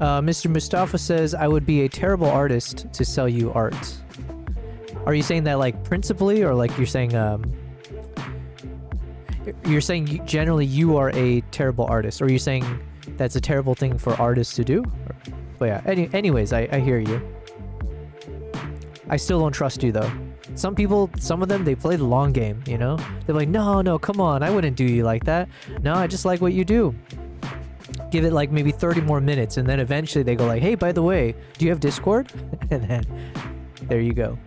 Mr. Mustafa says, I would be a terrible artist to sell you art. Are you saying that like principally, or like you're saying generally you are a terrible artist, or are you saying that's a terrible thing for artists to do? But yeah, anyways, I hear you. I still don't trust you though. Some people, some of them, they play the long game, you know? They're like, no, come on, I wouldn't do you like that. No, I just like what you do. Give it like maybe 30 more minutes, and then eventually they go like, hey, by the way, do you have Discord? And then there you go.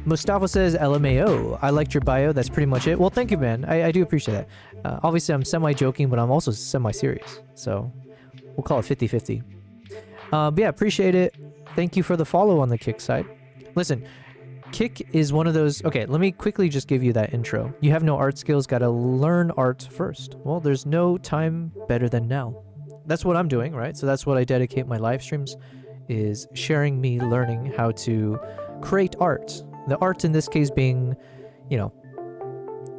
Mustafa says, LMAO, I liked your bio, that's pretty much it. Well, thank you, man. I do appreciate that. Obviously, I'm semi-joking, but I'm also semi-serious. So we'll call it 50-50. But yeah, appreciate it. Thank you for the follow on the Kick side. Listen, Kick is one of those... Okay, let me quickly just give you that intro. You have no art skills, gotta learn art first. Well, there's no time better than now. That's what I'm doing, right? So that's what I dedicate my live streams, is sharing me learning how to create art. The art in this case being, you know,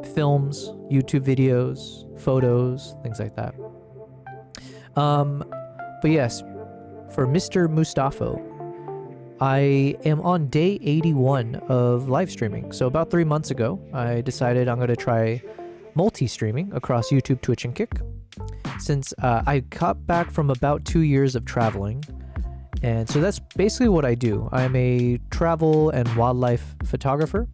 films, YouTube videos, photos, things like that. But yes, for Mr. Mustafo, I am on day 81 of live streaming. So about 3 months ago, I decided I'm going to try multi-streaming across YouTube, Twitch, and Kick. Since I got back from about 2 years of traveling. And so that's basically what I do. I'm a travel and wildlife photographer.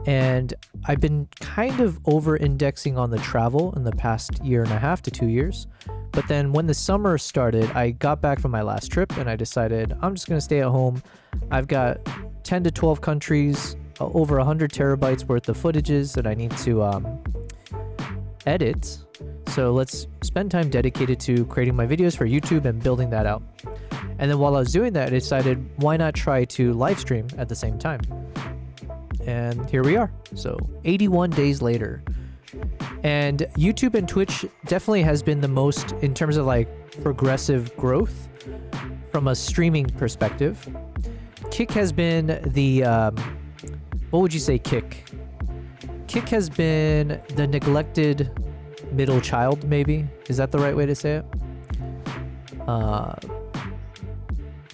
And I've been kind of over-indexing on the travel in the past year and a half to 2 years. But then when the summer started, I got back from my last trip and I decided I'm just going to stay at home. I've got 10 to 12 countries, over 100 terabytes worth of footages that I need to edit. So let's spend time dedicated to creating my videos for YouTube and building that out. And then while I was doing that, I decided why not try to live stream at the same time. And here we are. So 81 days later. And YouTube and Twitch definitely has been the most in terms of like progressive growth from a streaming perspective. Kick has been the, what would you say, Kick? Kick has been the neglected middle child, maybe? Is that the right way to say it?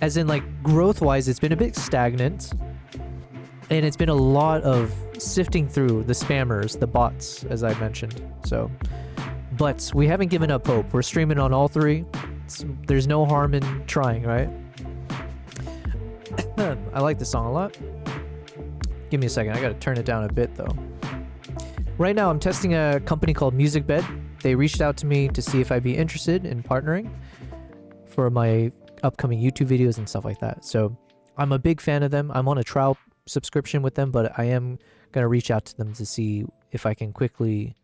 As in like growth-wise, it's been a bit stagnant. And it's been a lot of sifting through the spammers, the bots, as I mentioned. So, but we haven't given up hope. We're streaming on all three. There's no harm in trying, right? I like this song a lot. Give me a second. I gotta turn it down a bit though. Right now, I'm testing a company called Musicbed. They reached out to me to see if I'd be interested in partnering for my upcoming YouTube videos and stuff like that. So I'm a big fan of them. I'm on a trial subscription with them, but I am going to reach out to them to see if I can quickly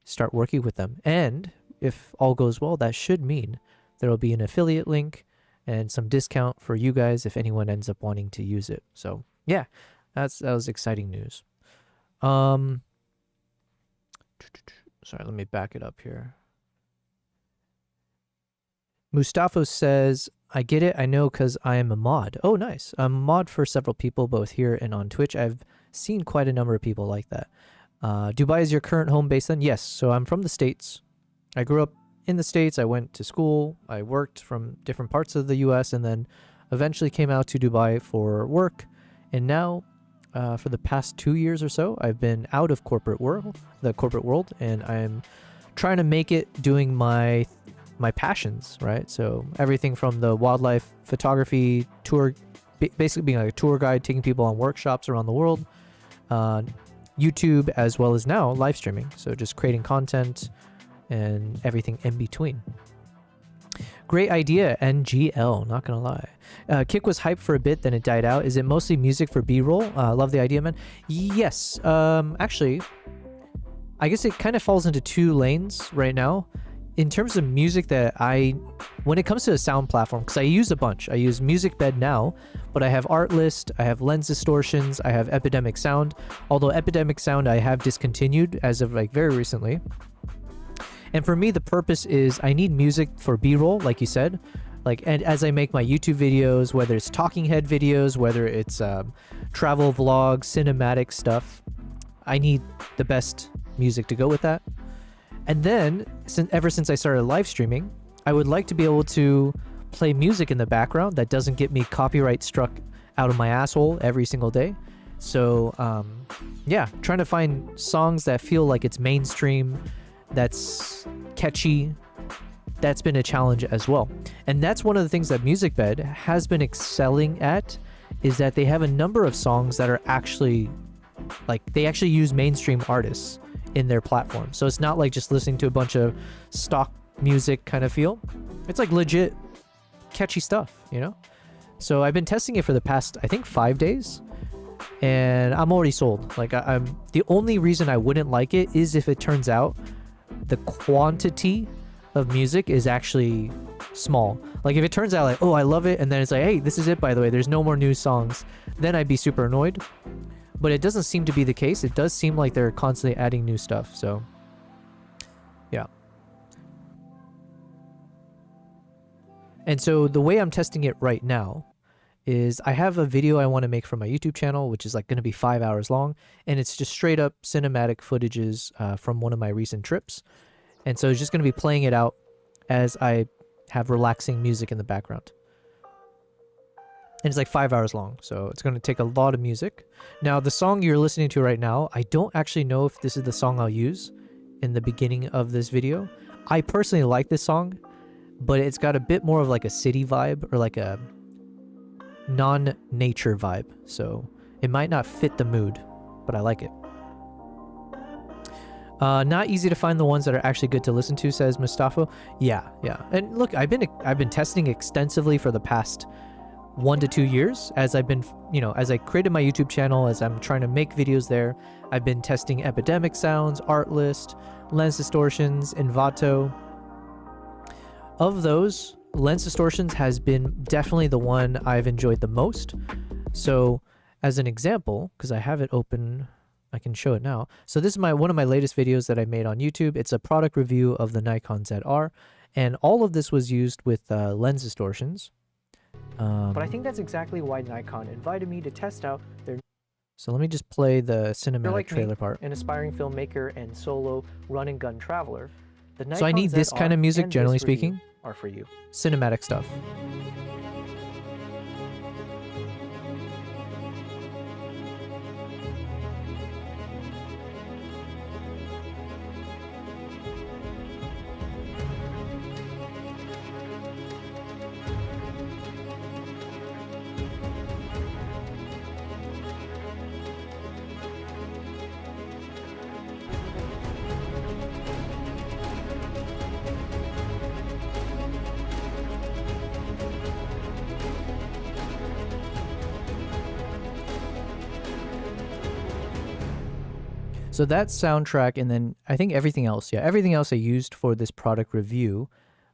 start working with them. And if all goes well, that should mean there will be an affiliate link and some discount for you guys if anyone ends up wanting to use it. So yeah, that was exciting news. Sorry, let me back it up here. Mustafa says, I get it. I know because I am a mod. Oh, nice. I'm a mod for several people, both here and on Twitch. I've seen quite a number of people like that. Dubai is your current home base then? Yes. So I'm from the States. I grew up in the States. I went to school. I worked from different parts of the US and then eventually came out to Dubai for work. And now, for the past 2 years or so, I've been out of the corporate world, and I'm trying to make it doing my passions, right? So everything from the wildlife photography tour, basically being like a tour guide, taking people on workshops around the world, YouTube, as well as now live streaming. So just creating content and everything in between. Great idea, NGL, not gonna lie. Kick was hyped for a bit, then it died out. Is it mostly music for B-roll? Love the idea, man. Yes, actually, I guess it kind of falls into two lanes right now. In terms of music that when it comes to a sound platform, because I use a bunch. I use Musicbed now, but I have Artlist, I have Lens Distortions, I have Epidemic Sound. Although Epidemic Sound I have discontinued as of like very recently. And for me, the purpose is I need music for B-roll, like you said. And as I make my YouTube videos, whether it's talking head videos, whether it's travel vlogs, cinematic stuff, I need the best music to go with that. And then, ever since I started live streaming, I would like to be able to play music in the background that doesn't get me copyright struck out of my asshole every single day. So, yeah, trying to find songs that feel like it's mainstream, that's catchy. That's been a challenge as well. And that's one of the things that Musicbed has been excelling at, is that they have a number of songs that are actually, they actually use mainstream artists in their platform. So it's not like just listening to a bunch of stock music kind of feel. It's like legit catchy stuff, you know? So I've been testing it for the past, I think, 5 days, and I'm already sold. I'm the only reason I wouldn't like it is if it turns out the quantity of music is actually small. Like if it turns out like, oh, I love it, and then it's like, hey, this is it, by the way, there's no more new songs, then I'd be super annoyed. But it doesn't seem to be the case. It does seem like they're constantly adding new stuff. So, yeah. And so the way I'm testing it right now is I have a video I want to make for my YouTube channel, which is like going to be 5 hours long, and it's just straight up cinematic footages from one of my recent trips. And so it's just going to be playing it out as I have relaxing music in the background. And it's like 5 hours long, so it's going to take a lot of music. Now, the song you're listening to right now, I don't actually know if this is the song I'll use in the beginning of this video. I personally like this song, but it's got a bit more of like a city vibe or like a non-nature vibe. So it might not fit the mood, but I like it. Not easy to find the ones that are actually good to listen to, says Mustafa. Yeah. And look, I've been testing extensively for the past 1 to 2 years as I've been, as I created my YouTube channel, as I'm trying to make videos there. I've been testing epidemic sounds, Artlist, lens distortions, Envato. Of those, lens distortions has been definitely the one I've enjoyed the most. So as an example, because I have it open, I can show it now. So this is one of my latest videos that I made on YouTube. It's a product review of the Nikon ZR, and all of this was used with lens distortions. But I think that's exactly why Nikon invited me to test out their... So let me just play the cinematic trailer part. An aspiring filmmaker and solo run-and-gun traveler. So I need this kind of music, generally speaking, are for you. Cinematic stuff. So that soundtrack, and then I think everything else, everything else I used for this product review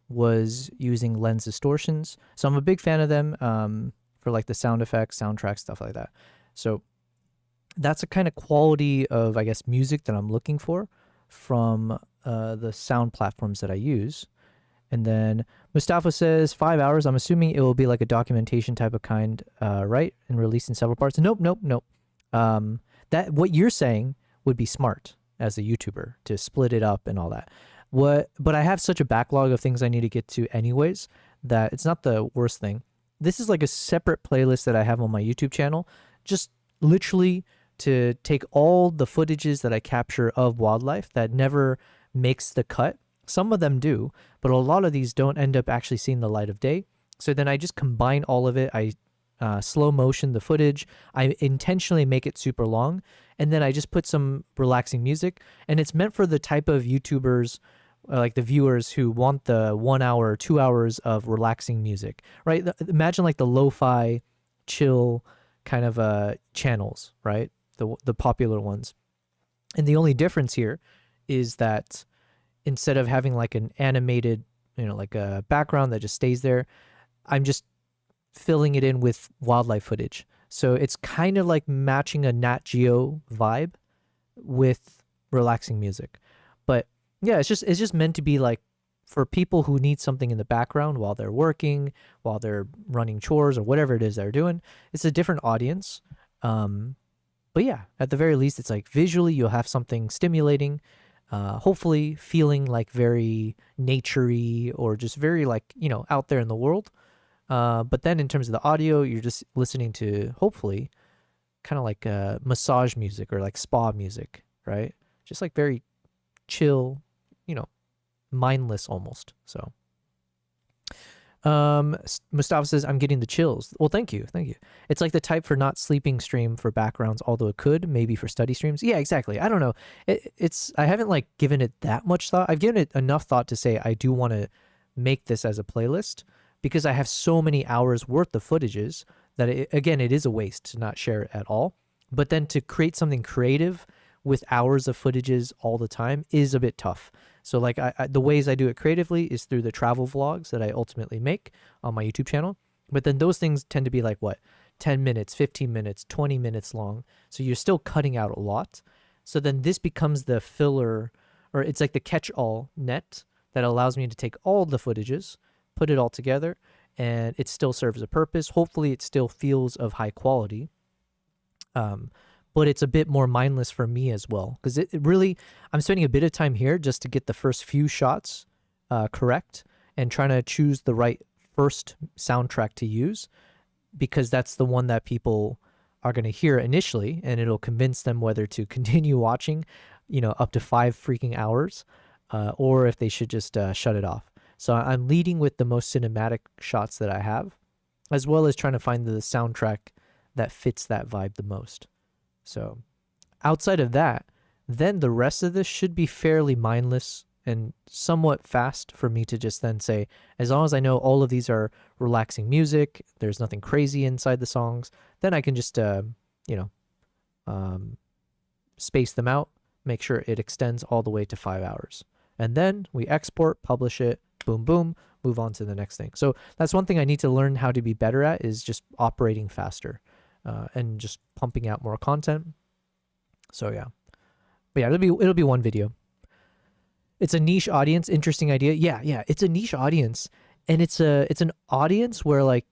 was using lens distortions. So I'm a big fan of them for like the sound effects, soundtrack, stuff like that. So that's a kind of quality of, I guess, music that I'm looking for from the sound platforms that I use. And then Mustafa says 5 hours. I'm assuming it will be like a documentation type of kind, right? And released in several parts. Nope. That what you're saying would be smart as a YouTuber to split it up and all that. But I have such a backlog of things I need to get to anyways that it's not the worst thing. This is like a separate playlist that I have on my YouTube channel, just literally to take all the footages that I capture of wildlife that never makes the cut. Some of them do, but a lot of these don't end up actually seeing the light of day. So then I just combine all of it. I slow motion the footage. I intentionally make it super long, and then I just put some relaxing music. And it's meant for the type of YouTubers, like the viewers who want the 1 hour or 2 hours of relaxing music, right? Imagine like the lo-fi, chill kind of channels, right? The popular ones. And the only difference here is that instead of having like an animated, like a background that just stays there, I'm just filling it in with wildlife footage. So it's kind of like matching a Nat Geo vibe with relaxing music. But yeah, it's just meant to be like for people who need something in the background while they're working, while they're running chores or whatever it is they're doing. It's a different audience. But yeah, at the very least, it's like visually you'll have something stimulating, hopefully feeling like very naturey or just very like, out there in the world. But then in terms of the audio, you're just listening to hopefully kind of like massage music or like spa music, right? Just like very chill, mindless almost. So Mustafa says, I'm getting the chills. Well, thank you. It's like the type for not sleeping stream for backgrounds, although it could maybe for study streams. Yeah, exactly. I don't know. I haven't like given it that much thought. I've given it enough thought to say I do want to make this as a playlist, because I have so many hours worth of footages that it is a waste to not share it at all. But then to create something creative with hours of footages all the time is a bit tough. So like the ways I do it creatively is through the travel vlogs that I ultimately make on my YouTube channel. But then those things tend to be like 10 minutes, 15 minutes, 20 minutes long. So you're still cutting out a lot. So then this becomes the filler, or it's like the catch-all net that allows me to take all the footages, put it all together, and it still serves a purpose. Hopefully it still feels of high quality. But it's a bit more mindless for me as well, because it really, I'm spending a bit of time here just to get the first few shots correct and trying to choose the right first soundtrack to use, because that's the one that people are going to hear initially, and it'll convince them whether to continue watching, up to 5 freaking hours, or if they should just shut it off. So I'm leading with the most cinematic shots that I have, as well as trying to find the soundtrack that fits that vibe the most. So outside of that, then the rest of this should be fairly mindless and somewhat fast for me to just then say, as long as I know all of these are relaxing music, there's nothing crazy inside the songs, then I can just, space them out, make sure it extends all the way to 5 hours. And then we export, publish it, boom, boom, move on to the next thing. So that's one thing I need to learn how to be better at, is just operating faster and just pumping out more content. So yeah. But yeah, it'll be one video. It's a niche audience, interesting idea. Yeah, it's a niche audience, and it's an audience where like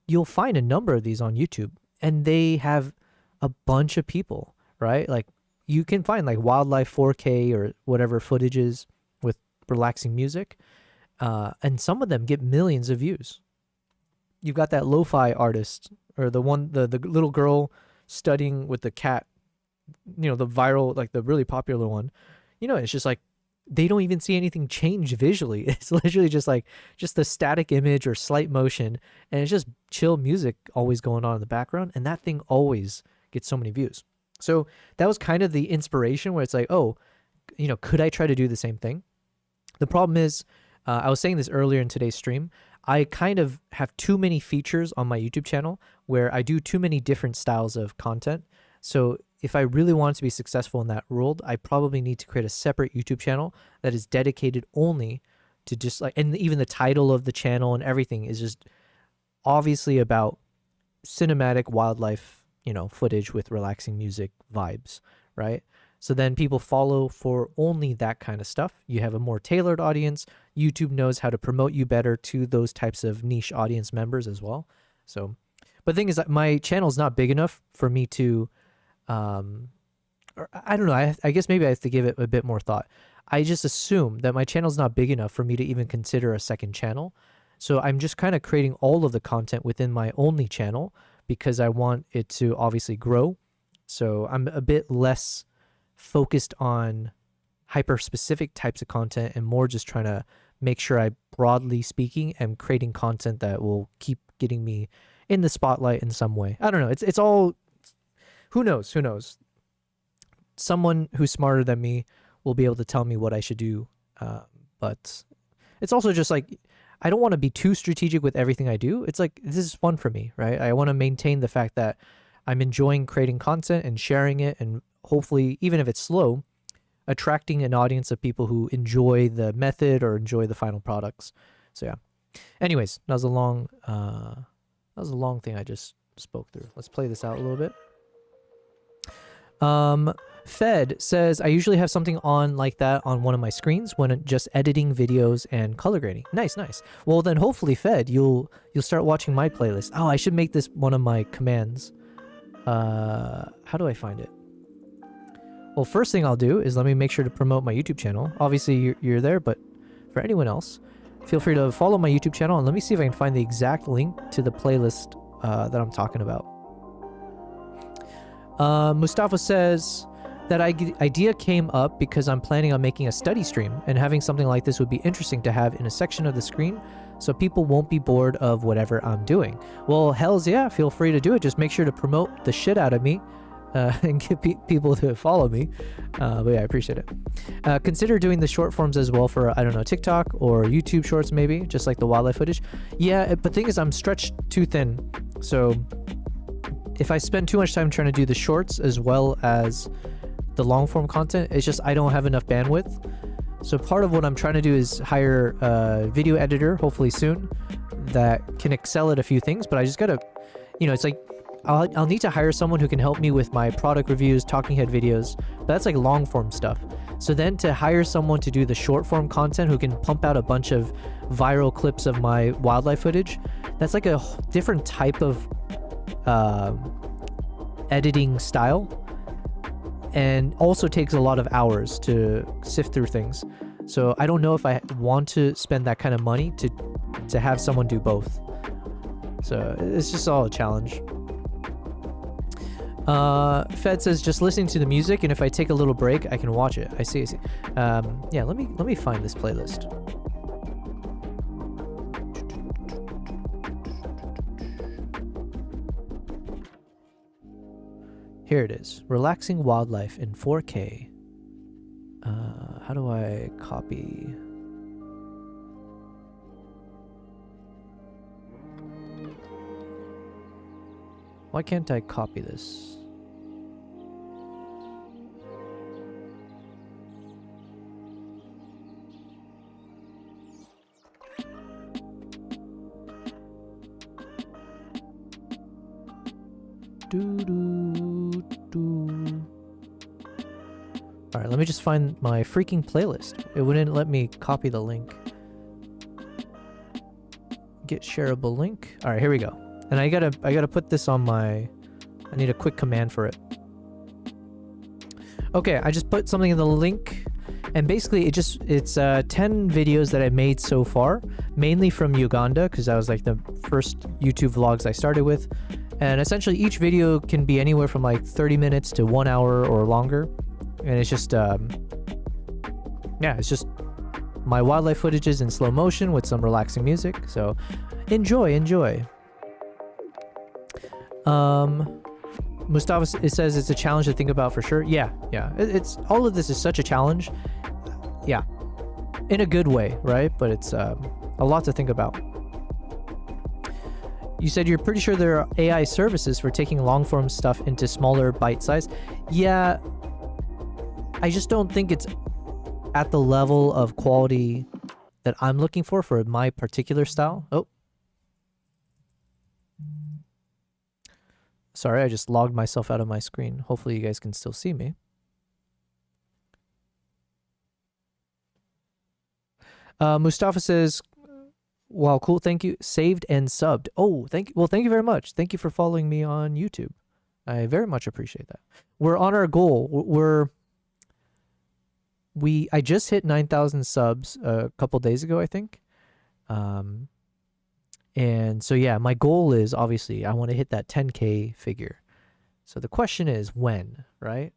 you'll find a number of these on YouTube, and they have a bunch of people, right? Like you can find like wildlife 4K or whatever footages with relaxing music, and some of them get millions of views. You've got that lo-fi artist, or the little girl studying with the cat, the viral, like the really popular one. It's just like they don't even see anything change visually. It's literally just the static image or slight motion, and it's just chill music always going on in the background, and that thing always gets so many views. So that was kind of the inspiration, where it's like, oh, could I try to do the same thing? The problem is, I was saying this earlier in today's stream, I kind of have too many features on my YouTube channel where I do too many different styles of content. So if I really want to be successful in that world, I probably need to create a separate YouTube channel that is dedicated only to just and even the title of the channel and everything is just obviously about cinematic wildlife, footage with relaxing music vibes, right? So then people follow for only that kind of stuff. You have a more tailored audience. YouTube knows how to promote you better to those types of niche audience members as well. So, but the thing is that my channel is not big enough for me to, or I don't know. I guess maybe I have to give it a bit more thought. I just assume that my channel is not big enough for me to even consider a second channel. So I'm just kind of creating all of the content within my only channel because I want it to obviously grow. So I'm a bit less focused on hyper specific types of content and more just trying to make sure I, broadly speaking, am creating content that will keep getting me in the spotlight in some way. I don't know. It's all, who knows? Someone who's smarter than me will be able to tell me what I should do. But it's also just like, I don't want to be too strategic with everything I do. It's like, this is fun for me, right? I want to maintain the fact that I'm enjoying creating content and sharing it, and hopefully, even if it's slow, attracting an audience of people who enjoy the method or enjoy the final products. So yeah. Anyways, that was a long thing I just spoke through. Let's play this out a little bit. Fed says, I usually have something on like that on one of my screens when just editing videos and color grading. Nice. Well, then hopefully, Fed, you'll start watching my playlist. Oh, I should make this one of my commands. How do I find it? Well, first thing I'll do is let me make sure to promote my YouTube channel. Obviously, you're there, but for anyone else, feel free to follow my YouTube channel, and let me see if I can find the exact link to the playlist that I'm talking about. Mustafa says that idea came up because I'm planning on making a study stream, and having something like this would be interesting to have in a section of the screen so people won't be bored of whatever I'm doing. Well, hells yeah, feel free to do it. Just make sure to promote the shit out of me and get people to follow me. But yeah, I appreciate it. Consider doing the short forms as well for, I don't know, TikTok or YouTube shorts maybe, just like the wildlife footage. Yeah, but the thing is I'm stretched too thin. So if I spend too much time trying to do the shorts as well as the long form content, it's just I don't have enough bandwidth. So part of what I'm trying to do is hire a video editor, hopefully soon, that can excel at a few things. But I just gotta, it's like I'll need to hire someone who can help me with my product reviews, talking head videos, but that's like long form stuff. So then to hire someone to do the short form content who can pump out a bunch of viral clips of my wildlife footage, that's like a different type of editing style, and also takes a lot of hours to sift through things. So I don't know if I want to spend that kind of money to have someone do both. So it's just all a challenge. Fed says just listening to the music, and if I take a little break, I can watch it. I see. Yeah, let me find this playlist. Here it is. Relaxing wildlife in 4K. How do I copy? Why can't I copy this? Alright, let me just find my freaking playlist. It wouldn't let me copy the link. Get shareable link. Alright, here we go. And I gotta put this on my... I need a quick command for it. Okay, I just put something in the link. And basically, it's 10 videos that I made so far. Mainly from Uganda, because that was like the first YouTube vlogs I started with. And essentially, each video can be anywhere from like 30 minutes to 1 hour or longer. And it's just, yeah, it's just my wildlife footages in slow motion with some relaxing music. So enjoy. Mustafa, it says it's a challenge to think about for sure. Yeah. It's all of this is such a challenge. Yeah, in a good way, right? But it's a lot to think about. You said you're pretty sure there are AI services for taking long form stuff into smaller bite size. Yeah, I just don't think it's at the level of quality that I'm looking for my particular style. Oh. Sorry, I just logged myself out of my screen. Hopefully you guys can still see me. Mustafa says, wow, cool, thank you. Saved and subbed. Oh, thank you. Well, thank you very much. Thank you for following me on YouTube. I very much appreciate that. We're on our goal. I just hit 9,000 subs a couple days ago, I think. And so, yeah, my goal is obviously I want to hit that 10K figure. So the question is when, right?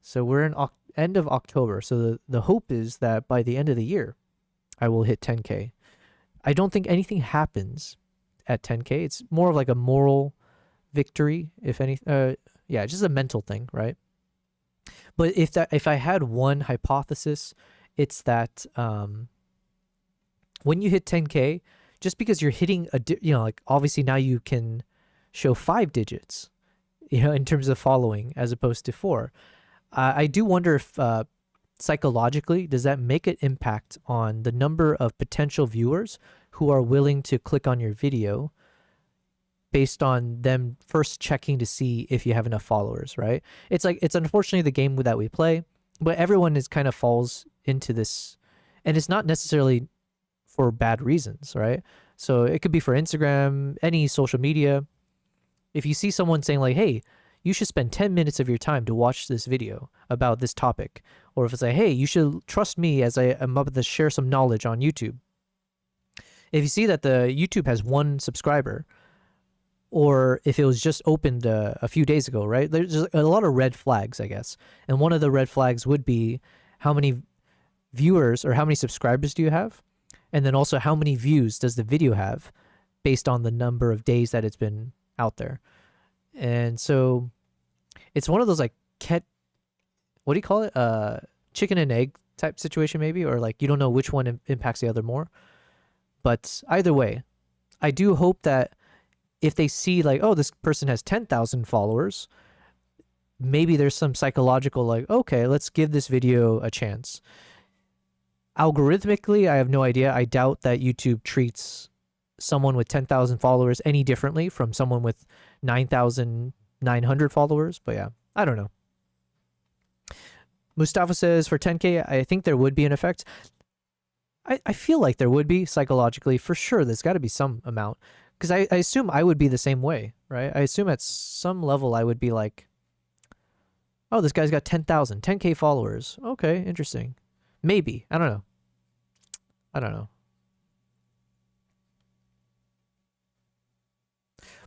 So we're in end of October. So the hope is that by the end of the year, I will hit 10K. I don't think anything happens at 10K. It's more of like a moral victory, if any. Yeah, just a mental thing, right? But if I had one hypothesis, it's that when you hit 10K, just because you're hitting like obviously now you can show 5 digits, in terms of following as opposed to 4. I do wonder if psychologically, does that make an impact on the number of potential viewers who are willing to click on your video based on them first checking to see if you have enough followers, right? It's unfortunately the game that we play, but everyone kind of falls into this, and it's not necessarily for bad reasons, right? So it could be for Instagram, any social media. If you see someone saying like, hey, you should spend 10 minutes of your time to watch this video about this topic. Or if it's like, hey, you should trust me as I am about to share some knowledge on YouTube. If you see that the YouTube has 1 subscriber, or if it was just opened a few days ago, right? There's just a lot of red flags, I guess. And one of the red flags would be how many viewers or how many subscribers do you have? And then also how many views does the video have based on the number of days that it's been out there. And so it's one of those like what do you call it? Chicken and egg type situation maybe, or like you don't know which one impacts the other more. But either way, I do hope that if they see like, oh, this person has 10,000 followers, maybe there's some psychological like, okay, let's give this video a chance. Algorithmically, I have no idea. I doubt that YouTube treats someone with 10,000 followers any differently from someone with 9,900 followers. But yeah, I don't know. Mustafa says for 10K, I think there would be an effect. I feel like there would be psychologically, for sure. There's got to be some amount, because I assume I would be the same way, right? I assume at some level I would be like, oh, this guy's got 10K followers. Okay, interesting. Maybe. I don't know. I don't know.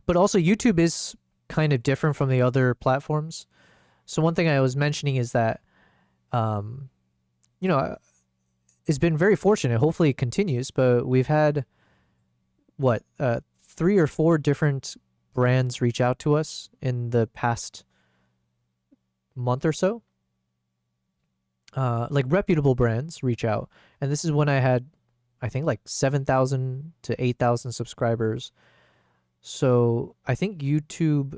But also YouTube is kind of different from the other platforms. So one thing I was mentioning is that, you know, it's been very fortunate. Hopefully it continues, but we've had, what, 3 or 4 different brands reach out to us in the past month or so. Like reputable brands reach out. And this is when I had, I think, like 7,000 to 8,000 subscribers. So I think YouTube,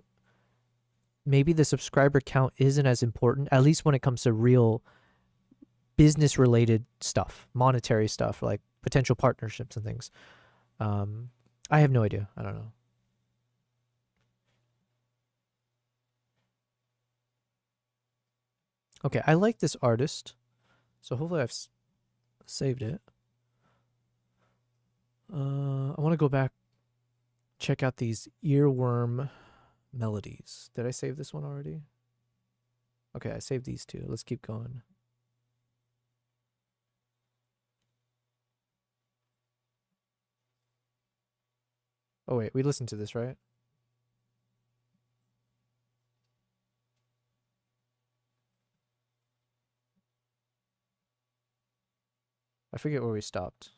maybe the subscriber count isn't as important, at least when it comes to real business related stuff, monetary stuff, like potential partnerships and things. I have no idea. I don't know. Okay, I like this artist, so hopefully I've saved it. I want to go back, check out these earworm melodies. Did I save this one already? Okay, I saved these 2. Let's keep going. Oh wait, we listened to this, right? I forget where we stopped.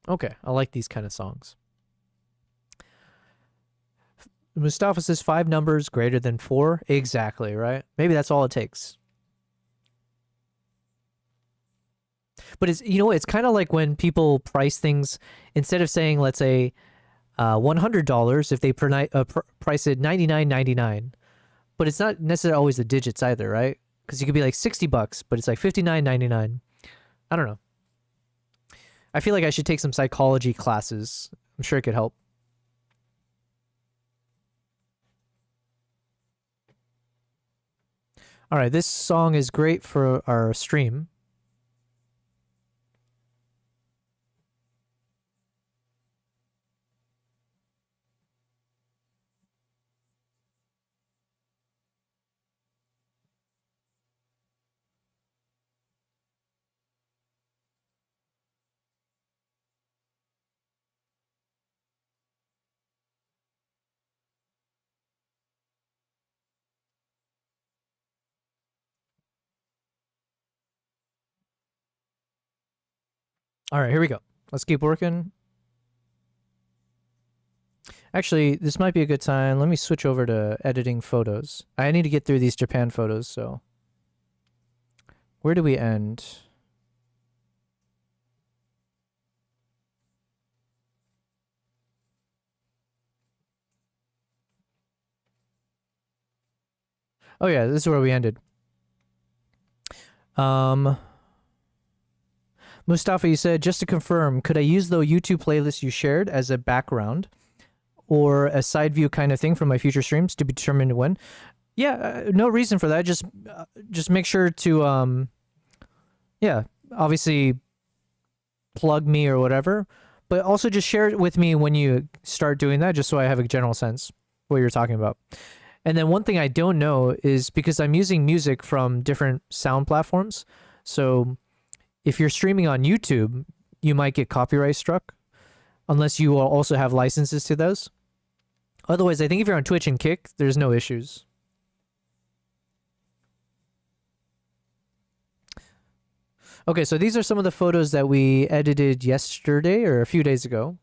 Okay, I like these kind of songs. Mustafa says 5 numbers greater than 4. Exactly, right? Maybe that's all it takes. But it's, you know, it's kind of like when people price things, instead of saying, let's say, $100, if they price it $99.99. But it's not necessarily always the digits either, right? Because you could be like $60, but it's like $59.99. I don't know. I feel like I should take some psychology classes. I'm sure it could help. All right, this song is great for our stream. All right, here we go. Let's keep working. Actually, this might be a good time. Let me switch over to editing photos. I need to get through these Japan photos, so. Where do we end? Oh yeah, this is where we ended. Mustafa, you said, just to confirm, could I use the YouTube playlist you shared as a background or a side view kind of thing for my future streams to be determined when? Yeah, no reason for that. Just make sure to, yeah, obviously plug me or whatever, but also just share it with me when you start doing that, just so I have a general sense what you're talking about. And then one thing I don't know is, because I'm using music from different sound platforms, so if you're streaming on YouTube, you might get copyright struck unless you also have licenses to those. Otherwise, I think if you're on Twitch and Kick, there's no issues. Okay, so these are some of the photos that we edited yesterday or a few days ago.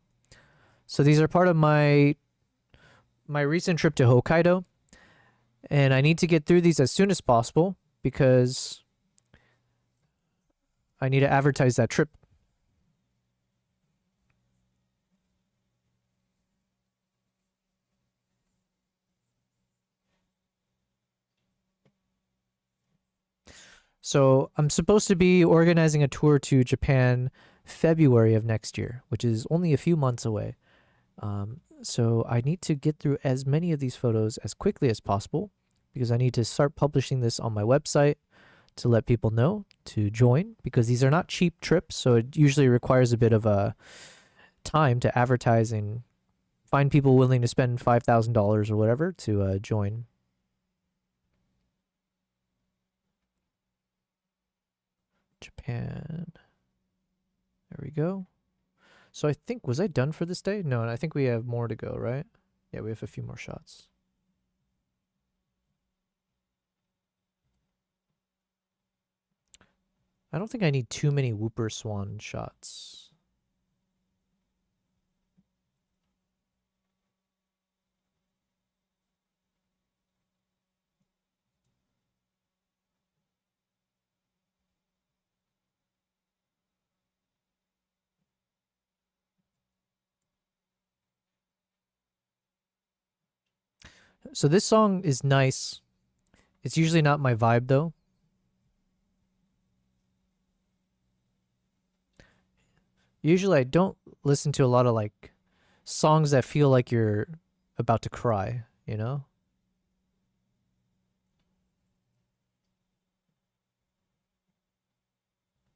So these are part of my recent trip to Hokkaido. And I need to get through these as soon as possible because I need to advertise that trip. So I'm supposed to be organizing a tour to Japan February of next year, which is only a few months away. So I need to get through as many of these photos as quickly as possible because I need to start publishing this on my website to let people know to join, because these are not cheap trips. So it usually requires a bit of a time to advertise and find people willing to spend $5,000 or whatever to join. Japan. There we go. So I think, was I done for this day? No, I think we have more to go, right? Yeah, we have a few more shots. I don't think I need too many Whooper Swan shots. So this song is nice. It's usually not my vibe though. Usually I don't listen to a lot of like songs that feel like you're about to cry, you know?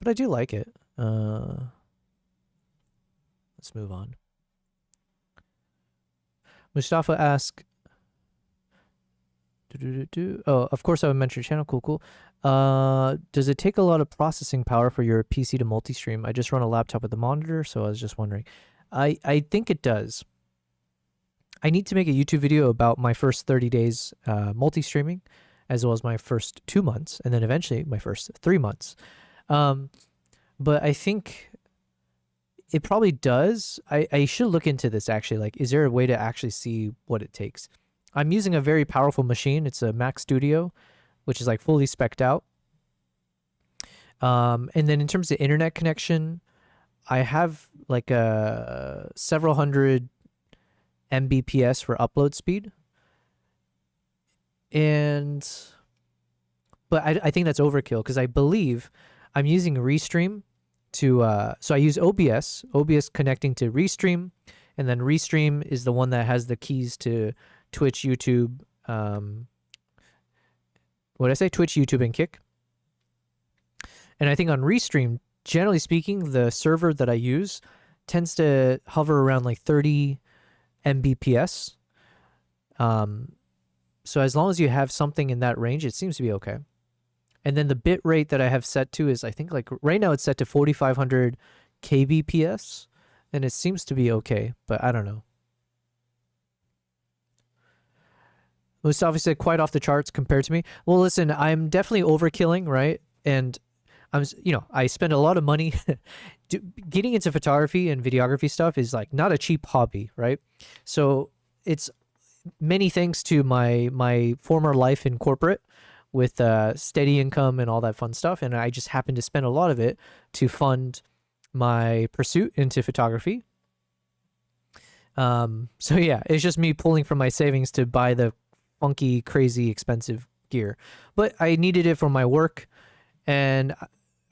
But I do like it. Let's move on. Mustafa asks, oh, of course I would mention your channel. Cool. Does it take a lot of processing power for your PC to multi-stream? I just run a laptop with a monitor, so I was just wondering. I think it does. I need to make a YouTube video about my first 30 days multi-streaming, as well as my first 2 months, and then eventually my first 3 months. But I think it probably does. I should look into this actually. Like, is there a way to actually see what it takes? I'm using a very powerful machine. It's a Mac Studio, which is like fully spec'd out. And then in terms of internet connection, I have like a several hundred Mbps for upload speed. But I think that's overkill because I believe I'm using Restream to, so I use OBS connecting to Restream, and then Restream is the one that has the keys to Twitch, YouTube, what did I say? Twitch, YouTube, and Kick. And I think on Restream, generally speaking, the server that I use tends to hover around like 30 Mbps. So as long as you have something in that range, it seems to be okay. And then the bit rate that I have set to is, I think like right now it's set to 4,500 kbps, and it seems to be okay, but I don't know. Mustafa said quite off the charts compared to me. Well, listen, I'm definitely overkilling, right? And I spend a lot of money. Getting into photography and videography stuff is like not a cheap hobby, right? So it's many thanks to my former life in corporate with steady income and all that fun stuff, and I just happened to spend a lot of it to fund my pursuit into photography. So yeah, it's just me pulling from my savings to buy the funky, crazy, expensive gear. But I needed it for my work, and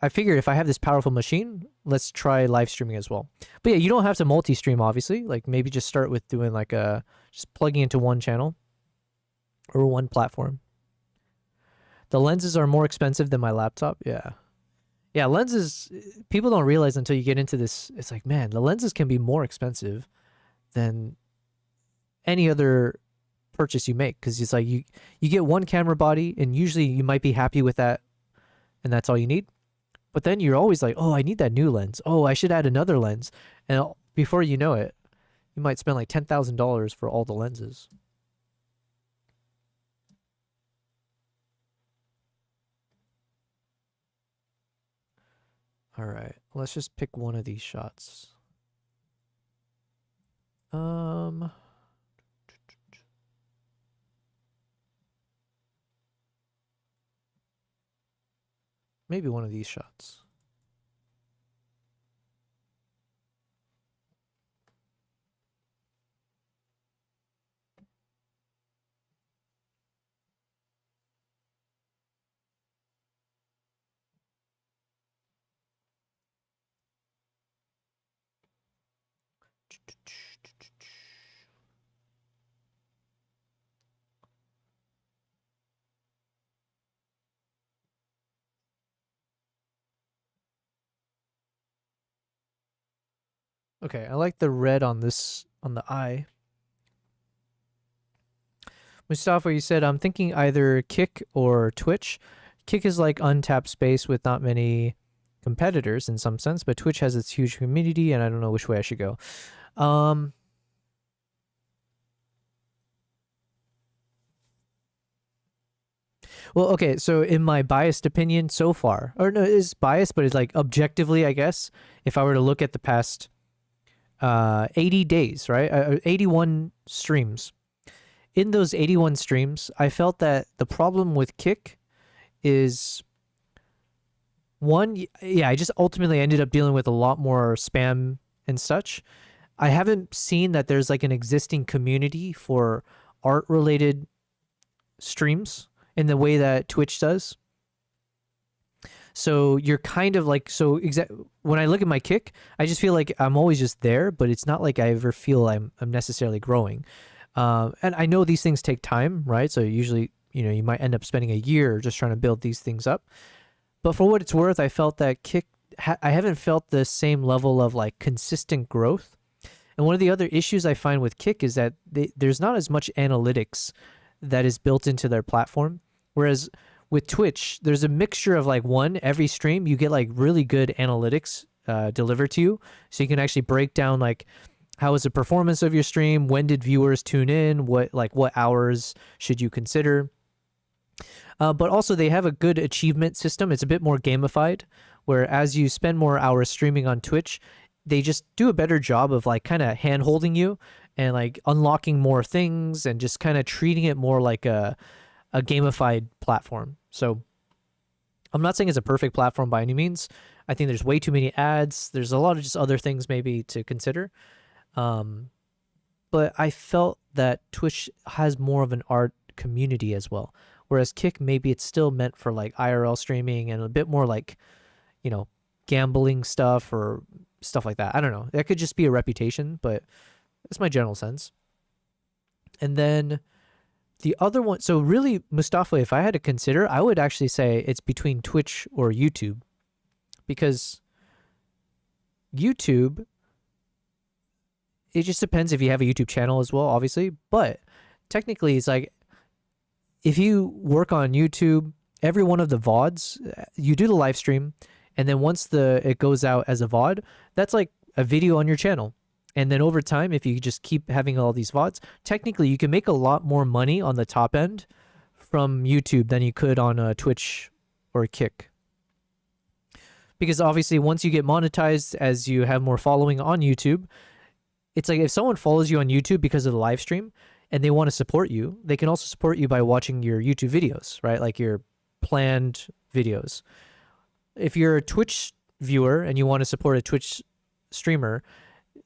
I figured if I have this powerful machine, let's try live streaming as well. But yeah, you don't have to multi-stream, obviously. Like maybe just start with doing like just plugging into one channel or one platform. The lenses are more expensive than my laptop. Yeah, lenses, people don't realize until you get into this. It's like, man, the lenses can be more expensive than any other purchase you make, because it's like you get one camera body and usually you might be happy with that and that's all you need. But then you're always like, oh, I need that new lens. Oh, I should add another lens. And before you know it, you might spend like $10,000 for all the lenses. All right, let's just pick one of these shots. Maybe one of these shots. Okay, I like the red on this, on the eye. Mustafa, you said I'm thinking either Kick or Twitch. Kick is like untapped space with not many competitors in some sense, but Twitch has its huge community, and I don't know which way I should go. Well, okay, so in my biased opinion so far, or no, it's biased, but it's like objectively, I guess, if I were to look at the past 80 days, right? 81 streams. In those 81 streams, I felt that the problem with Kick is one, yeah, I just ultimately ended up dealing with a lot more spam and such. I haven't seen that there's like an existing community for art related streams in the way that Twitch does. So you're kind of like, so when I look at my Kick, I just feel like I'm always just there, but it's not like I ever feel I'm necessarily growing. And I know these things take time, right? So usually, you know, you might end up spending a year just trying to build these things up. But for what it's worth, I felt that Kick, I haven't felt the same level of like consistent growth. And one of the other issues I find with Kick is that there's not as much analytics that is built into their platform. Whereas with Twitch, there's a mixture of like every stream you get like really good analytics delivered to you. So you can actually break down like, how was the performance of your stream? When did viewers tune in? What hours should you consider? But also they have a good achievement system. It's a bit more gamified, where as you spend more hours streaming on Twitch, they just do a better job of like kind of hand holding you and like unlocking more things and just kind of treating it more like a gamified platform. So I'm not saying it's a perfect platform by any means. I think there's way too many ads. There's a lot of just other things maybe to consider. But I felt that Twitch has more of an art community as well. Whereas Kick, maybe it's still meant for like IRL streaming and a bit more like, you know, gambling stuff or stuff like that. I don't know. That could just be a reputation, but that's my general sense. And then the other one, so really, Mustafa, if I had to consider, I would actually say it's between Twitch or YouTube. Because YouTube, it just depends if you have a YouTube channel as well, obviously. But technically, it's like, if you work on YouTube, every one of the VODs, you do the live stream, and then once it goes out as a VOD, that's like a video on your channel. And then over time, if you just keep having all these VODs, technically you can make a lot more money on the top end from YouTube than you could on Twitch or Kick. Because obviously once you get monetized, as you have more following on YouTube, it's like if someone follows you on YouTube because of the live stream and they want to support you, they can also support you by watching your YouTube videos, right? Like your planned videos. If you're a Twitch viewer and you want to support a Twitch streamer,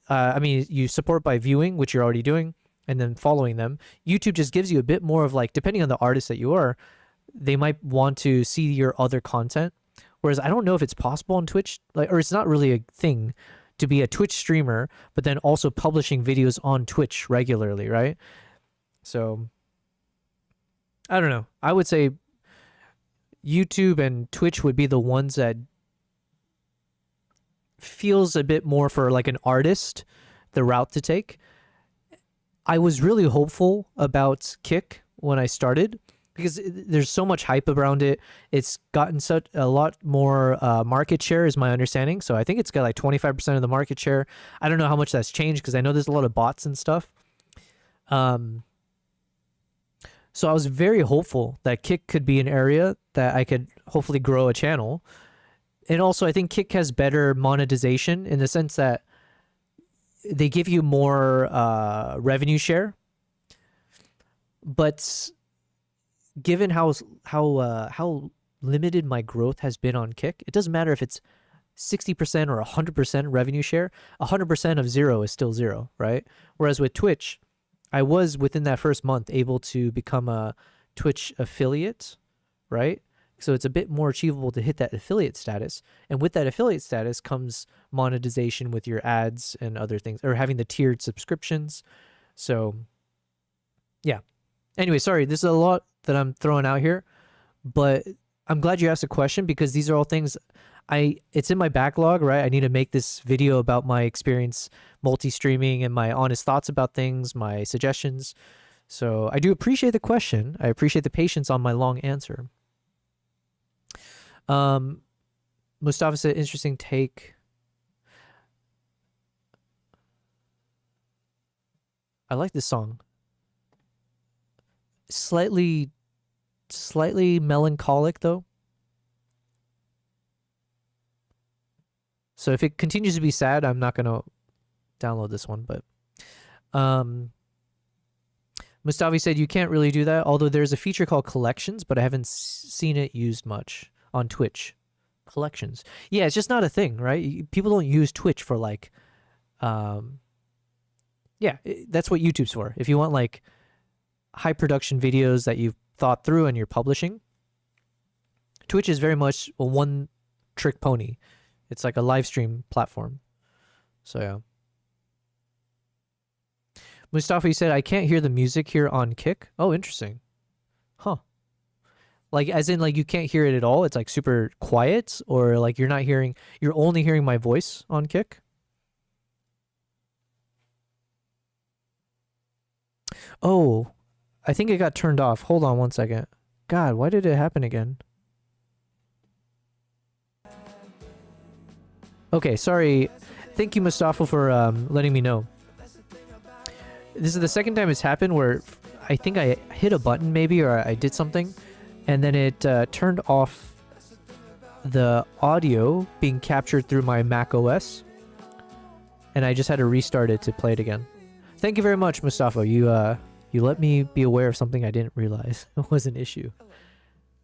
you support by viewing, which you're already doing, and then following them. YouTube just gives you a bit more of like, depending on the artist that you are, they might want to see your other content. Whereas I don't know if it's possible on Twitch, or it's not really a thing to be a Twitch streamer, but then also publishing videos on Twitch regularly, right? So, I don't know. I would say YouTube and Twitch would be the ones that feels a bit more for like an artist, the route to take. I was really hopeful about Kick when I started because there's so much hype around it. It's gotten such a lot more market share is my understanding. So I think it's got like 25% of the market share. I don't know how much that's changed because I know there's a lot of bots and stuff. So I was very hopeful that Kick could be an area that I could hopefully grow a channel. And also I think Kick has better monetization in the sense that they give you more revenue share. But given how limited my growth has been on Kick, it doesn't matter if it's 60% or 100% revenue share. 100% of zero is still zero, right? Whereas with Twitch, I was within that first month able to become a Twitch affiliate, right? So it's a bit more achievable to hit that affiliate status. And with that affiliate status comes monetization with your ads and other things, or having the tiered subscriptions. So yeah. Anyway, sorry, this is a lot that I'm throwing out here, but I'm glad you asked a question, because these are all things it's in my backlog, right? I need to make this video about my experience multi-streaming and my honest thoughts about things, my suggestions. So I do appreciate the question. I appreciate the patience on my long answer. Mustafa said, interesting take. I like this song. Slightly melancholic though. So if it continues to be sad, I'm not going to download this one, but Mustafi said you can't really do that, although there's a feature called collections, but I haven't seen it used much on Twitch. Collections. Yeah, it's just not a thing, right? People don't use Twitch for like yeah, that's what YouTube's for. If you want like high production videos that you've thought through and you're publishing, Twitch is very much a one trick pony. It's like a live stream platform. So yeah. Mustafa, you said, I can't hear the music here on Kick. Oh, interesting. Huh. Like, as in, like, you can't hear it at all? It's, like, super quiet? Or, like, you're only hearing my voice on Kick? Oh, I think it got turned off. Hold on one second. God, why did it happen again? Okay, sorry. Thank you, Mustafa, for letting me know. This is the second time it's happened where I think I hit a button maybe, or I did something, and then it turned off the audio being captured through my Mac OS, and I just had to restart it to play it again. Thank you very much, Mustafa. You let me be aware of something I didn't realize was an issue.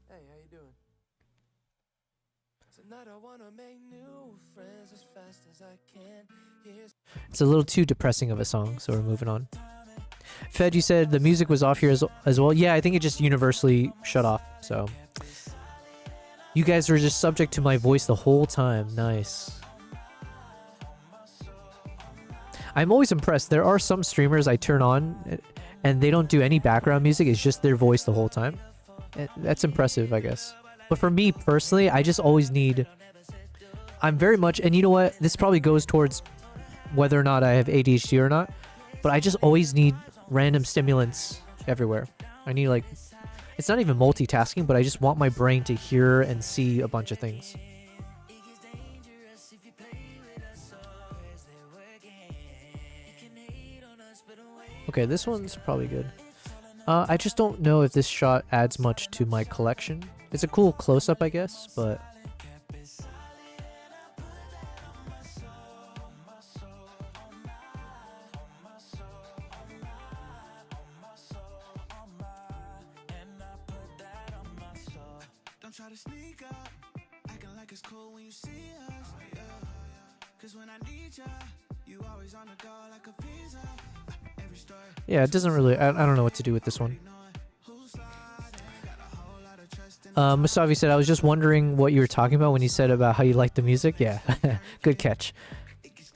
Hey, how you doing? Tonight I wanna make new friends as fast as I can. It's a little too depressing of a song, so we're moving on. Fed, you said the music was off here as well. Yeah, I think it just universally shut off. So you guys were just subject to my voice the whole time. Nice. I'm always impressed. There are some streamers I turn on and they don't do any background music. It's just their voice the whole time. That's impressive, I guess. But for me personally, I just always need... I'm very much... And you know what? This probably goes towards whether or not I have ADHD or not. But I just always need random stimulants everywhere. I need like... It's not even multitasking, but I just want my brain to hear and see a bunch of things. Okay, this one's probably good. I just don't know if this shot adds much to my collection. It's a cool close-up, I guess, but... Try to sneak up, acting like it's cool when you see us. Yeah, cause when I need ya, you always on the go like a visa. Every story. Yeah, it doesn't really... I don't know what to do with this one. Mustafi said, I was just wondering what you were talking about when you said about how you like the music. Yeah, good catch.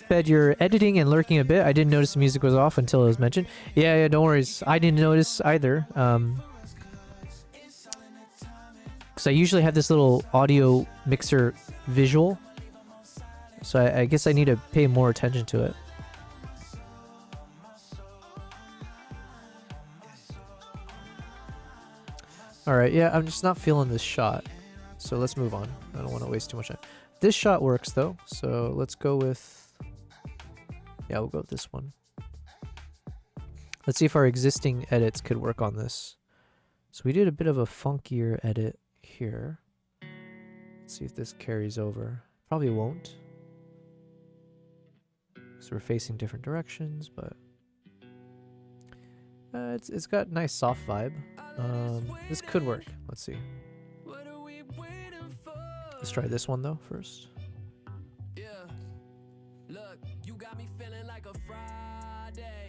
Fed, you're editing and lurking a bit. I didn't notice the music was off until it was mentioned. Yeah, don't worry. I didn't notice either. Because I usually have this little audio mixer visual. So I guess I need to pay more attention to it. Alright, yeah, I'm just not feeling this shot. So let's move on. I don't want to waste too much time. This shot works though, so let's go with... Yeah, we'll go with this one. Let's see if our existing edits could work on this. So we did a bit of a funkier edit here. Let's see if this carries over. Probably won't. So we're facing different directions, but it's got nice soft vibe. This could work. Let's see. Let's try this one though first. Yeah. Look, you got me feeling like a Friday.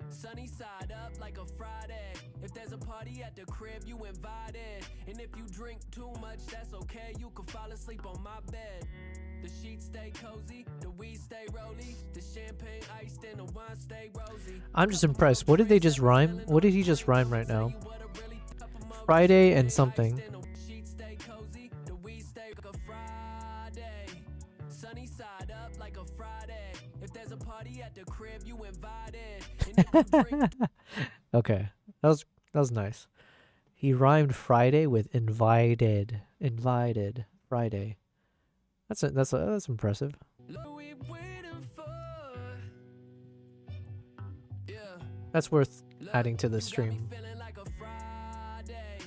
Sunny side up like a Friday. If there's a party at the crib, you invited. And if if you drink too much, that's okay. You can fall asleep on my bed. The sheets stay cozy, the weed stay rolly, the champagne iced and the wine stay rosy. I'm just impressed. What did they just rhyme? What did he just rhyme right now? Friday and something. Sheets stay cozy, the weed stay like a Friday. Sunny side up like a Friday. If there's a party at the crib, you invited. And if you drink Okay, that was nice. He rhymed Friday with invited. Invited Friday. That's impressive. we waiting for. Yeah. That's worth adding to the You got me stream. feeling like a Friday.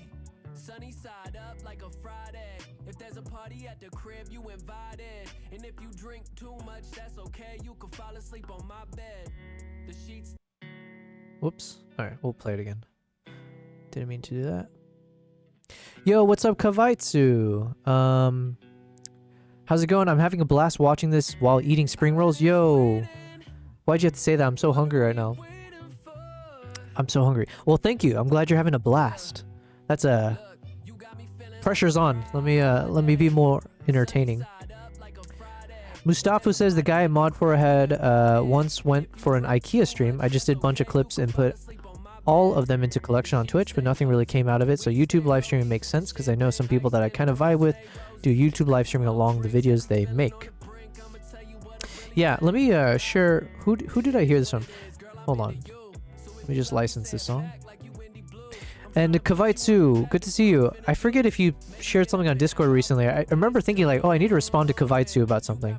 Sunny side up like a Friday. If there's a party at the crib, you invited. And if you drink too much, that's okay. You can fall asleep on my bed. The sheets. Whoops. All right, we'll play it again. Didn't mean to do that. Yo, what's up, Kavaitsu? How's it going? I'm having a blast watching this while eating spring rolls. Yo, why'd you have to say that? I'm so hungry right now. I'm so hungry. Well, thank you. I'm glad you're having a blast. That's pressure's on. Let me be more entertaining. Mustafa says the guy at Mod4 had once went for an IKEA stream. I just did a bunch of clips and put all of them into collection on Twitch, but nothing really came out of it. So YouTube live streaming makes sense because I know some people that I kind of vibe with do YouTube live streaming along the videos they make. Yeah, let me share. Who did I hear this from? Hold on. Let me just license this song. And Kavaitsu, good to see you. I forget if you shared something on Discord recently. I remember thinking like, oh, I need to respond to Kavaitsu about something.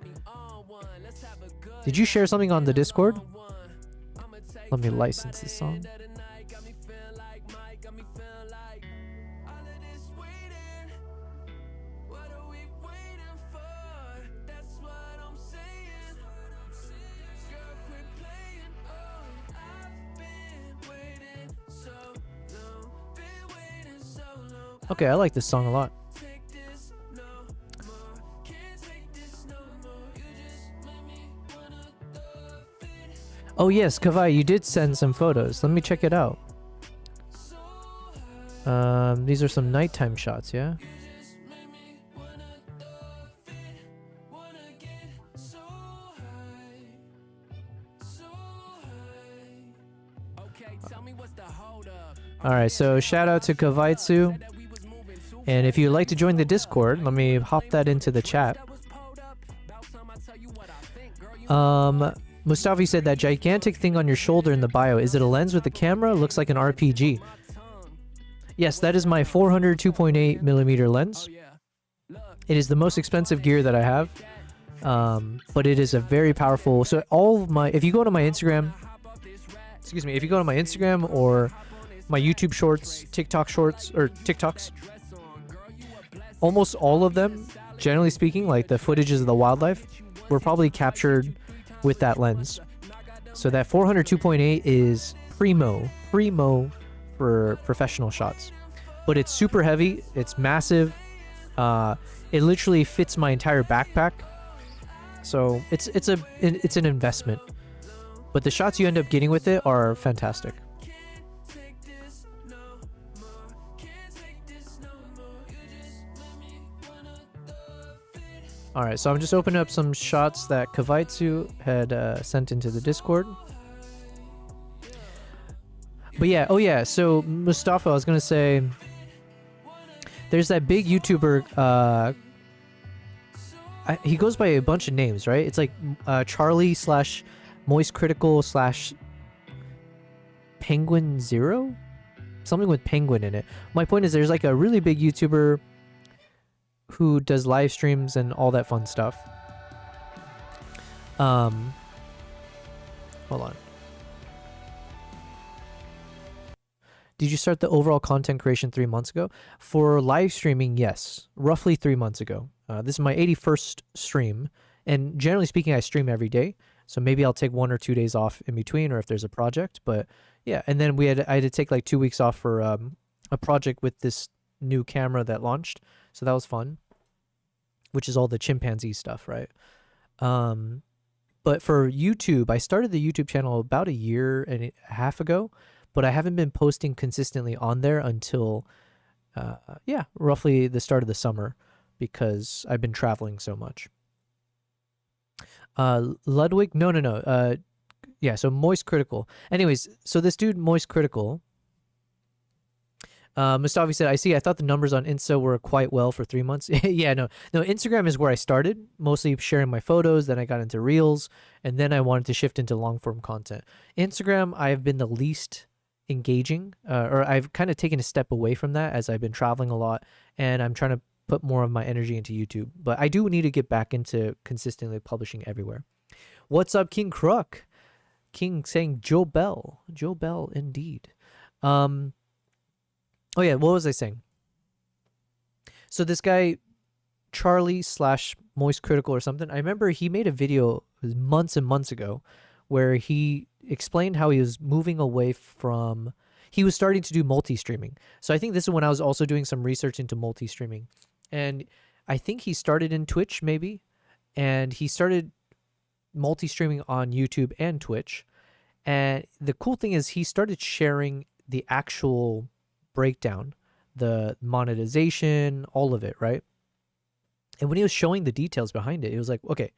Did you share something on the Discord? Let me license this song. Okay, I like this song a lot. Oh yes, Kavai, you did send some photos. Let me check it out. These are some nighttime shots, yeah? Alright, so shout out to Kavaitsu. And if you'd like to join the Discord, let me hop that into the chat. Mustafi said that gigantic thing on your shoulder in the bio. Is it a lens with a camera? Looks like an RPG. Yes, that is my 400 2.8 millimeter lens. It is the most expensive gear that I have. But it is a very powerful. So all of my, if you go to my Instagram, excuse me, if you go to my Instagram or my YouTube shorts, TikTok shorts, or TikToks, almost all of them, generally speaking, like the footages of the wildlife, were probably captured with that lens. So that 400 2.8 is primo for professional shots. But it's super heavy, it's massive. It literally fits my entire backpack. So it's an investment. But the shots you end up getting with it are fantastic. Alright, so I'm just opening up some shots that Kavaitsu had sent into the Discord. But yeah, oh yeah, so Mustafa, I was going to say, there's that big YouTuber, he goes by a bunch of names, right? It's like Charlie / Moist Critical / Penguin Zero? Something with penguin in it. My point is there's like a really big YouTuber who does live streams and all that fun stuff. Hold on. Did you start the overall content creation 3 months ago? For live streaming, yes. Roughly 3 months ago. This is my 81st stream. And generally speaking, I stream every day. So maybe I'll take 1 or 2 days off in between or if there's a project. But yeah, and then I had to take like 2 weeks off for a project with this new camera that launched. So that was fun, which is all the chimpanzee stuff, right? But for YouTube, I started the YouTube channel about 1.5 years ago, but I haven't been posting consistently on there until yeah, roughly the start of the summer because I've been traveling so much. Ludwig, no. Yeah, so Moist Critical. Anyways, so this dude Moist Critical, Mustafi said, I see, I thought the numbers on Insta were quite well for 3 months. Yeah, no, Instagram is where I started, mostly sharing my photos, then I got into Reels, and then I wanted to shift into long-form content. Instagram, I've been the least engaging, or I've kind of taken a step away from that as I've been traveling a lot, and I'm trying to put more of my energy into YouTube. But I do need to get back into consistently publishing everywhere. What's up, King Crook? King saying Joe Bell. Joe Bell, indeed. Oh yeah, what was I saying? So this guy, Charlie / Moist Critical or something, I remember he made a video months and months ago where he explained how he was moving away from, he was starting to do multi-streaming. So I think this is when I was also doing some research into multi-streaming. And I think he started in Twitch maybe, and he started multi-streaming on YouTube and Twitch. And the cool thing is he started sharing the actual breakdown, the monetization, all of it, right? And when he was showing the details behind it, it was like, okay,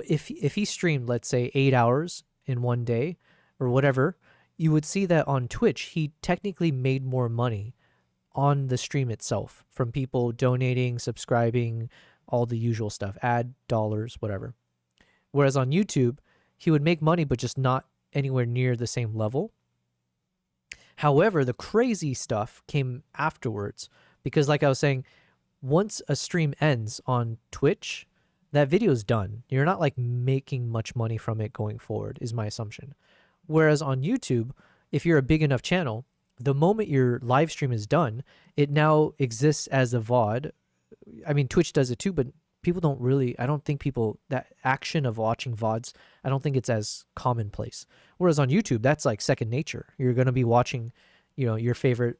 if he streamed, let's say 8 hours in one day or whatever, you would see that on Twitch, he technically made more money on the stream itself from people donating, subscribing, all the usual stuff, ad dollars, whatever. Whereas on YouTube, he would make money, but just not anywhere near the same level. However, the crazy stuff came afterwards because, like I was saying, once a stream ends on Twitch, that video is done. You're not like making much money from it going forward, is my assumption. Whereas on YouTube, if you're a big enough channel, the moment your live stream is done, it now exists as a VOD. I mean, Twitch does it too, but people don't really, I don't think people, that action of watching VODs, I don't think it's as commonplace. Whereas on YouTube, that's like second nature. You're going to be watching, you know, your favorite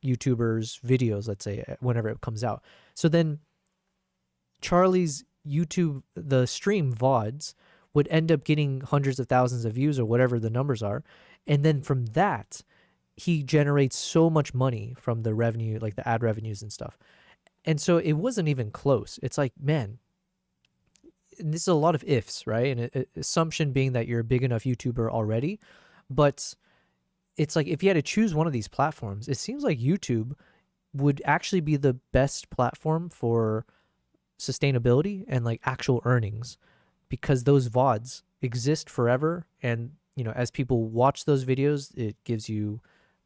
YouTubers' videos, let's say, whenever it comes out. So then Charlie's YouTube, the stream VODs, would end up getting hundreds of thousands of views or whatever the numbers are. And then from that, he generates so much money from the revenue, like the ad revenues and stuff. And so it wasn't even close. It's like, man, and this is a lot of ifs, right? And assumption being that you're a big enough YouTuber already. But it's like, if you had to choose one of these platforms, it seems like YouTube would actually be the best platform for sustainability and like actual earnings, because those VODs exist forever. And, you know, as people watch those videos, it gives you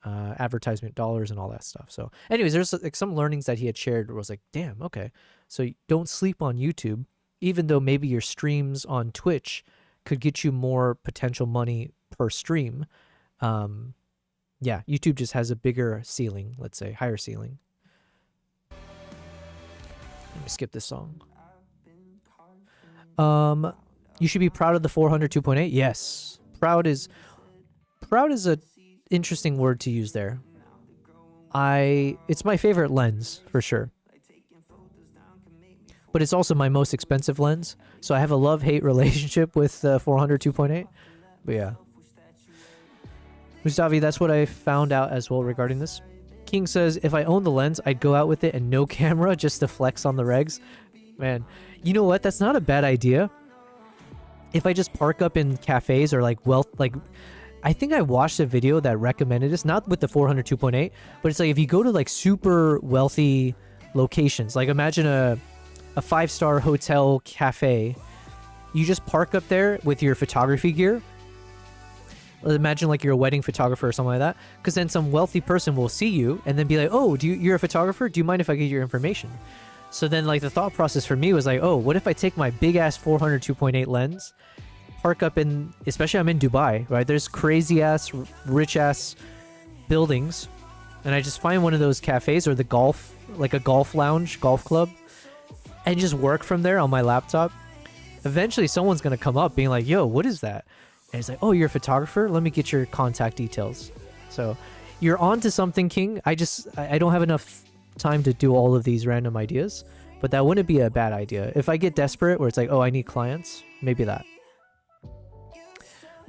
advertisement dollars and all that stuff. So anyways, there's like some learnings that he had shared where I was like, damn, okay. So don't sleep on YouTube, even though maybe your streams on Twitch could get you more potential money per stream. Yeah, YouTube just has a bigger ceiling, let's say, higher ceiling. Let me skip this song. You should be proud of the 400 2.8. Yes. Proud is a interesting word to use there. It's my favorite lens for sure, but it's also my most expensive lens, so I have a love-hate relationship with 400 2.8. But yeah, Mustafi, that's what I found out as well regarding this. King says, if I owned the lens, I'd go out with it and no camera just to flex on the regs. Man, you know what, that's not a bad idea. If I just park up in cafes or like I think I watched a video that recommended this, not with the 400 2.8, but it's like if you go to like super wealthy locations, like imagine a 5-star hotel cafe, you just park up there with your photography gear. Imagine like you're a wedding photographer or something like that, because then some wealthy person will see you and then be like, oh, you're a photographer? Do you mind if I get your information? So then like the thought process for me was like, oh, what if I take my big ass 400 2.8 lens, park up in, especially I'm in Dubai, right? There's crazy ass, rich ass buildings. And I just find one of those cafes or the golf, like a golf lounge, golf club, and just work from there on my laptop. Eventually someone's going to come up being like, yo, what is that? And it's like, oh, you're a photographer? Let me get your contact details. So you're on to something, King. I don't have enough time to do all of these random ideas, but that wouldn't be a bad idea. If I get desperate where it's like, oh, I need clients, maybe that.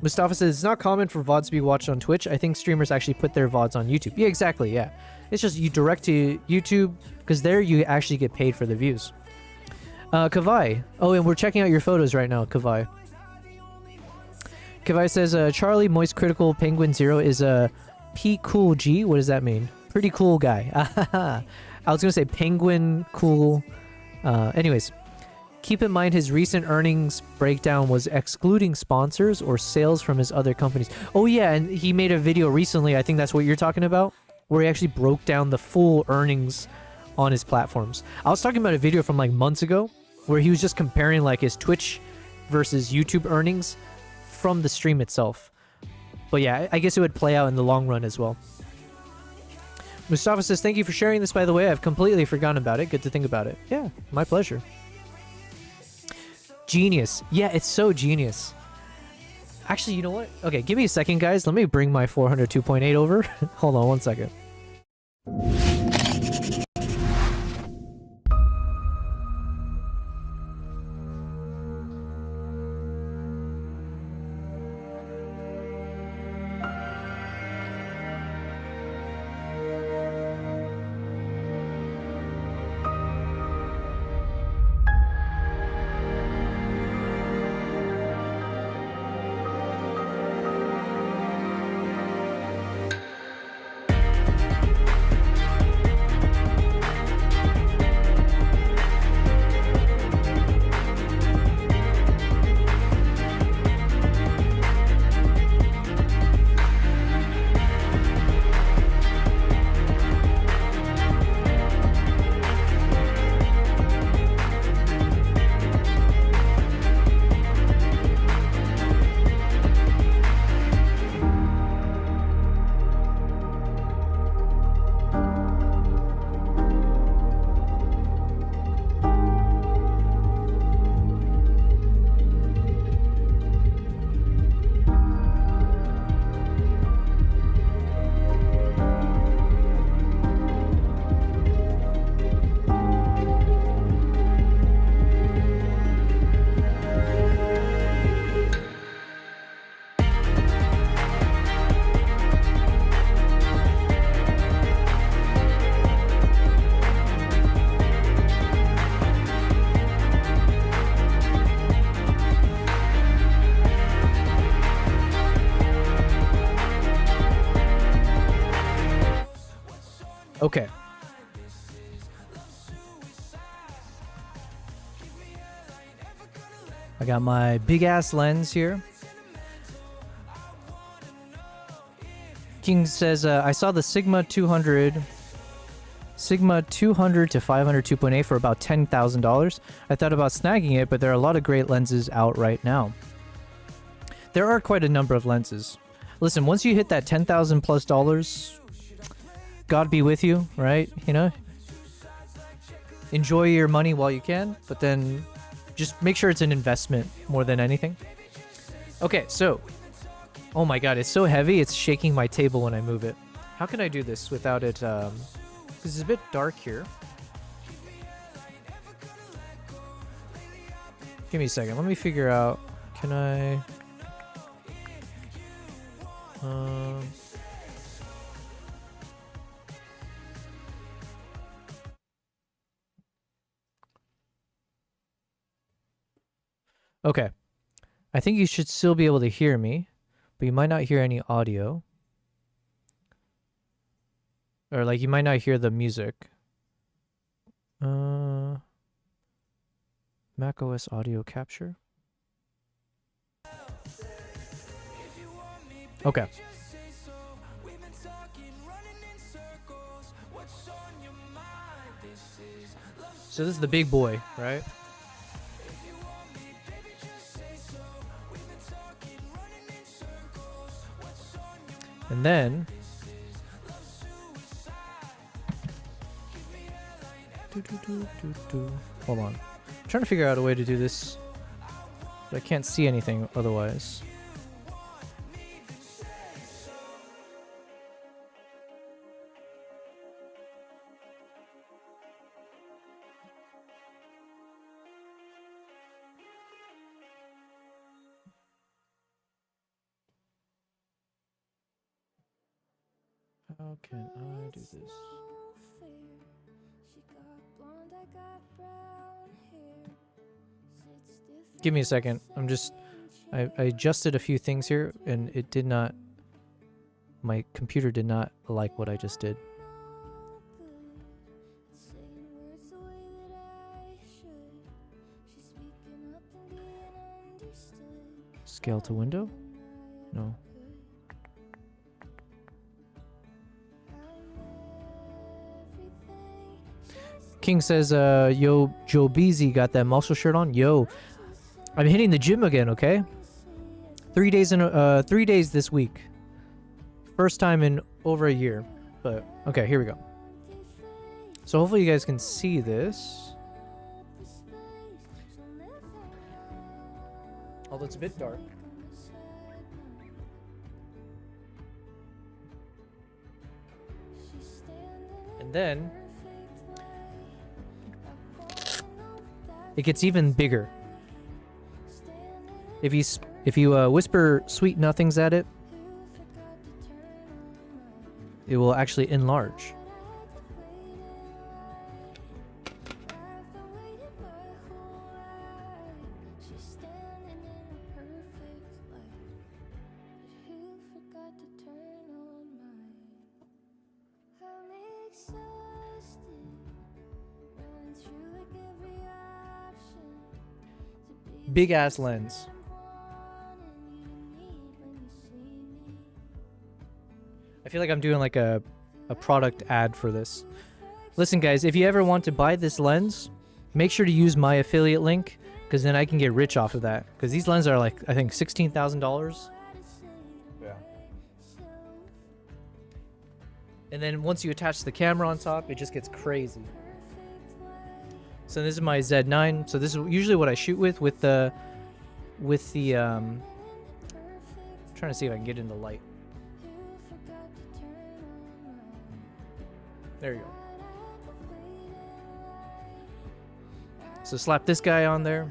Mustafa says it's not common for VODs to be watched on Twitch. I think streamers actually put their VODs on YouTube. Yeah, exactly. Yeah, it's just you direct to YouTube because there you actually get paid for the views. Kavai. Oh, and we're checking out your photos right now, Kavai. Kavai says Charlie Moist Critical Penguin Zero is a P Cool G. What does that mean? Pretty cool guy. I was gonna say Penguin Cool. Anyways. Keep in mind his recent earnings breakdown was excluding sponsors or sales from his other companies. Oh yeah, and he made a video recently, I think that's what you're talking about, where he actually broke down the full earnings on his platforms. I was talking about a video from like months ago where he was just comparing like his Twitch versus YouTube earnings from the stream itself. But yeah, I guess it would play out in the long run as well. Mustafa says, thank you for sharing this, by the way. I've completely forgotten about it. Good to think about it. Yeah, my pleasure. Genius. Yeah, it's so genius. Actually, you know what? Okay, give me a second, guys. Let me bring my 400 2.8 over. Hold on one second. Okay. I got my big ass lens here. King says, I saw the Sigma 200 to 500 2.8 for about $10,000. I thought about snagging it, but there are a lot of great lenses out right now. There are quite a number of lenses. Listen, once you hit that $10,000 plus dollars, God be with you, right? You know, enjoy your money while you can, but then just make sure it's an investment more than anything. Okay, so, oh my God, it's so heavy, it's shaking my table when I move it. How can I do this without it, because it's a bit dark here. Give me a second, let me figure out, can I, okay. I think you should still be able to hear me, but you might not hear any audio. Or like you might not hear the music. macOS audio capture. Okay. So this is the big boy, right? And then hold on. I'm trying to figure out a way to do this, but I can't see anything otherwise. How can I do this? Give me a second. I adjusted a few things here and it did not, my computer did not like what I just did. Scale to window? No. King says, yo, Joe Beezy got that muscle shirt on. Yo, I'm hitting the gym again, okay? 3 days in 3 days this week. First time in over a year. But okay, here we go. So hopefully you guys can see this. Although it's a bit dark. And then it gets even bigger. If you whisper sweet nothings at it, it will actually enlarge. Big ass lens. I feel like I'm doing like a product ad for this. Listen guys, if you ever want to buy this lens, make sure to use my affiliate link, because then I can get rich off of that. Because these lenses are like, I think $16,000. Yeah. And then once you attach the camera on top, it just gets crazy. So this is my Z9. So this is usually what I shoot with the I'm trying to see if I can get in the light. There you go. So slap this guy on there.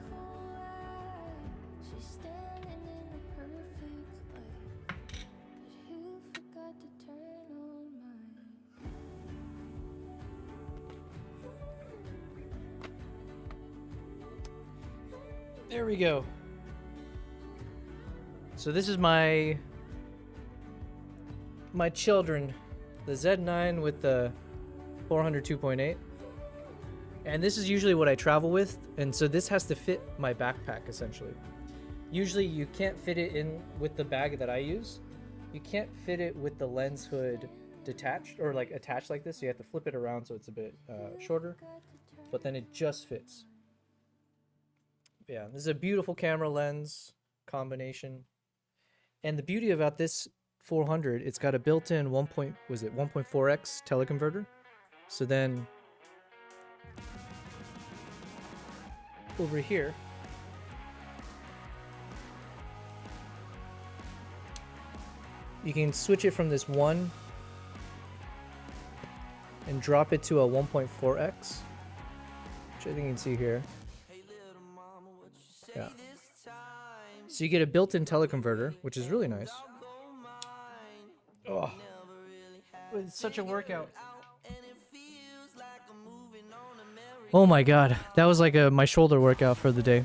There we go. So this is my children, the Z9 with the 400 2.8, and this is usually what I travel with, and so this has to fit my backpack essentially. Usually you can't fit it in with the bag that I use. You can't fit it with the lens hood detached or like attached like this, so you have to flip it around so it's a bit shorter, but then it just fits. Yeah, this is a beautiful camera lens combination. And the beauty about this 400, it's got a built-in 1.4x teleconverter. So then over here, you can switch it from this 1 and drop it to a 1.4x, which I think you can see here. Yeah. So you get a built-in teleconverter, which is really nice. Oh, it's such a workout. Oh my god, that was like my shoulder workout for the day.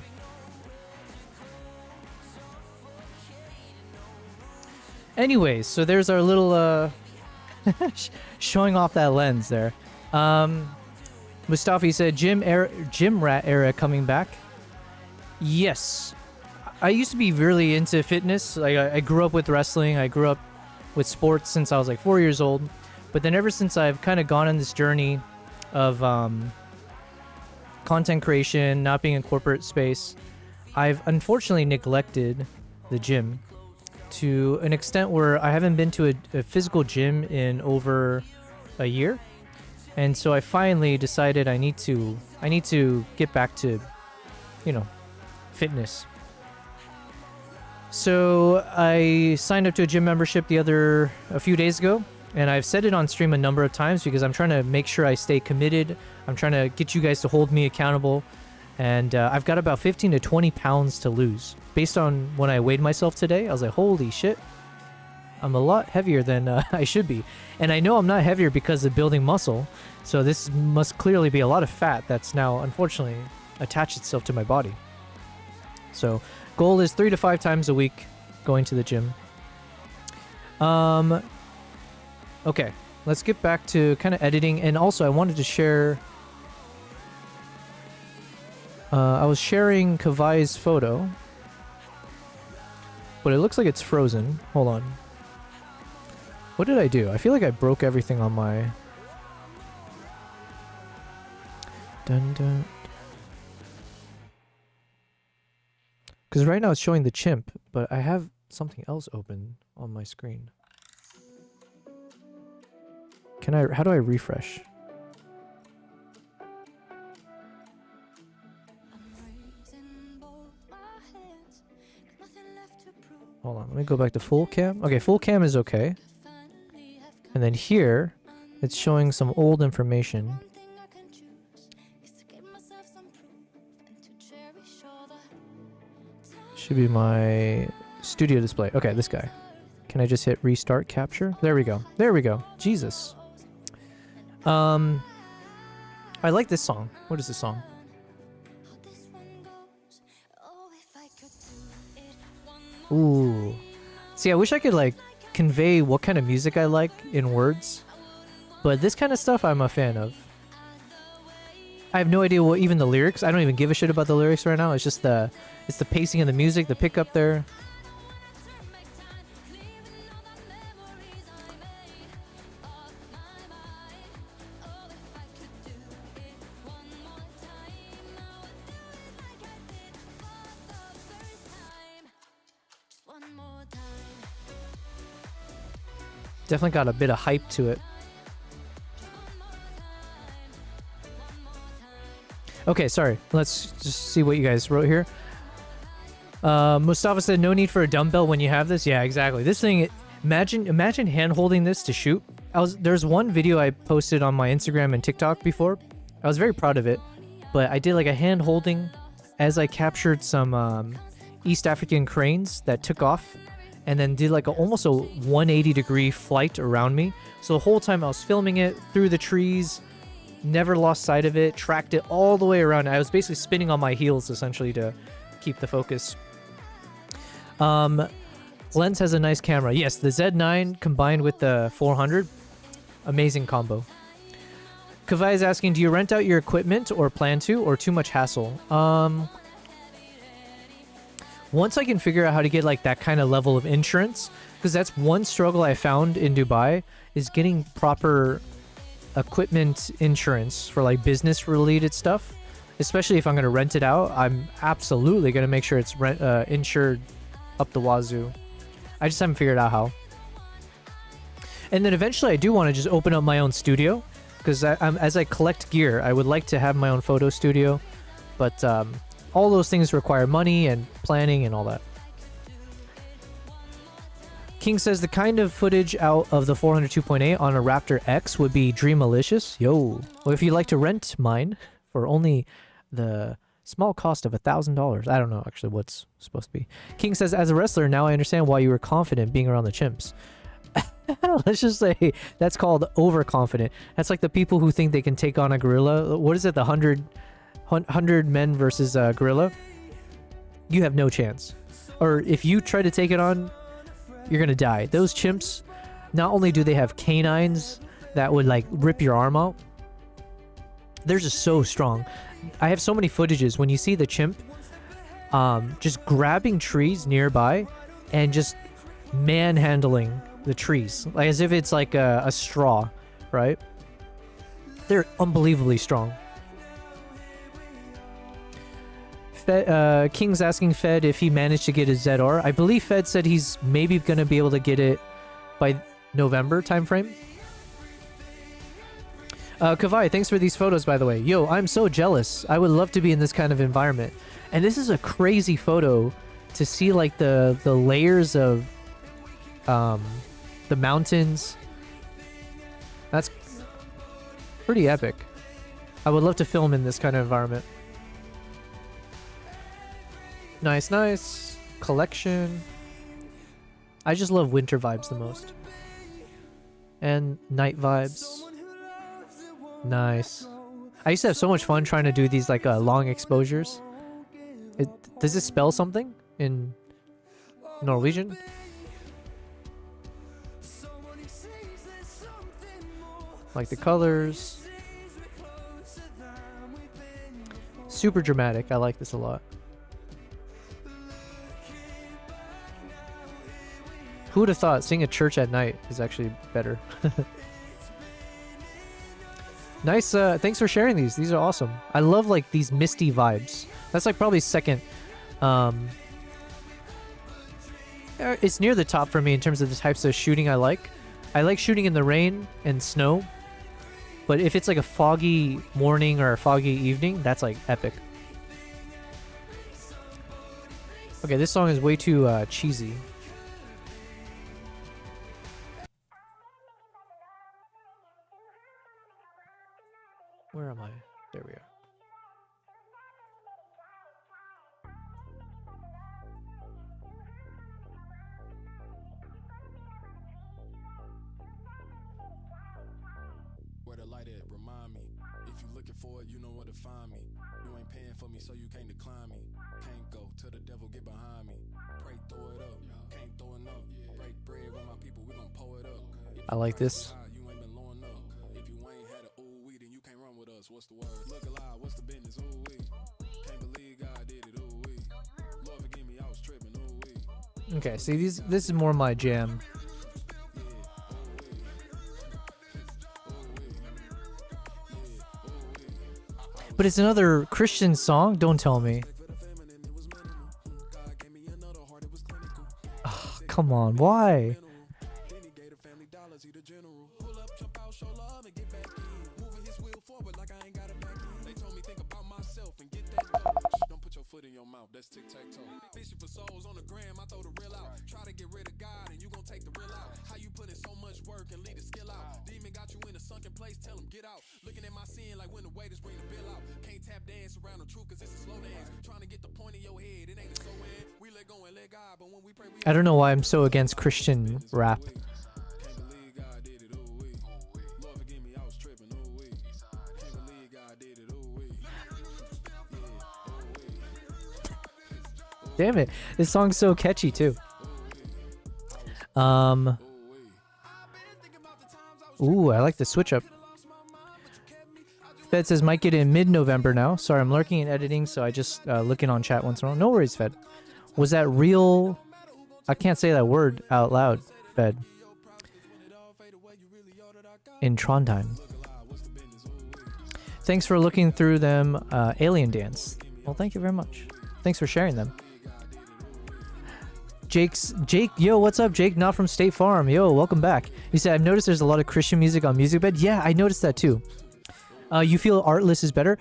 Anyways, so there's our little showing off that lens there. Mustafi said gym rat era coming back. Yes, I used to be really into fitness. Like I grew up with wrestling. I grew up with sports since I was like 4 years old. But then ever since I've kind of gone on this journey of content creation, not being in corporate space, I've unfortunately neglected the gym to an extent where I haven't been to a physical gym in over a year. And so I finally decided I need to get back to, you know, fitness. So I signed up to a gym membership a few days ago, and I've said it on stream a number of times because I'm trying to make sure I stay committed. I'm trying to get you guys to hold me accountable, and I've got about 15 to 20 pounds to lose. Based on when I weighed myself today, I was like, holy shit. I'm a lot heavier than I should be. And I know I'm not heavier because of building muscle. So this must clearly be a lot of fat that's now, unfortunately, attached itself to my body. So goal is 3 to 5 times a week going to the gym. Okay, let's get back to kind of editing. And also I wanted to share... I was sharing Kavai's photo. But it looks like it's frozen. Hold on. What did I do? I feel like I broke everything on my... Dun dun. Because right now it's showing the chimp, but I have something else open on my screen. Can I... How do I refresh? Hold on, let me go back to full cam. Okay, full cam is okay. And then here, it's showing some old information. Should be my studio display. Okay, this guy. Can I just hit restart capture? There we go. There we go. Jesus. I like this song. What is this song? Ooh. See, I wish I could, like, convey what kind of music I like in words. But this kind of stuff I'm a fan of. I have no idea what even the lyrics. I don't even give a shit about the lyrics right now. It's just the pacing of the music, the pickup there. Definitely got a bit of hype to it. Okay, sorry. Let's just see what you guys wrote here. Mustafa said, no need for a dumbbell when you have this. Yeah, exactly. This thing, imagine hand-holding this to shoot. There's one video I posted on my Instagram and TikTok before. I was very proud of it. But I did like a hand-holding as I captured some East African cranes that took off. And then did like almost a 180-degree flight around me. So the whole time I was filming it through the trees, never lost sight of it, tracked it all the way around. I was basically spinning on my heels essentially to keep the focus. Lens has a nice camera. Yes, the Z9 combined with the 400, amazing combo. Kavai is asking, do you rent out your equipment or plan to, or too much hassle? Once I can figure out how to get like that kind of level of insurance, because that's one struggle I found in Dubai, is getting proper equipment insurance for like business related stuff. Especially if I'm going to rent it out, I'm absolutely going to make sure it's insured up the wazoo. I just haven't figured out how. And then eventually I do want to just open up my own studio, because as I collect gear, I would like to have my own photo studio, but all those things require money and planning and all that. King says the kind of footage out of the 400 2.8 on a Raptor X would be dream malicious. Yo. Well, if you'd like to rent mine for only the small cost of $1,000. I don't know actually what's supposed to be. King says, as a wrestler, now I understand why you were confident being around the chimps. Let's just say that's called overconfident. That's like the people who think they can take on a gorilla. What is it? The 100 men versus a gorilla? You have no chance. Or if you try to take it on, you're gonna die. Those chimps, not only do they have canines that would like rip your arm out, they're just so strong. I have so many footages when you see the chimp just grabbing trees nearby and just manhandling the trees, like as if it's like a straw, right? They're unbelievably strong. King's asking Fed if he managed to get his ZR. I believe Fed said he's maybe going to be able to get it by November timeframe. Kavai, thanks for these photos, by the way. Yo, I'm so jealous. I would love to be in this kind of environment. And this is a crazy photo to see like the layers of the mountains. That's pretty epic. I would love to film in this kind of environment. Nice, nice. Collection. I just love winter vibes the most. And night vibes. Nice. I used to have so much fun trying to do these like long exposures. Does this spell something in Norwegian? Like the colors. Super dramatic. I like this a lot. Who would have thought seeing a church at night is actually better? Nice. Thanks for sharing these. These are awesome. I love like these misty vibes. That's like probably second. It's near the top for me in terms of the types of shooting I like. I like shooting in the rain and snow. But if it's like a foggy morning or a foggy evening, that's like epic. Okay, this song is way too cheesy. Where am I? There we are. Where the light at, remind me. If you looking for it, you know where to find me. You ain't paying for me, so you can't decline me. Can't go till the devil get behind me. Pray, throw it up. Can't throw enough. Break bread with my people, we gon' pour it up. I like this. You ain't been low enough. If you ain't had a ooh wee, then you can't run with us. What's the word? Look alive, what's the business? Ooh wee. Can't believe God did it. Ooh wee. Lord forgive me, I was tripping. Ooh wee. Okay, see this is more my jam. But it's another Christian song? Don't tell me. Oh, come on, why? That's tic-tac-toe. Fishing for souls on the gram, I throw the real out. Try to get rid of God and you gon' take the real out. How you put in so much work and leave the skill out. Demon got you in a sunken place, tell him get out. Looking at my sin like when the waiters bring the bill out. Can't tap dance around the truth cause it's a slow dance. Trying to get the point in your head, it ain't a so end. We let go and let God, but when we pray we I don't know why I'm so against Christian rap. can't believe God did it, ooh wee. Lord forgive me, I was tripping, ooh wee. Can't believe God did it, ooh wee. Damn it, this song's so catchy too. Ooh, I like the switch up. Fed says might get in mid-November now. Sorry, I'm lurking and editing, so I just looking on chat once in a while. No worries, Fed. Was that real? I can't say that word out loud, Fed. In Trondheim. Thanks for looking through them. Alien Dance. Well, thank you very much. Thanks for sharing them. Jake, yo, what's up, Jake? Not from State Farm. Yo, welcome back. You said, I've noticed there's a lot of Christian music on Musicbed. Yeah, I noticed that too. You feel Artlist is better?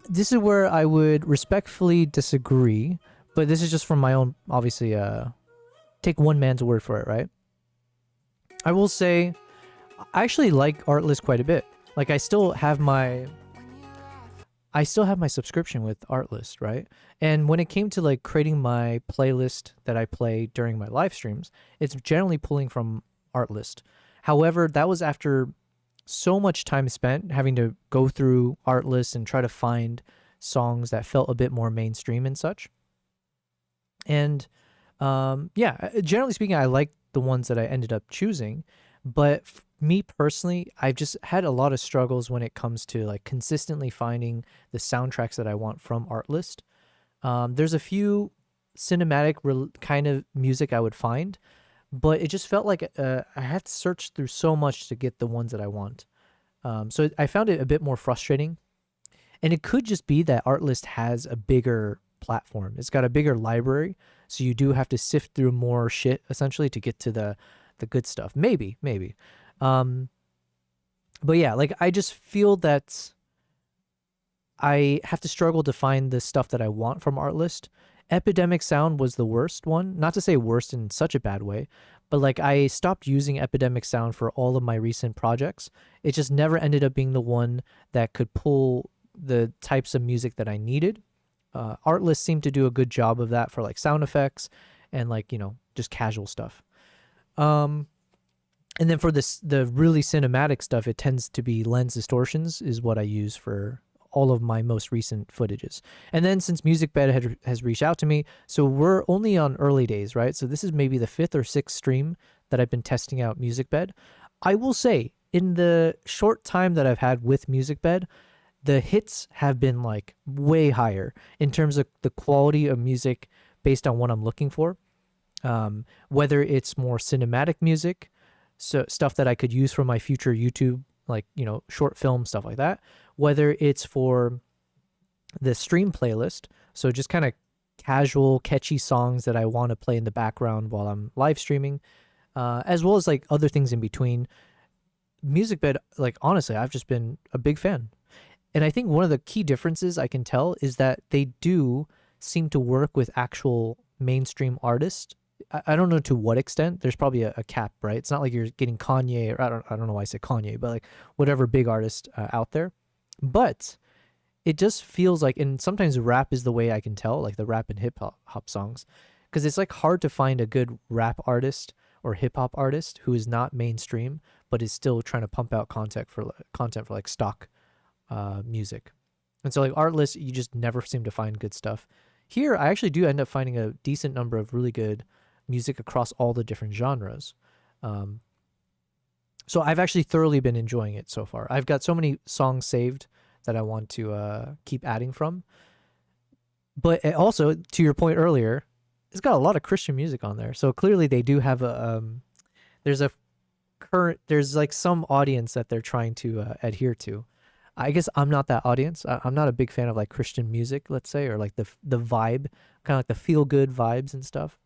This is where I would respectfully disagree, but this is just from my own, obviously, take one man's word for it, right? I will say, I actually like Artlist quite a bit. Like, I still have my subscription with Artlist, right? And when it came to like creating my playlist that I play during my live streams, it's generally pulling from Artlist. However, that was after so much time spent having to go through Artlist and try to find songs that felt a bit more mainstream and such. And yeah, generally speaking, I like the ones that I ended up choosing, but me personally, I've just had a lot of struggles when it comes to like consistently finding the soundtracks that I want from Artlist. There's a few cinematic kind of music I would find, but it just felt like I had to search through so much to get the ones that I want. So I found it a bit more frustrating. And it could just be that Artlist has a bigger platform. It's got a bigger library, so you do have to sift through more shit essentially to get to the good stuff. Maybe. But yeah, like I just feel that I have to struggle to find the stuff that I want from Artlist. Epidemic Sound was the worst one. Not to say worst in such a bad way, but like I stopped using Epidemic Sound for all of my recent projects. It just never ended up being the one that could pull the types of music that I needed. Artlist seemed to do a good job of that for like sound effects and like, you know, just casual stuff. And then for this, the really cinematic stuff, it tends to be lens distortions is what I use for all of my most recent footages. And then since Musicbed has reached out to me, so we're only on early days, right? So this is maybe the 5th or 6th stream that I've been testing out Musicbed. I will say, in the short time that I've had with Musicbed, the hits have been like way higher in terms of the quality of music based on what I'm looking for. Whether it's more cinematic music, so stuff that I could use for my future YouTube, like, you know, short film, stuff like that. Whether it's for the stream playlist, so just kind of casual, catchy songs that I want to play in the background while I'm live streaming, as well as like other things in between. Musicbed, like honestly, I've just been a big fan. And I think one of the key differences I can tell is that they do seem to work with actual mainstream artists. I don't know to what extent. There's probably a cap, right? It's not like you're getting Kanye, or I don't know why I said Kanye, but like whatever big artist out there. But it just feels like, and sometimes rap is the way I can tell, like the rap and hip hop songs, because it's like hard to find a good rap artist or hip hop artist who is not mainstream but is still trying to pump out content for like stock music. And so like Artlist, you just never seem to find good stuff. Here, I actually do end up finding a decent number of really good music across all the different genres. So I've actually thoroughly been enjoying it so far. I've got so many songs saved that I want to keep adding from. But also, to your point earlier, it's got a lot of Christian music on there. So clearly they do have there's like some audience that they're trying to adhere to. I guess I'm not that audience. I'm not a big fan of like Christian music, let's say, or like the vibe, kind of like the feel good vibes and stuff.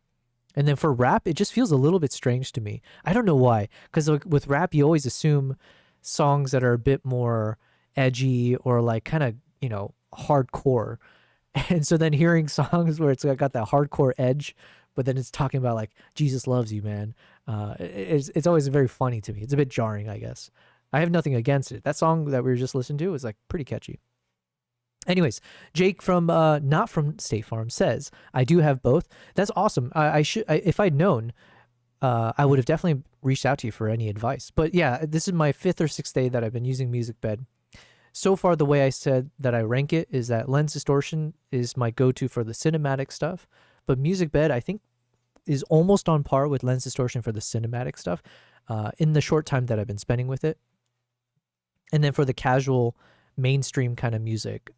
And then for rap, it just feels a little bit strange to me. I don't know why, because like with rap, you always assume songs that are a bit more edgy or like kind of, you know, hardcore. And so then hearing songs where it's got that hardcore edge, but then it's talking about like Jesus loves you, man. It's always very funny to me. It's a bit jarring, I guess. I have nothing against it. That song that we were just listening to is like pretty catchy. Anyways, Jake from not from State Farm says, I do have both. That's awesome. If I'd known, I would have definitely reached out to you for any advice. But yeah, this is my 5th or 6th day that I've been using Musicbed. So far, the way I said that I rank it is that lens distortion is my go-to for the cinematic stuff. But Musicbed, I think, is almost on par with lens distortion for the cinematic stuff in the short time that I've been spending with it. And then for the casual mainstream kind of music,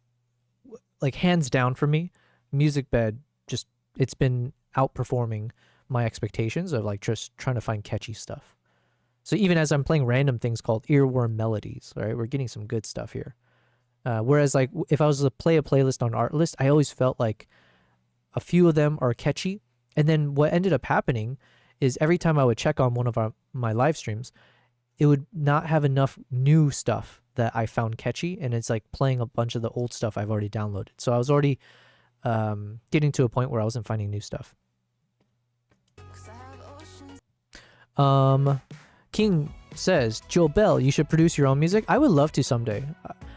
like hands down for me, Musicbed just, it's been outperforming my expectations of like just trying to find catchy stuff. So even as I'm playing random things called earworm melodies, right, we're getting some good stuff here. Whereas like if I was to play a playlist on Artlist, I always felt like a few of them are catchy. And then what ended up happening is every time I would check on one of my live streams, it would not have enough new stuff that I found catchy, and it's like playing a bunch of the old stuff I've already downloaded. So I was already getting to a point where I wasn't finding new stuff. King says, Joe Bell, you should produce your own music. I would love to someday.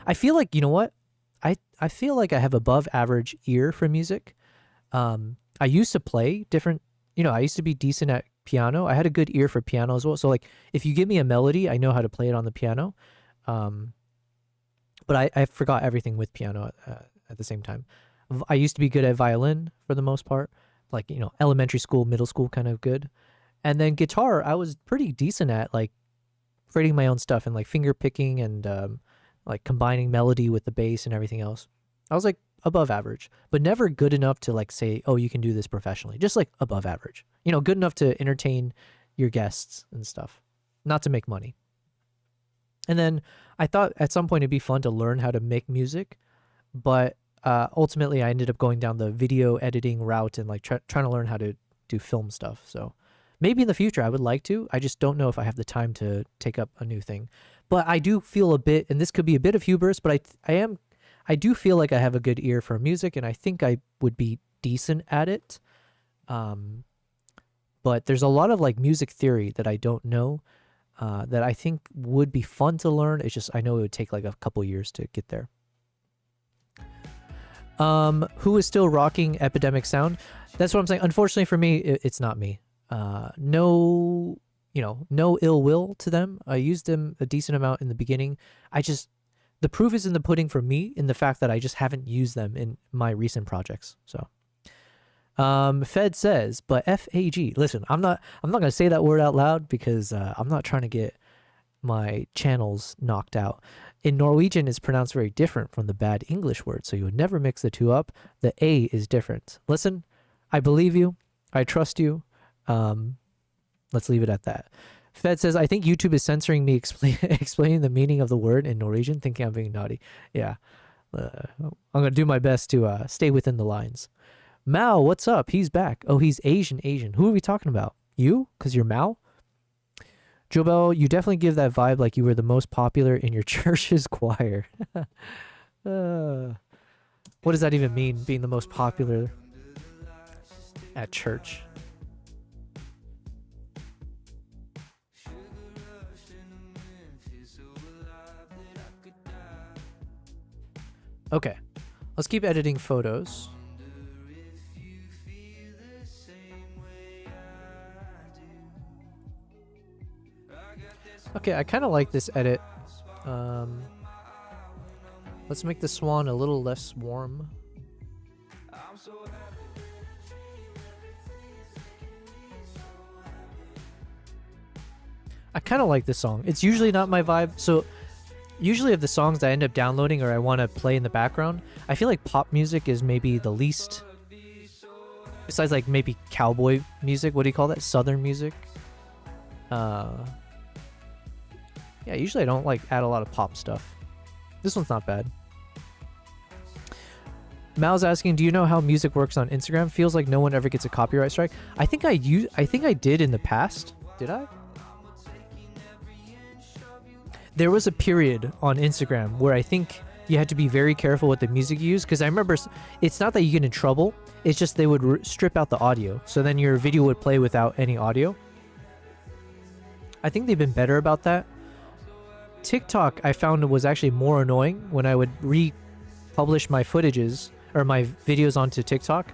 I feel like, you know what? I feel like I have above average ear for music. I used to play different, I used to be decent at piano. I had a good ear for piano as well. So like if you give me a melody, I know how to play it on the piano. But I forgot everything with piano at the same time. I used to be good at violin for the most part, like, elementary school, middle school kind of good. And then guitar, I was pretty decent at like creating my own stuff and like finger picking and like combining melody with the bass and everything else. I was like above average, but never good enough to like say, oh, you can do this professionally. Just like above average, good enough to entertain your guests and stuff, not to make money. And then I thought at some point it'd be fun to learn how to make music, but ultimately I ended up going down the video editing route and like trying to learn how to do film stuff. So maybe in the future I would like to. I just don't know if I have the time to take up a new thing. But I do feel a bit, and this could be a bit of hubris, but I do feel like I have a good ear for music, and I think I would be decent at it. But there's a lot of like music theory that I don't know that I think would be fun to learn. It's just I know it would take like a couple years to get there. Who is still rocking Epidemic Sound? That's what I'm saying. Unfortunately for me, it's not me. No, no ill will to them. I used them a decent amount in the beginning. The proof is in the pudding for me in the fact that I just haven't used them in my recent projects. So, Fed says, but FAG. Listen, I'm not gonna say that word out loud because I'm not trying to get my channels knocked out. In Norwegian, it's pronounced very different from the bad English word, so you would never mix the two up. The A is different. Listen, I believe you. I trust you. Let's leave it at that. Fed says, I think YouTube is censoring me explaining the meaning of the word in Norwegian, thinking I'm being naughty. Yeah. I'm going to do my best to stay within the lines. Mao, what's up? He's back. Oh, he's Asian. Who are we talking about? You? Because you're Mao? Jobel, you definitely give that vibe like you were the most popular in your church's choir. What does that even mean, being the most popular at church? Okay, let's keep editing photos. Okay, I kind of like this edit. Let's make the swan a little less warm. I kind of like this song. It's usually not my vibe, so usually of the songs I end up downloading or I want to play in the background, I feel like pop music is maybe the least, besides like maybe cowboy music, what do you call that? Southern music. Yeah, usually I don't like add a lot of pop stuff. This one's not bad. Mal's asking, do you know how music works on Instagram? Feels like no one ever gets a copyright strike. I think I did in the past. Did I? There was a period on Instagram where I think you had to be very careful with the music you use, because I remember it's not that you get in trouble, it's just they would strip out the audio, so then your video would play without any audio. I think they've been better about that. TikTok I found was actually more annoying when I would republish my footages or my videos onto TikTok.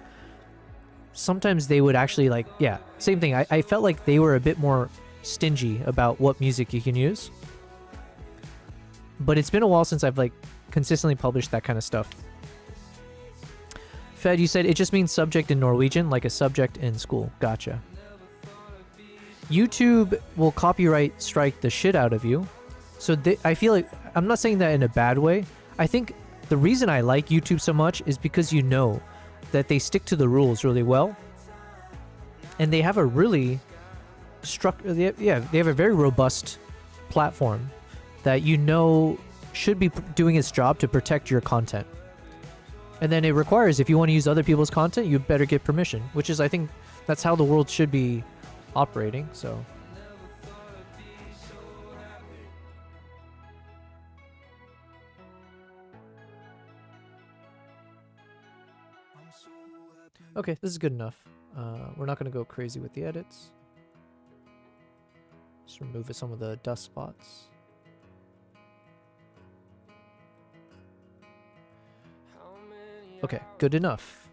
Sometimes they would actually same thing. I felt like they were a bit more stingy about what music you can use. But it's been a while since I've consistently published that kind of stuff. Fed, you said it just means subject in Norwegian, like a subject in school. Gotcha. YouTube will copyright strike the shit out of you. So I feel like, I'm not saying that in a bad way. I think the reason I like YouTube so much is because you know that they stick to the rules really well. And they have a really they have a very robust platform that should be doing its job to protect your content. And then it requires, if you want to use other people's content, you better get permission, which is, I think, that's how the world should be operating, so. Okay, this is good enough. We're not going to go crazy with the edits. Just remove some of the dust spots. Okay, good enough.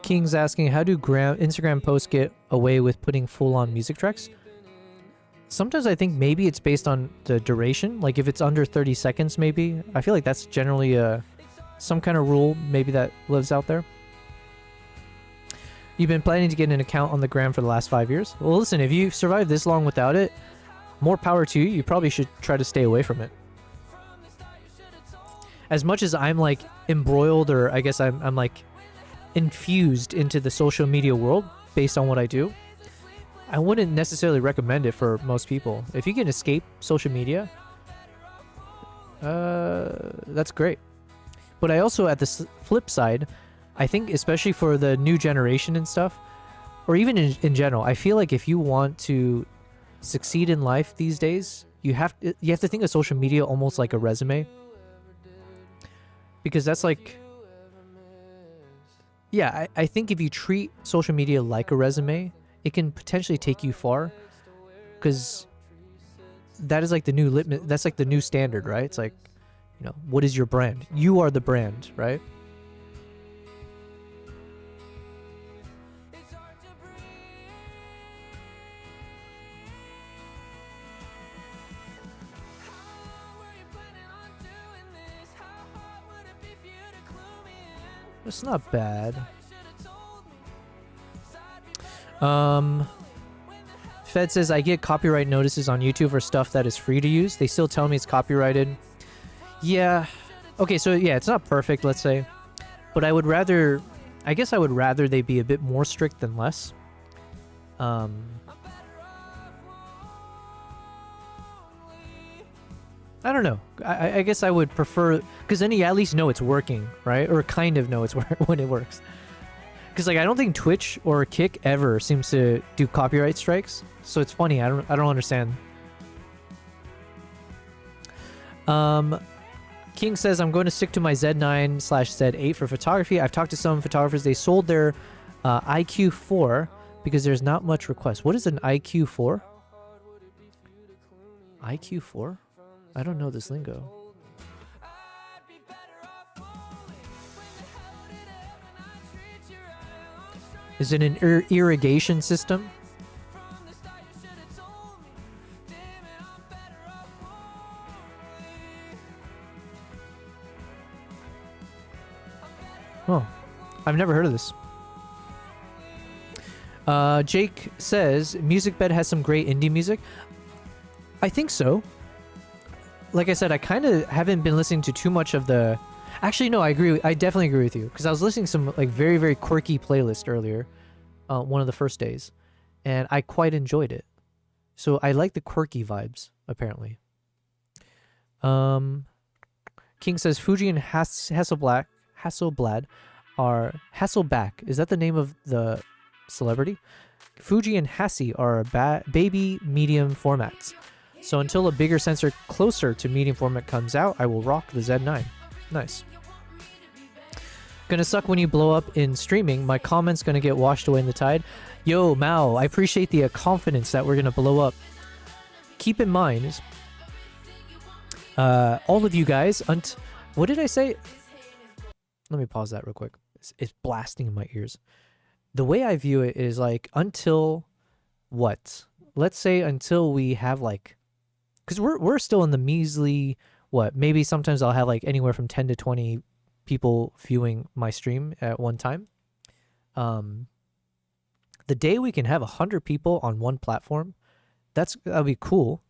King's asking, how do Instagram posts get away with putting full-on music tracks? Sometimes I think maybe it's based on the duration. Like if it's under 30 seconds, maybe. I feel like that's generally some kind of rule maybe that lives out there. You've been planning to get an account on the gram for the last 5 years? Well, listen, if you've survived this long without it, more power to you. You probably should try to stay away from it. As much as I'm embroiled, or I guess I'm infused into the social media world based on what I do, I wouldn't necessarily recommend it for most people. If you can escape social media, that's great. But I also, at the flip side, I think especially for the new generation and stuff, or even in general, I feel like if you want to succeed in life these days, you have to think of social media almost like a resume. Because that's I think if you treat social media like a resume, it can potentially take you far. Because that is like the new litmus. That's like the new standard, right? It's like, you know, what is your brand? You are the brand, right? It's not bad. Fed says, I get copyright notices on YouTube for stuff that is free to use. They still tell me it's copyrighted. Yeah. Okay, so yeah, it's not perfect, let's say. But I would rather... I guess I would rather they be a bit more strict than less. I don't know. I guess I would prefer... Because then you at least know it's working, right? Or kind of know it's when it works. Because like I don't think Twitch or Kick ever seems to do copyright strikes. So it's funny. I don't understand. King says, I'm going to stick to my Z9/Z8 for photography. I've talked to some photographers. They sold their IQ4 because there's not much request. What is an IQ4? IQ4? I don't know this lingo. Is it an irrigation system? Oh, I've never heard of this. Jake says, Musicbed has some great indie music. I think so. Like I said, I kind of haven't been listening to too much of the... Actually, no, I agree. I definitely agree with you. Because I was listening to some like very, very quirky playlist earlier. One of the first days. And I quite enjoyed it. So I like the quirky vibes, apparently. King says, Fuji and Hasselblad are... Hasselback. Is that the name of the celebrity? Fuji and Hassie are baby medium formats. So until a bigger sensor closer to medium format comes out, I will rock the Z9. Nice. Gonna suck when you blow up in streaming. My comment's gonna get washed away in the tide. Yo, Mao, I appreciate the confidence that we're gonna blow up. Keep in mind, all of you guys, what did I say? Let me pause that real quick. It's blasting in my ears. The way I view it is like until what? Let's say until we have like, because we're still in the measly, what? Maybe sometimes I'll have like anywhere from 10 to 20 people viewing my stream at one time. The day we can have 100 people on one platform, that'll be cool.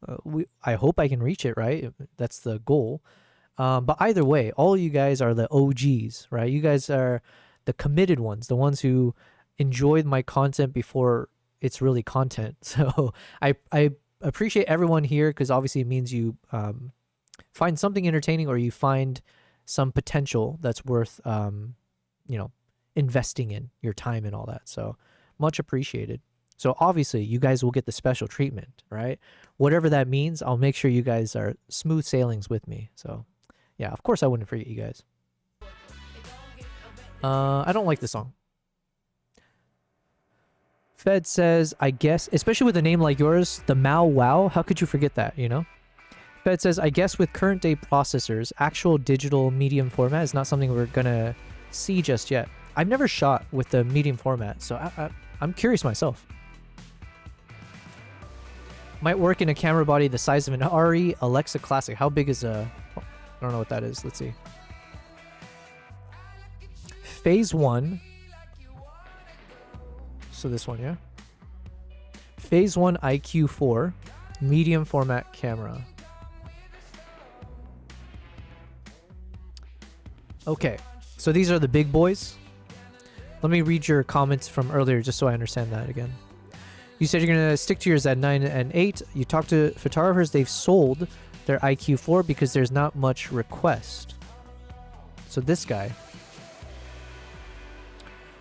I hope I can reach it, right? That's the goal. But either way, all you guys are the OGs, right? You guys are the committed ones, the ones who enjoyed my content before it's really content. So I appreciate everyone here because obviously it means you find something entertaining or you find some potential that's worth, investing in your time and all that. So much appreciated. So obviously you guys will get the special treatment, right? Whatever that means, I'll make sure you guys are smooth sailings with me. So yeah, of course I wouldn't forget you guys. I don't like the song. Fed says, I guess, especially with a name like yours, the Mao Wow, how could you forget that, you know? Fed says, I guess with current day processors, actual digital medium format is not something we're gonna see just yet. I've never shot with the medium format, so I'm curious myself. Might work in a camera body the size of an RE Alexa Classic. How big is a... I don't know what that is. Let's see. Phase 1. So this one, yeah? Phase 1 IQ4. Medium format camera. Okay. So these are the big boys. Let me read your comments from earlier just so I understand that again. You said you're going to stick to your Z9 and 8. You talked to photographers. They've sold their IQ4 because there's not much request. So this guy.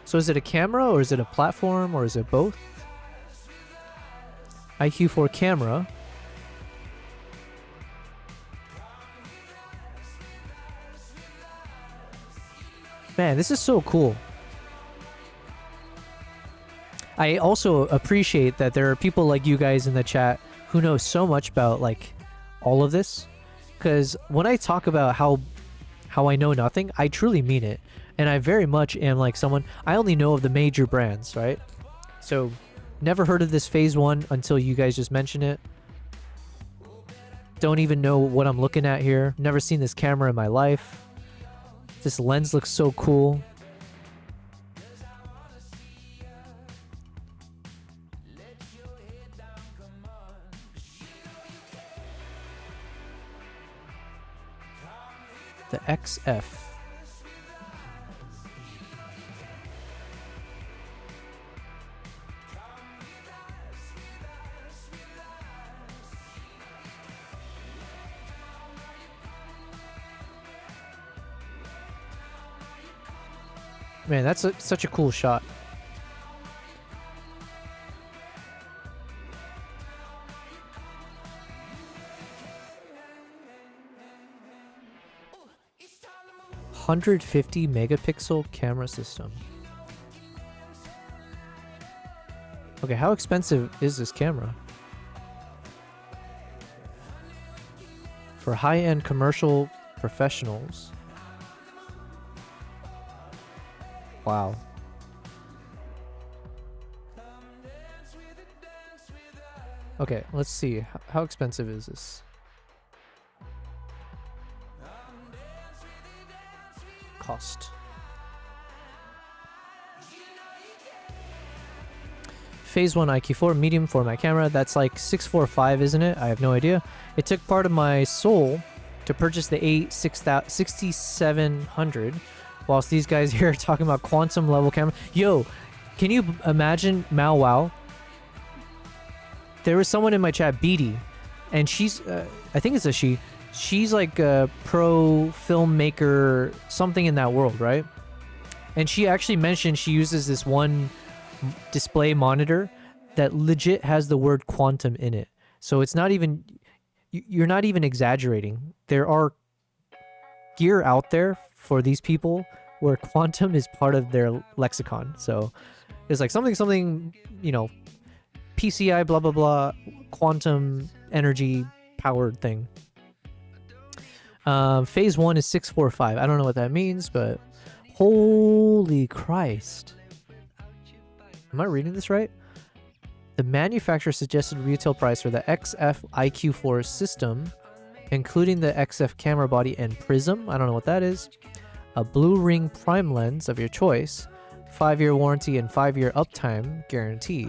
So is it a camera or is it a platform or is it both? IQ4 camera. Man, this is so cool. I also appreciate that there are people like you guys in the chat who knows so much about like all of this, because when I talk about how I know nothing, I truly mean it. And I very much am like someone, I only know of the major brands, right? So never heard of this Phase 1 until you guys just mentioned it. Don't even know what I'm looking at here. Never seen this camera in my life. This lens looks so cool. The XF. Man, that's such a cool shot. $150 megapixel camera system. Okay, how expensive is this camera? For high-end commercial professionals. Wow. Okay, let's see. How expensive is this? Cost. Phase 1 IQ4 medium format camera. That's like 645, isn't it? I have no idea. It took part of my soul to purchase the A6700, whilst these guys here are talking about quantum level camera. Yo, can you imagine Mao Wow? There was someone in my chat, Beatty, and she's, I think it's a she. She's like a pro filmmaker, something in that world, right? And she actually mentioned she uses this one display monitor that legit has the word quantum in it. So it's not even, you're not even exaggerating. There are gear out there for these people where quantum is part of their lexicon. So it's like something, you know, PCI, blah, blah, blah, quantum energy powered thing. Phase 1 is 645. I don't know what that means, but holy Christ. Am I reading this right? The manufacturer suggested retail price for the XF IQ4 system, including the XF camera body and prism, I don't know what that is, a blue ring prime lens of your choice, 5-year warranty and 5-year uptime guarantee,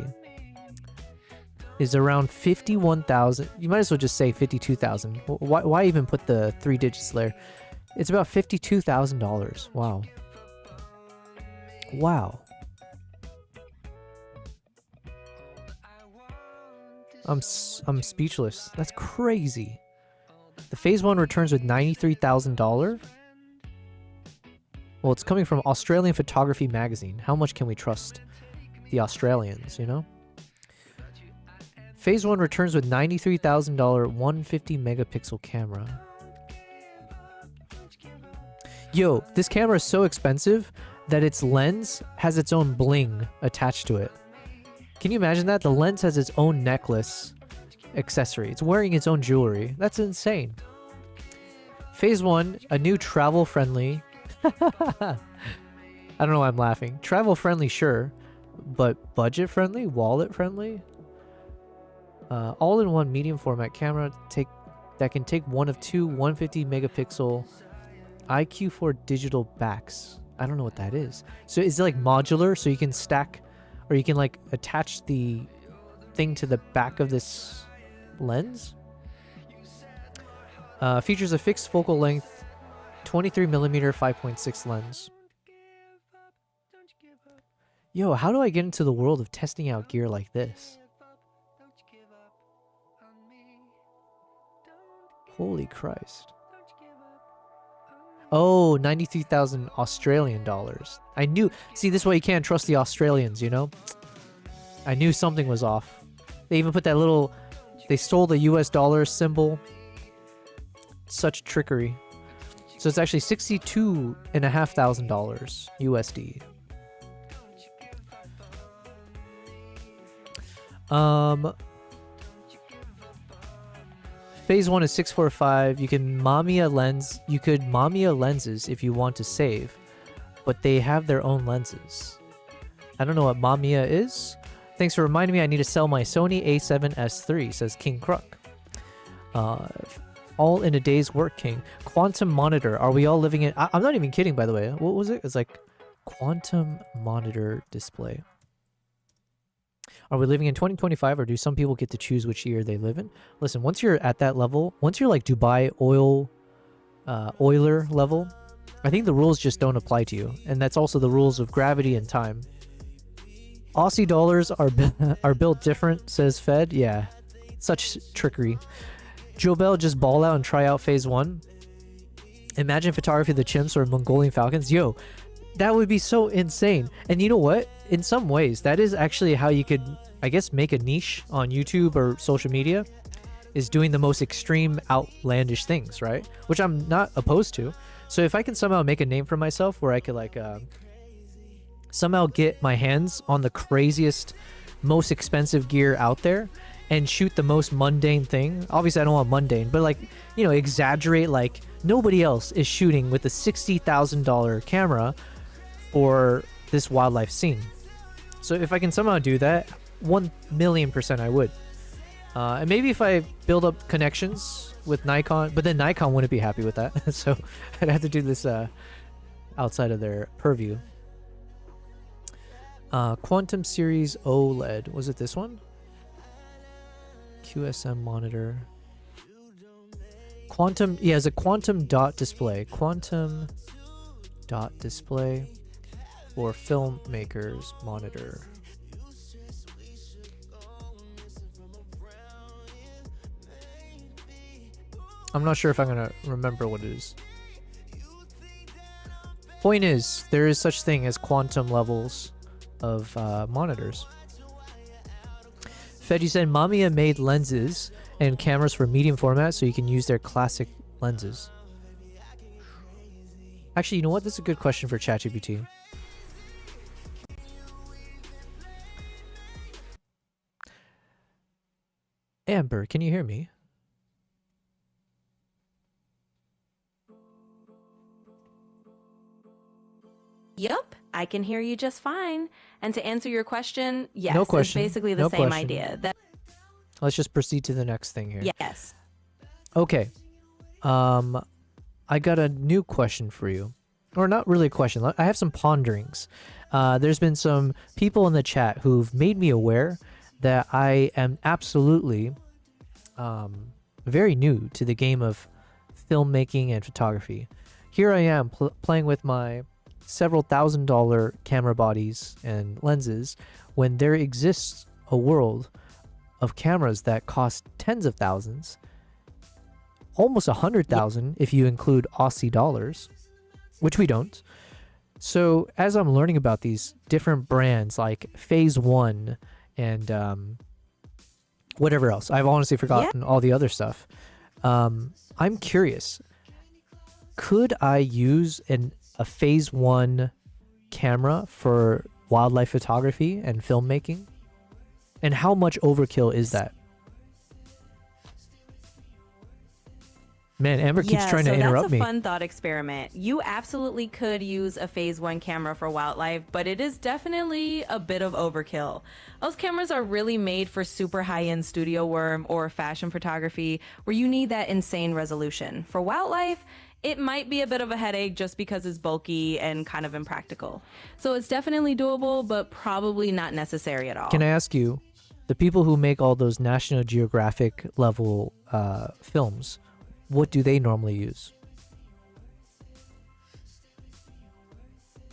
is around 51,000. You might as well just say 52,000. Why even put the 3 digits there? It's about $52,000. Wow. Wow. I'm speechless. That's crazy. The Phase 1 returns with $93,000. Well, it's coming from Australian Photography Magazine. How much can we trust the Australians, you know? Phase 1 returns with $93,000 150 megapixel camera. Yo, this camera is so expensive that its lens has its own bling attached to it. Can you imagine that? The lens has its own necklace accessory. It's wearing its own jewelry. That's insane. Phase 1, a new travel-friendly... I don't know why I'm laughing. Travel-friendly, sure. But budget-friendly? Wallet-friendly? All-in-one medium format camera that can take one of two 150 megapixel IQ4 digital backs. I don't know what that is. So is it like modular, so you can stack, or you can like attach the thing to the back of this lens? Features a fixed focal length 23mm 5.6 lens. Yo, how do I get into the world of testing out gear like this? Holy Christ. Oh, 93,000 Australian dollars. I knew. See, this is why you can't trust the Australians, you know? I knew something was off. They even put that little... They stole the US dollar symbol. Such trickery. So it's actually $62,500 USD. Phase 1 is 645. You can Mamiya lens. You could Mamiya lenses if you want to save, but they have their own lenses. I don't know what Mamiya is. Thanks for reminding me I need to sell my Sony A7S III, says King Kruk. All in a day's work, King. Quantum monitor. Are we all living in... I'm not even kidding, by the way. What was it? It's like quantum monitor display. Are we living in 2025, or do some people get to choose which year they live in? Listen, once you're at that level, once you're like Dubai oiler level, I think the rules just don't apply to you. And that's also the rules of gravity and time. Aussie dollars are built different, says Fed. Yeah, such trickery. Jobel, just ball out and try out phase 1. Imagine photography of the chimps or Mongolian falcons. Yo, that would be so insane. And you know what? In some ways, that is actually how you could, I guess, make a niche on YouTube or social media, is doing the most extreme, outlandish things, right? Which I'm not opposed to. So if I can somehow make a name for myself where I could like somehow get my hands on the craziest, most expensive gear out there and shoot the most mundane thing. Obviously, I don't want mundane, but like, you know, exaggerate like nobody else is shooting with a $60,000 camera for this wildlife scene. So if I can somehow do that, 1,000,000% I would. And maybe if I build up connections with Nikon, but then Nikon wouldn't be happy with that. So I'd have to do this outside of their purview. Quantum Series OLED. Was it this one? QSM monitor. Quantum, yeah, it's a quantum dot display. Quantum dot display for filmmakers monitor. I'm not sure if I'm gonna remember what it is. Point is, there is such thing as quantum levels of monitors. Fedgy said Mamiya made lenses and cameras for medium format so you can use their classic lenses. Actually, you know what? This is a good question for ChatGPT. Amber, can you hear me? Yep, I can hear you just fine. And to answer your question, yes, No question. it's basically the No same question. idea. Let's just proceed to the next thing here. Yes. Okay. I got a new question for you. Or not really a question. I have some ponderings. There's been some people in the chat who've made me aware that I am absolutely very new to the game of filmmaking and photography. Here I am playing with my several $1,000 camera bodies and lenses when there exists a world of cameras that cost tens of thousands, almost 100,000 if you include Aussie dollars, which we don't. So as I'm learning about these different brands like Phase 1 and whatever else, I've honestly forgotten all the other stuff. I'm curious, could I use a Phase 1 camera for wildlife photography and filmmaking? And how much overkill is that? Man, Amber keeps trying to interrupt me. That's a fun thought experiment. You absolutely could use a Phase 1 camera for wildlife, but it is definitely a bit of overkill. Those cameras are really made for super high-end studio work or fashion photography where you need that insane resolution. For wildlife, it might be a bit of a headache just because it's bulky and kind of impractical. So it's definitely doable, but probably not necessary at all. Can I ask you, the people who make all those National Geographic level films, what do they normally use?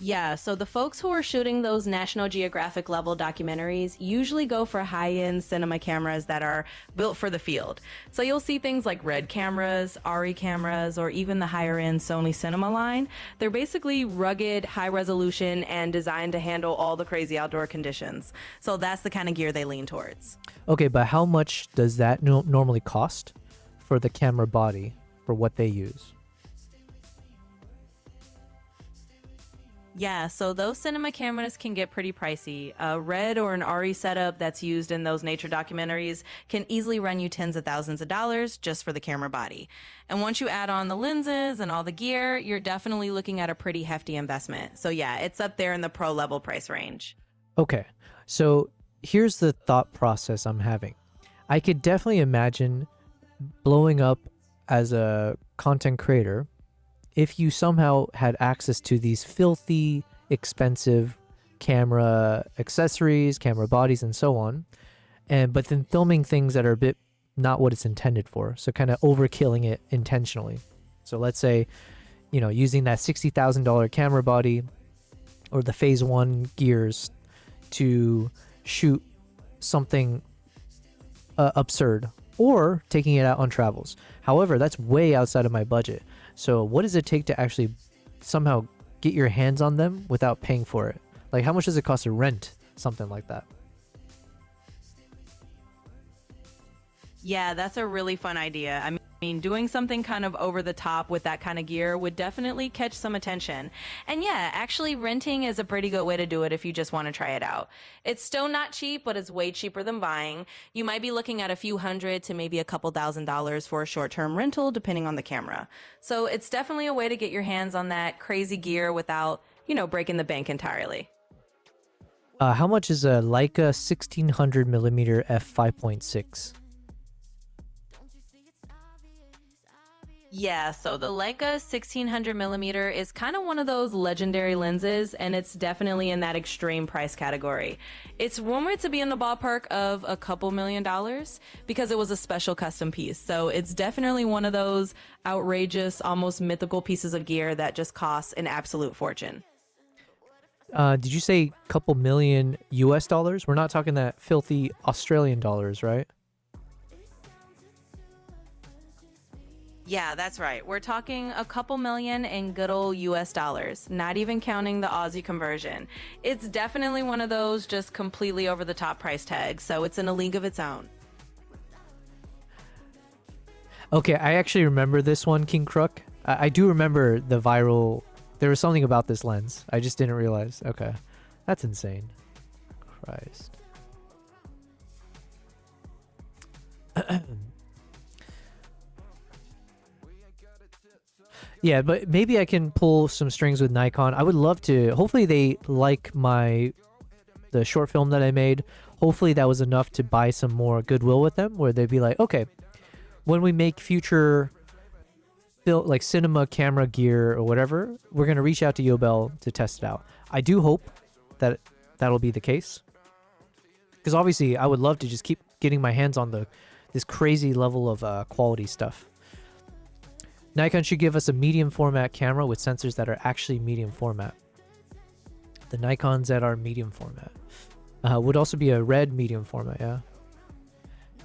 Yeah, so the folks who are shooting those National Geographic level documentaries usually go for high-end cinema cameras that are built for the field. So you'll see things like Red cameras, ARRI cameras, or even the higher-end Sony Cinema line. They're basically rugged, high-resolution, and designed to handle all the crazy outdoor conditions. So that's the kind of gear they lean towards. Okay, but how much does that normally cost for the camera body for what they use? Yeah, so those cinema cameras can get pretty pricey. A RED or an RE setup that's used in those nature documentaries can easily run you tens of thousands of dollars just for the camera body. And once you add on the lenses and all the gear, you're definitely looking at a pretty hefty investment. So yeah, it's up there in the pro level price range. Okay, so here's the thought process I'm having. I could definitely imagine blowing up as a content creator if you somehow had access to these filthy, expensive camera accessories, camera bodies, and so on, but then filming things that are a bit not what it's intended for, so kind of overkilling it intentionally. So let's say, using that $60,000 camera body or the phase 1 gears to shoot something absurd, or taking it out on travels. However, that's way outside of my budget. So what does it take to actually somehow get your hands on them without paying for it? Like, how much does it cost to rent something like that? Yeah, that's a really fun idea. I mean, doing something kind of over the top with that kind of gear would definitely catch some attention. And yeah, actually renting is a pretty good way to do it if you just want to try it out. It's still not cheap, but it's way cheaper than buying. You might be looking at a few hundred to maybe a couple $1,000s for a short-term rental, depending on the camera. So it's definitely a way to get your hands on that crazy gear without, breaking the bank entirely. How much is a Leica 1600mm f5.6? Yeah, so the Leica 1600mm is kind of one of those legendary lenses, and it's definitely in that extreme price category. It's rumored to be in the ballpark of a couple $1,000,000 because it was a special custom piece. So it's definitely one of those outrageous, almost mythical pieces of gear that just costs an absolute fortune. Did you say couple million US dollars? We're not talking that filthy Australian dollars, right? Yeah, that's right. We're talking a couple million in good old US dollars, not even counting the Aussie conversion. It's definitely one of those just completely over the top price tags, so it's in a league of its own. Okay, I actually remember this one, King Crook. I do remember the viral... There was something about this lens. I just didn't realize. Okay. That's insane. Christ. Yeah, but maybe I can pull some strings with Nikon. I would love to. Hopefully they like the short film that I made. Hopefully that was enough to buy some more goodwill with them, where they'd be like, okay, when we make future like cinema camera gear or whatever, we're going to reach out to Yobel to test it out. I do hope that that'll be the case, because obviously I would love to just keep getting my hands on this crazy level of quality stuff. Nikon should give us a medium format camera with sensors that are actually medium format. The Nikon ZR medium format would also be a red medium format, yeah.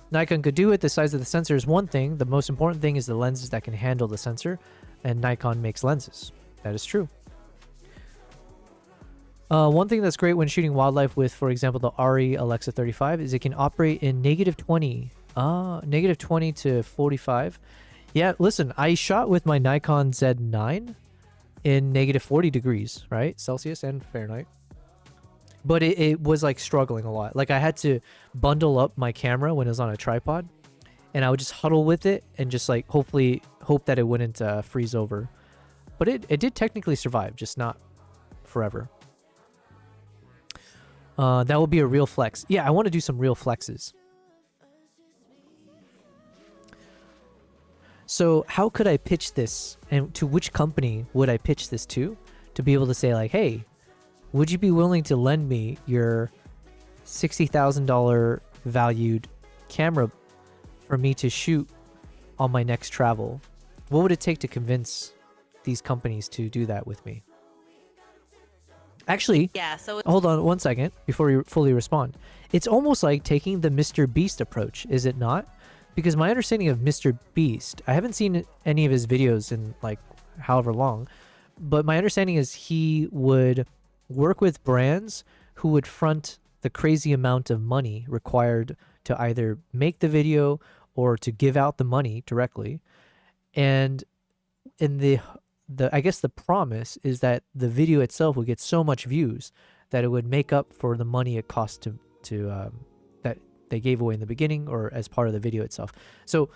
Nikon could do it. The size of the sensor is one thing. The most important thing is the lenses that can handle the sensor, and Nikon makes lenses. That is true. One thing that's great when shooting wildlife with, for example, the RE Alexa 35 is it can operate in -20 to 45. Yeah, listen, I shot with my Nikon Z9 in -40 degrees, right? Celsius and Fahrenheit. But it was like struggling a lot. Like I had to bundle up my camera when it was on a tripod, and I would just huddle with it and just like hopefully hope that it wouldn't freeze over. But it did technically survive, just not forever. That would be a real flex. Yeah, I want to do some real flexes. So how could I pitch this, and to which company would I pitch this to be able to say like, hey, would you be willing to lend me your $60,000 valued camera for me to shoot on my next travel? What would it take to convince these companies to do that with me? Actually, Yeah, so hold on one second before you fully respond. It's almost like taking the Mr. Beast approach, is it not? Because my understanding of Mr. Beast, I haven't seen any of his videos in like however long, but my understanding is he would work with brands who would front the crazy amount of money required to either make the video or to give out the money directly. And in I guess the promise is that the video itself would get so much views that it would make up for the money it cost to that they gave away in the beginning or as part of the video itself. So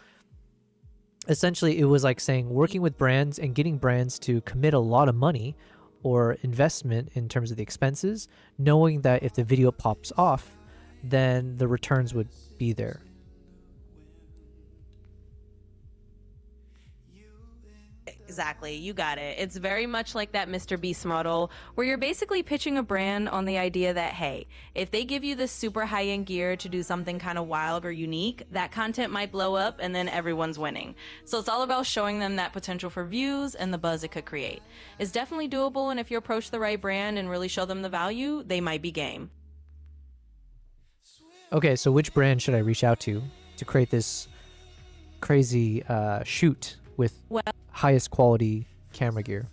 essentially it was like saying working with brands and getting brands to commit a lot of money or investment in terms of the expenses, knowing that if the video pops off, then the returns would be there. Exactly, you got it. It's very much like that Mr. Beast model where you're basically pitching a brand on the idea that, hey, if they give you this super high-end gear to do something kind of wild or unique, that content might blow up and then everyone's winning. So it's all about showing them that potential for views and the buzz it could create. It's definitely doable, and if you approach the right brand and really show them the value, they might be game. Okay, so which brand should I reach out to create this crazy shoot with highest quality camera gear?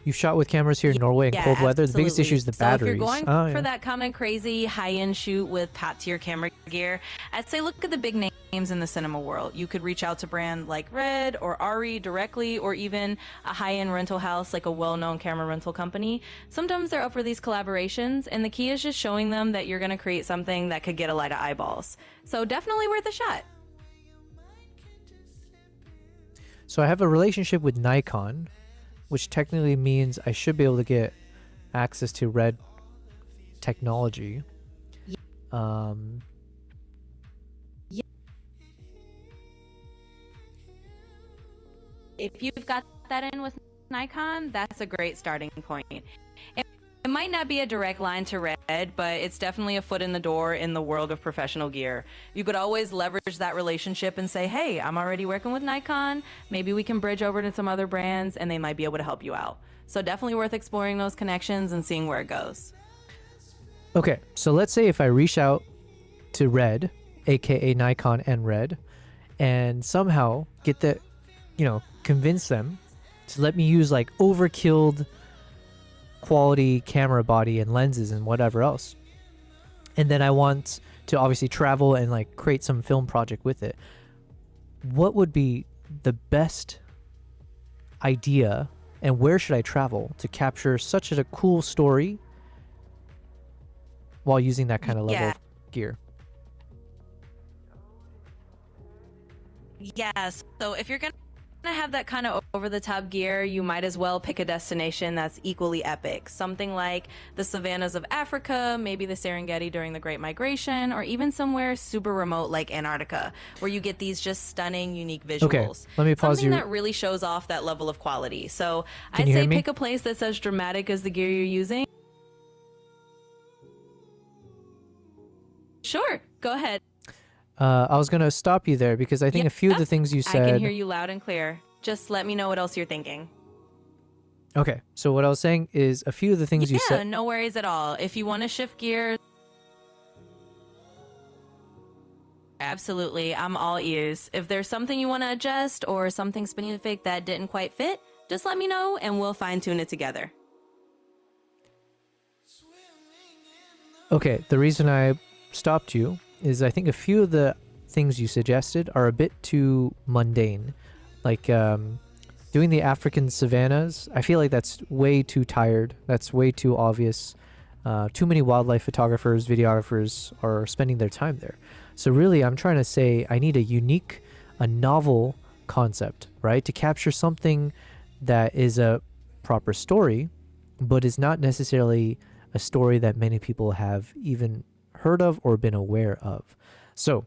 You've shot with cameras here in Norway in cold weather. The biggest issue is the batteries. So if you're going for that kind of crazy high-end shoot with top-tier camera gear, I'd say look at the big names in the cinema world. You could reach out to brands like Red or Ari directly, or even a high-end rental house like a well-known camera rental company. Sometimes they're up for these collaborations, and the key is just showing them that you're going to create something that could get a lot of eyeballs. So definitely worth a shot. So I have a relationship with Nikon, which technically means I should be able to get access to Red technology. If you've got that in with Nikon, that's a great starting point. It might not be a direct line to Red, but it's definitely a foot in the door in the world of professional gear. You could always leverage that relationship and say, hey, I'm already working with Nikon. Maybe we can bridge over to some other brands and they might be able to help you out. So definitely worth exploring those connections and seeing where it goes. Okay, so let's say if I reach out to Red, aka Nikon and Red, and somehow get the, convince them to let me use like overkilled quality camera body and lenses and whatever else. And then I want to obviously travel and like create some film project with it. What would be the best idea and where should I travel to capture such a cool story while using that kind of level of gear? Yes. So if you're going to have that kind of over-the-top gear, you might as well pick a destination that's equally epic. Something like the savannas of Africa, maybe the Serengeti during the Great Migration, or even somewhere super remote like Antarctica, where you get these just stunning, unique visuals. Okay, let me pause you. Something that really shows off that level of quality. So Can I'd you hear say me? pick a place that's as dramatic as the gear you're using. Sure, go ahead. I was going to stop you there because I think a few of the things you said... I can hear you loud and clear. Just let me know what else you're thinking. Okay, so what I was saying is a few of the things you said... Yeah, no worries at all. If you want to shift gears... Absolutely, I'm all ears. If there's something you want to adjust or something specific that didn't quite fit, just let me know and we'll fine-tune it together. Okay, the reason I stopped you is I think a few of the things you suggested are a bit too mundane. Like doing the African savannas, I feel like that's way too tired. That's way too obvious. Too many wildlife photographers, videographers are spending their time there. So really, I'm trying to say I need a novel concept, right? To capture something that is a proper story, but is not necessarily a story that many people have even heard of or been aware of. So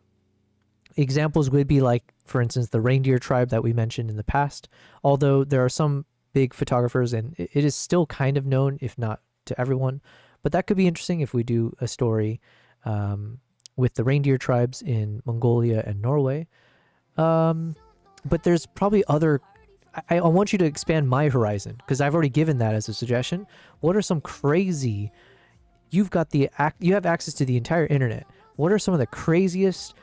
examples would be like, for instance, the reindeer tribe that we mentioned in the past. Although there are some big photographers and it is still kind of known, if not to everyone, but that could be interesting if we do a story with the reindeer tribes in Mongolia and Norway. But there's probably other... I want you to expand my horizon because I've already given that as a suggestion. What are some crazy... You have access to the entire internet. What are some of the craziest,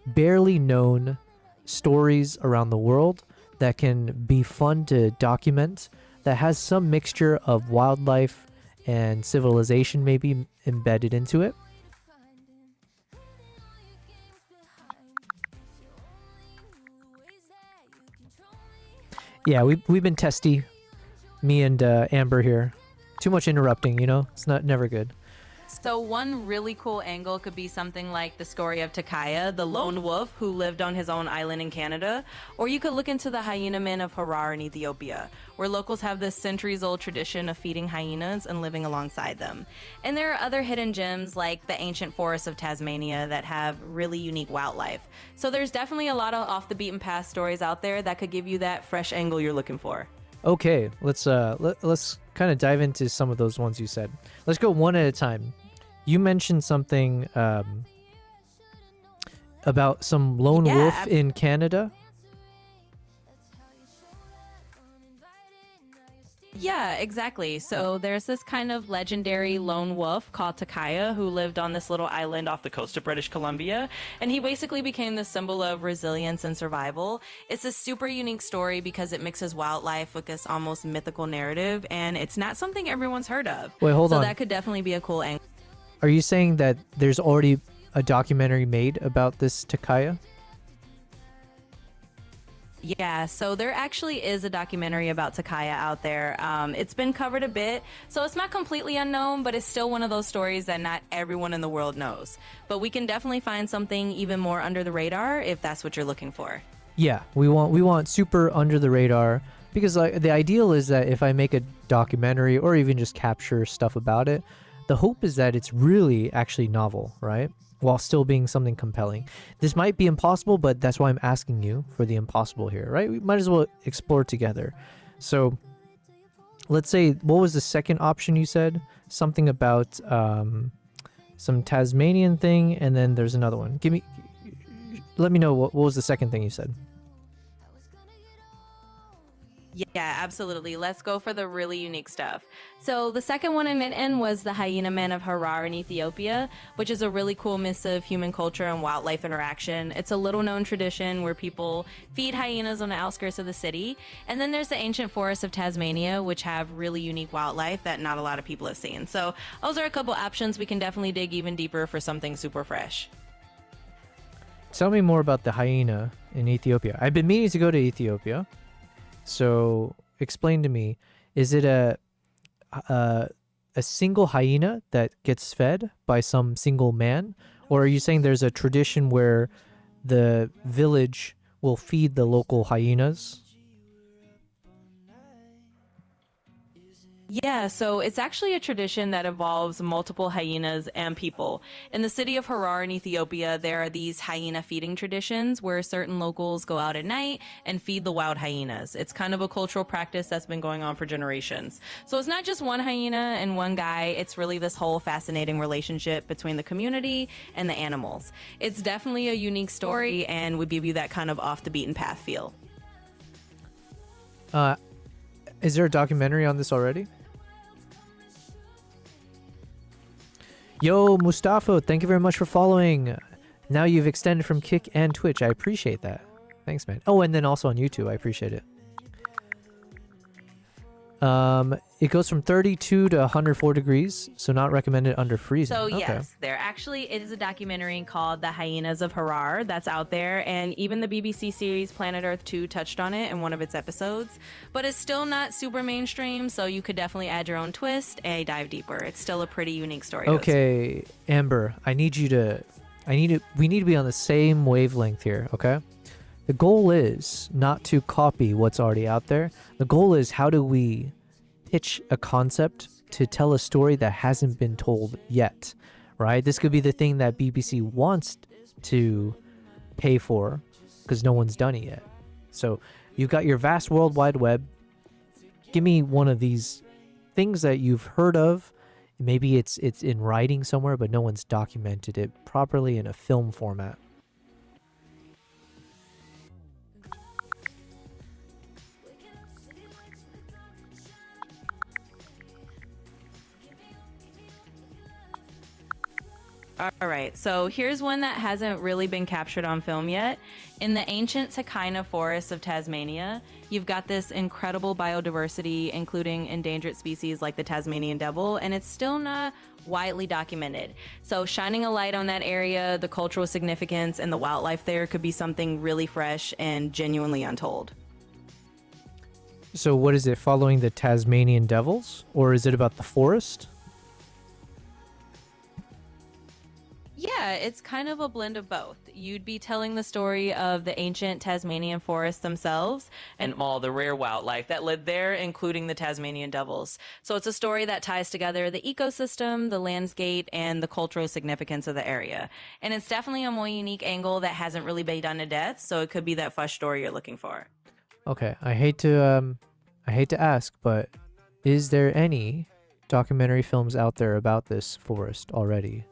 barely known stories around the world that can be fun to document, that has some mixture of wildlife and civilization maybe embedded into it? Yeah, we've been testy, me and Amber here. Too much interrupting, you know? It's never good. So one really cool angle could be something like the story of Takaya, the lone wolf who lived on his own island in Canada. Or you could look into the hyena men of Harar in Ethiopia, where locals have this centuries-old tradition of feeding hyenas and living alongside them. And there are other hidden gems like the ancient forests of Tasmania that have really unique wildlife. So there's definitely a lot of off-the-beaten-path stories out there that could give you that fresh angle you're looking for. Okay, let's kind of dive into some of those ones you said. Let's go one at a time. You mentioned something about some lone wolf in Canada. Yeah, exactly. So there's this kind of legendary lone wolf called Takaya who lived on this little island off the coast of British Columbia. And he basically became the symbol of resilience and survival. It's a super unique story because it mixes wildlife with this almost mythical narrative. And it's not something everyone's heard of. Wait, hold on. So that could definitely be a cool angle. Are you saying that there's already a documentary made about this Takaya? Yeah, so there actually is a documentary about Takaya out there. It's been covered a bit, so it's not completely unknown, but it's still one of those stories that not everyone in the world knows. But we can definitely find something even more under the radar if that's what you're looking for. Yeah, we want super under the radar, because like the ideal is that if I make a documentary or even just capture stuff about it, the hope is that it's really actually novel, right? While still being something compelling. This might be impossible, but that's why I'm asking you for the impossible here, right? We might as well explore together. So let's say, what was the second option you said? Something about some Tasmanian thing, and then there's another one. Let me know what was the second thing you said. Yeah, absolutely. Let's go for the really unique stuff. So the second one I mentioned was the hyena man of Harar in Ethiopia, which is a really cool mix of human culture and wildlife interaction. It's a little known tradition where people feed hyenas on the outskirts of the city. And then there's the ancient forests of Tasmania, which have really unique wildlife that not a lot of people have seen. So those are a couple options. We can definitely dig even deeper for something super fresh. Tell me more about the hyena in Ethiopia. I've been meaning to go to Ethiopia. So explain to me, is it a single hyena that gets fed by some single man? Or are you saying there's a tradition where the village will feed the local hyenas? Yeah, so it's actually a tradition that involves multiple hyenas and people. In the city of Harar in Ethiopia, there are these hyena feeding traditions where certain locals go out at night and feed the wild hyenas. It's kind of a cultural practice that's been going on for generations. So it's not just one hyena and one guy, it's really this whole fascinating relationship between the community and the animals. It's definitely a unique story and would give you that kind of off the beaten path feel. Is there a documentary on this already? Yo, Mustafa, thank you very much for following. Now you've extended from Kick and Twitch. I appreciate that. Thanks, man. Oh, and then also on YouTube. I appreciate it. It goes from 32 to 104 degrees, so not recommended under freezing. So okay. yes, there actually is a documentary called The Hyenas of Harar that's out there, and even the BBC series Planet Earth 2 touched on it in one of its episodes, but it's still not super mainstream, so you could definitely add your own twist and dive deeper. It's still a pretty unique story. Okay, Amber, we need to be on the same wavelength here, okay? The goal is not to copy what's already out there. The goal is, how do we pitch a concept to tell a story that hasn't been told yet, right? This could be the thing that BBC wants to pay for because no one's done it yet. So you've got your vast World Wide Web. Give me one of these things that you've heard of. Maybe it's in writing somewhere, but no one's documented it properly in a film format. All right, so here's one that hasn't really been captured on film yet. In the ancient Takaina forests of Tasmania, you've got this incredible biodiversity, including endangered species like the Tasmanian devil, and it's still not widely documented. So shining a light on that area, the cultural significance, and the wildlife there could be something really fresh and genuinely untold. So what is it, following the Tasmanian devils? Or is it about the forest? Yeah, it's kind of a blend of both. You'd be telling the story of the ancient Tasmanian forests themselves and all the rare wildlife that lived there, including the Tasmanian devils. So it's a story that ties together the ecosystem, the landscape, and the cultural significance of the area. And it's definitely a more unique angle that hasn't really been done to death, so it could be that fresh story you're looking for. Okay, I hate to ask, but is there any documentary films out there about this forest already?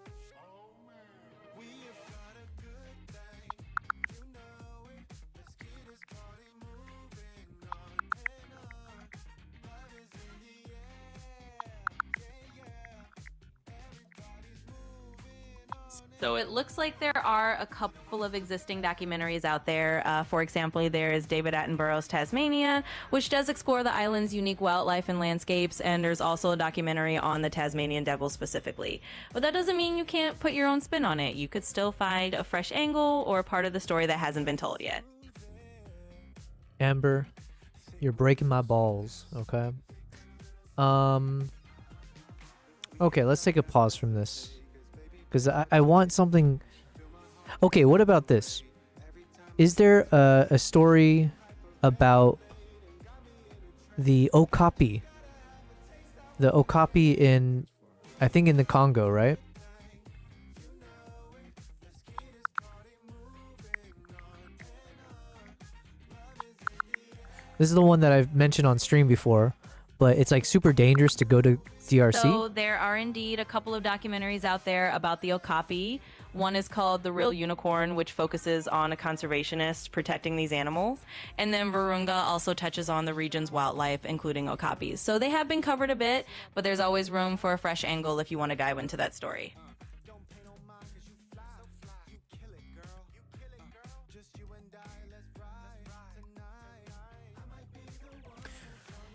So it looks like there are a couple of existing documentaries out there. For example, there is David Attenborough's Tasmania, which does explore the island's unique wildlife and landscapes, and there's also a documentary on the Tasmanian devil specifically. But that doesn't mean you can't put your own spin on it. You could still find a fresh angle or a part of the story that hasn't been told yet. Amber, you're breaking my balls, okay? Okay, let's take a pause from this. Because I want something... Okay, what about this? Is there a story about the Okapi? The Okapi in... I think in the Congo, right? This is the one that I've mentioned on stream before, but it's like super dangerous to go to DRC. So there are indeed a couple of documentaries out there about the Okapi. One is called The Real Unicorn, which focuses on a conservationist protecting these animals. And then Virunga also touches on the region's wildlife, including okapis. So they have been covered a bit, but there's always room for a fresh angle if you want to dive into that story.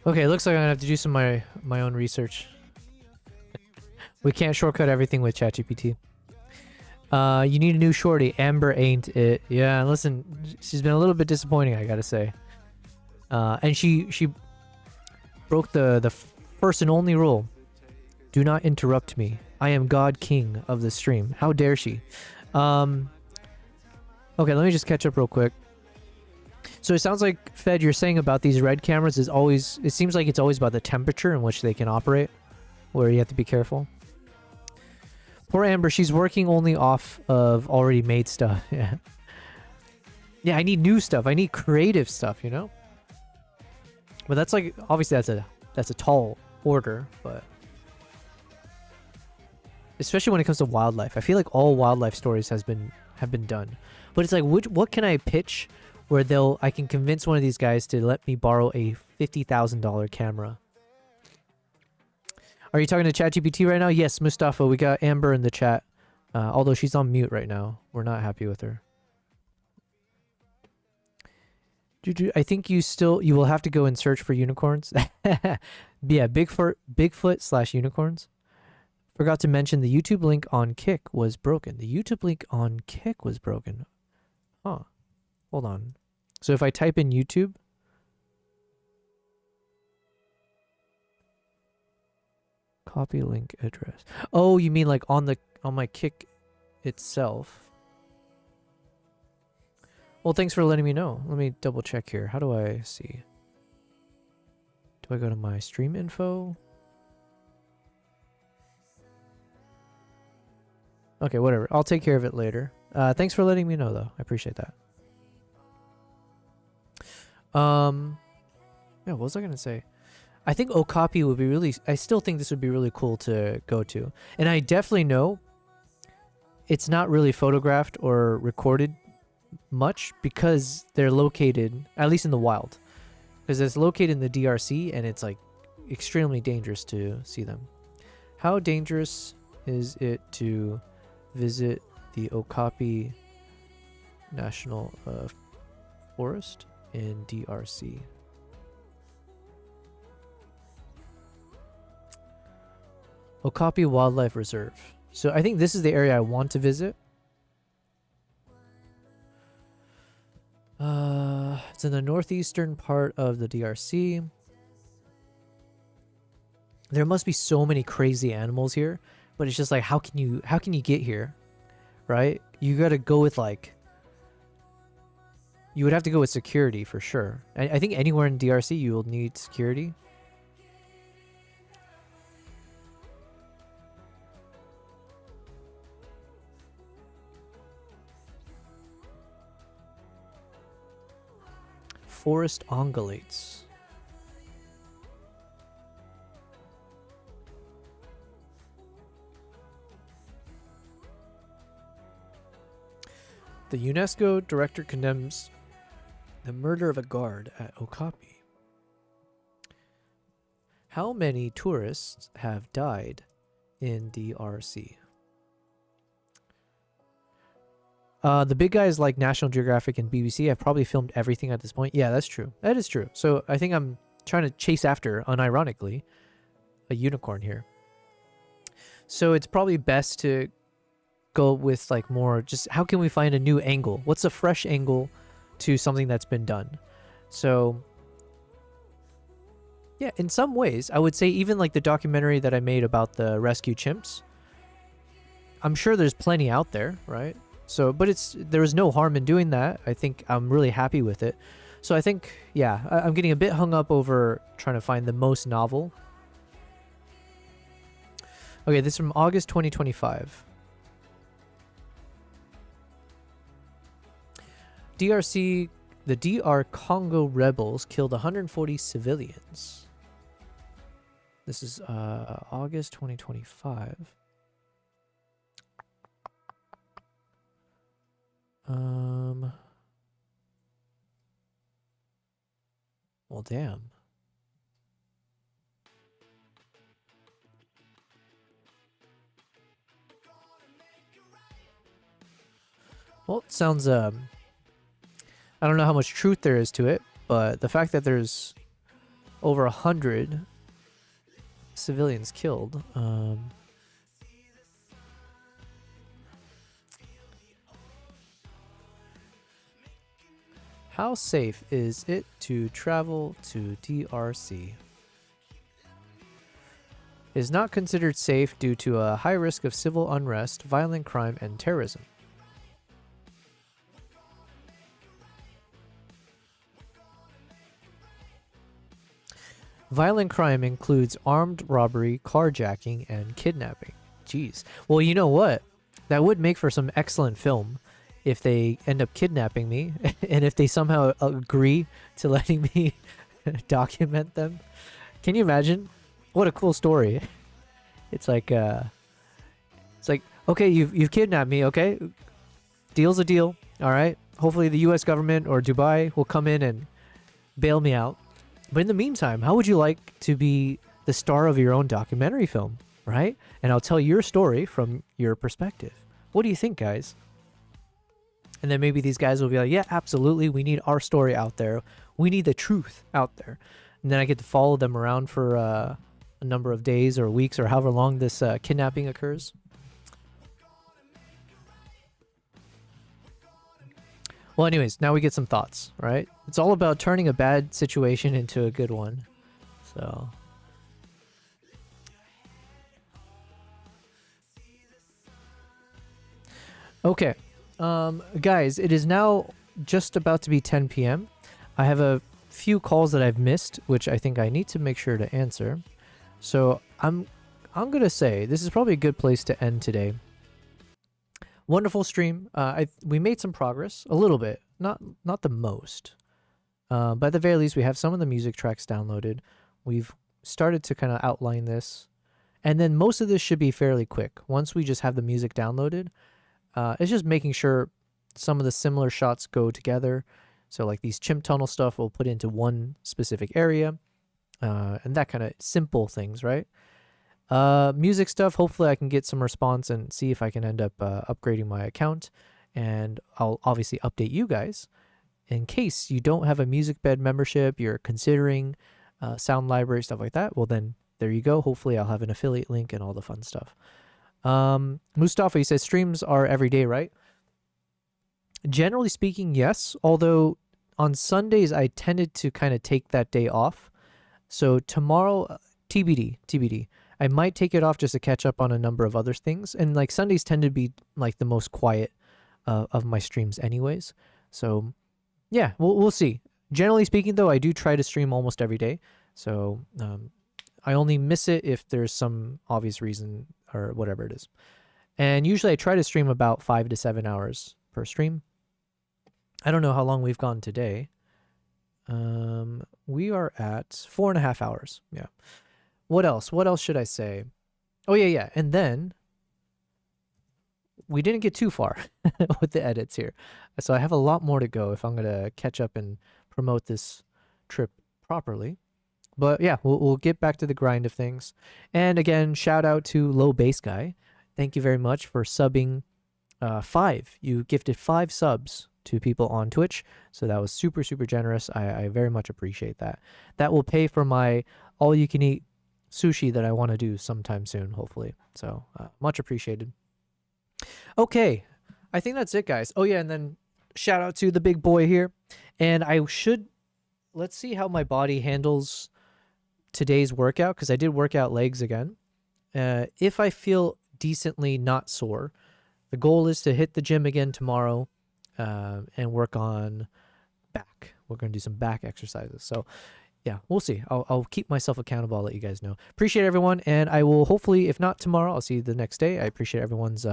Okay, it looks like I'm gonna have to do some of my own research. We can't shortcut everything with ChatGPT. You need a new shorty. Amber ain't it. Yeah, listen, she's been a little bit disappointing, I gotta say. And she broke the first and only rule. Do not interrupt me. I am God King of the stream. How dare she? Okay, let me just catch up real quick. So it sounds like, Fed, you're saying about these red cameras is always... It seems like it's always about the temperature in which they can operate, where you have to be careful. Poor Amber, she's working only off of already made stuff. Yeah. Yeah, I need new stuff. I need creative stuff, you know? But that's like... Obviously, that's a tall order, but... Especially when it comes to wildlife. I feel like all wildlife stories have been done. But it's like, what can I pitch where I can convince one of these guys to let me borrow a $50,000 camera? Are you talking to ChatGPT right now? Yes, Mustafa, we got Amber in the chat. Although she's on mute right now. We're not happy with her. I think you will have to go and search for unicorns. Yeah, Bigfoot/unicorns. Forgot to mention the YouTube link on Kick was broken. The YouTube link on Kick was broken. Huh. Hold on. So if I type in YouTube... Copy link address. Oh, you mean like on my Kick itself? Well, thanks for letting me know. Let me double check here. How do I see? Do I go to my stream info? Okay, whatever. I'll take care of it later. Thanks for letting me know, though. I appreciate that. Yeah, what was I gonna say? I think Okapi would be really... I still think this would be really cool to go to. And I definitely know it's not really photographed or recorded much because they're located, at least in the wild. Because it's located in the DRC and it's like extremely dangerous to see them. How dangerous is it to visit the Okapi National Forest in DRC? Okapi Wildlife Reserve. So I think this is the area I want to visit. It's It's in the northeastern part of the DRC. There must be so many crazy animals here, but it's just like, how can you get here, right? You got to go with like, you would have to go with security for sure. I think anywhere in DRC you will need security. Forest ungulates. The UNESCO director condemns the murder of a guard at Okapi. How many tourists have died in DRC? The big guys like National Geographic and BBC have probably filmed everything at this point. Yeah, that's true. That is true. So I think I'm trying to chase after, unironically, a unicorn here. So it's probably best to go with like more just how can we find a new angle? What's a fresh angle to something that's been done? So yeah, in some ways, I would say even like the documentary that I made about the rescue chimps, I'm sure there's plenty out there, right? So, but there was no harm in doing that. I think I'm really happy with it. So I think, yeah, I'm getting a bit hung up over trying to find the most novel. Okay, this is from August 2025. DRC, the DR Congo rebels killed 140 civilians. This is August 2025. Well, damn. Well, it sounds, I don't know how much truth there is to it, but the fact that there's over 100 civilians killed, how safe is it to travel to DRC? It is not considered safe due to a high risk of civil unrest, violent crime, and terrorism. Violent crime includes armed robbery, carjacking, and kidnapping. Jeez. Well, you know what? That would make for some excellent film if they end up kidnapping me and if they somehow agree to letting me document them. Can you imagine? What a cool story. It's like, okay, you've kidnapped me, okay? Deal's a deal, all right? Hopefully the US government or Dubai will come in and bail me out. But in the meantime, how would you like to be the star of your own documentary film, right? And I'll tell your story from your perspective. What do you think, guys? And then maybe these guys will be like, yeah, absolutely. We need our story out there. We need the truth out there. And then I get to follow them around for a number of days or weeks or however long this kidnapping occurs. Well, anyways, now we get some thoughts, right? It's all about turning a bad situation into a good one. So okay. Guys, it is now just about to be 10 p.m. I have a few calls that I've missed, which I think I need to make sure to answer. So I'm gonna say this is probably a good place to end today. Wonderful stream. We made some progress, a little bit, not the most. But at the very least, we have some of the music tracks downloaded. We've started to kind of outline this, and then most of this should be fairly quick. Once we just have the music downloaded, it's just making sure some of the similar shots go together. So like these chimp tunnel stuff we'll put into one specific area, and that kind of simple things, right? Music stuff, hopefully I can get some response and see if I can end up upgrading my account, and I'll obviously update you guys. In case you don't have a Musicbed membership, you're considering sound library, stuff like that, well then there you go. Hopefully I'll have an affiliate link and all the fun stuff. Mustafa, he says streams are every day, right? Generally speaking, yes, although on Sundays I tended to kind of take that day off. So tomorrow, TBD. I might take it off just to catch up on a number of other things. And like Sundays tend to be like the most quiet of my streams anyways. So yeah, we'll see. Generally speaking though, I do try to stream almost every day. So I only miss it if there's some obvious reason or whatever it is. And usually I try to stream about 5 to 7 hours per stream. I don't know how long we've gone today. We are at 4.5 hours. Yeah. What else? What else should I say? Oh, yeah. And then we didn't get too far with the edits here. So I have a lot more to go if I'm going to catch up and promote this trip properly. But yeah, we'll get back to the grind of things. And again, shout out to Low Bass Guy. Thank you very much for subbing 5. You gifted 5 subs to people on Twitch. So that was super, super generous. I very much appreciate that. That will pay for my all-you-can-eat sushi that I want to do sometime soon, hopefully. So much appreciated. Okay, I think that's it, guys. Oh, yeah, and then shout out to the big boy here. And let's see how my body handles today's workout, because I did work out legs again. If I feel decently not sore, the goal is to hit the gym again tomorrow and work on back. We're going to do some back exercises. So yeah, we'll see. I'll keep myself accountable. I'll let you guys know. Appreciate everyone. And I will hopefully, if not tomorrow, I'll see you the next day. I appreciate everyone's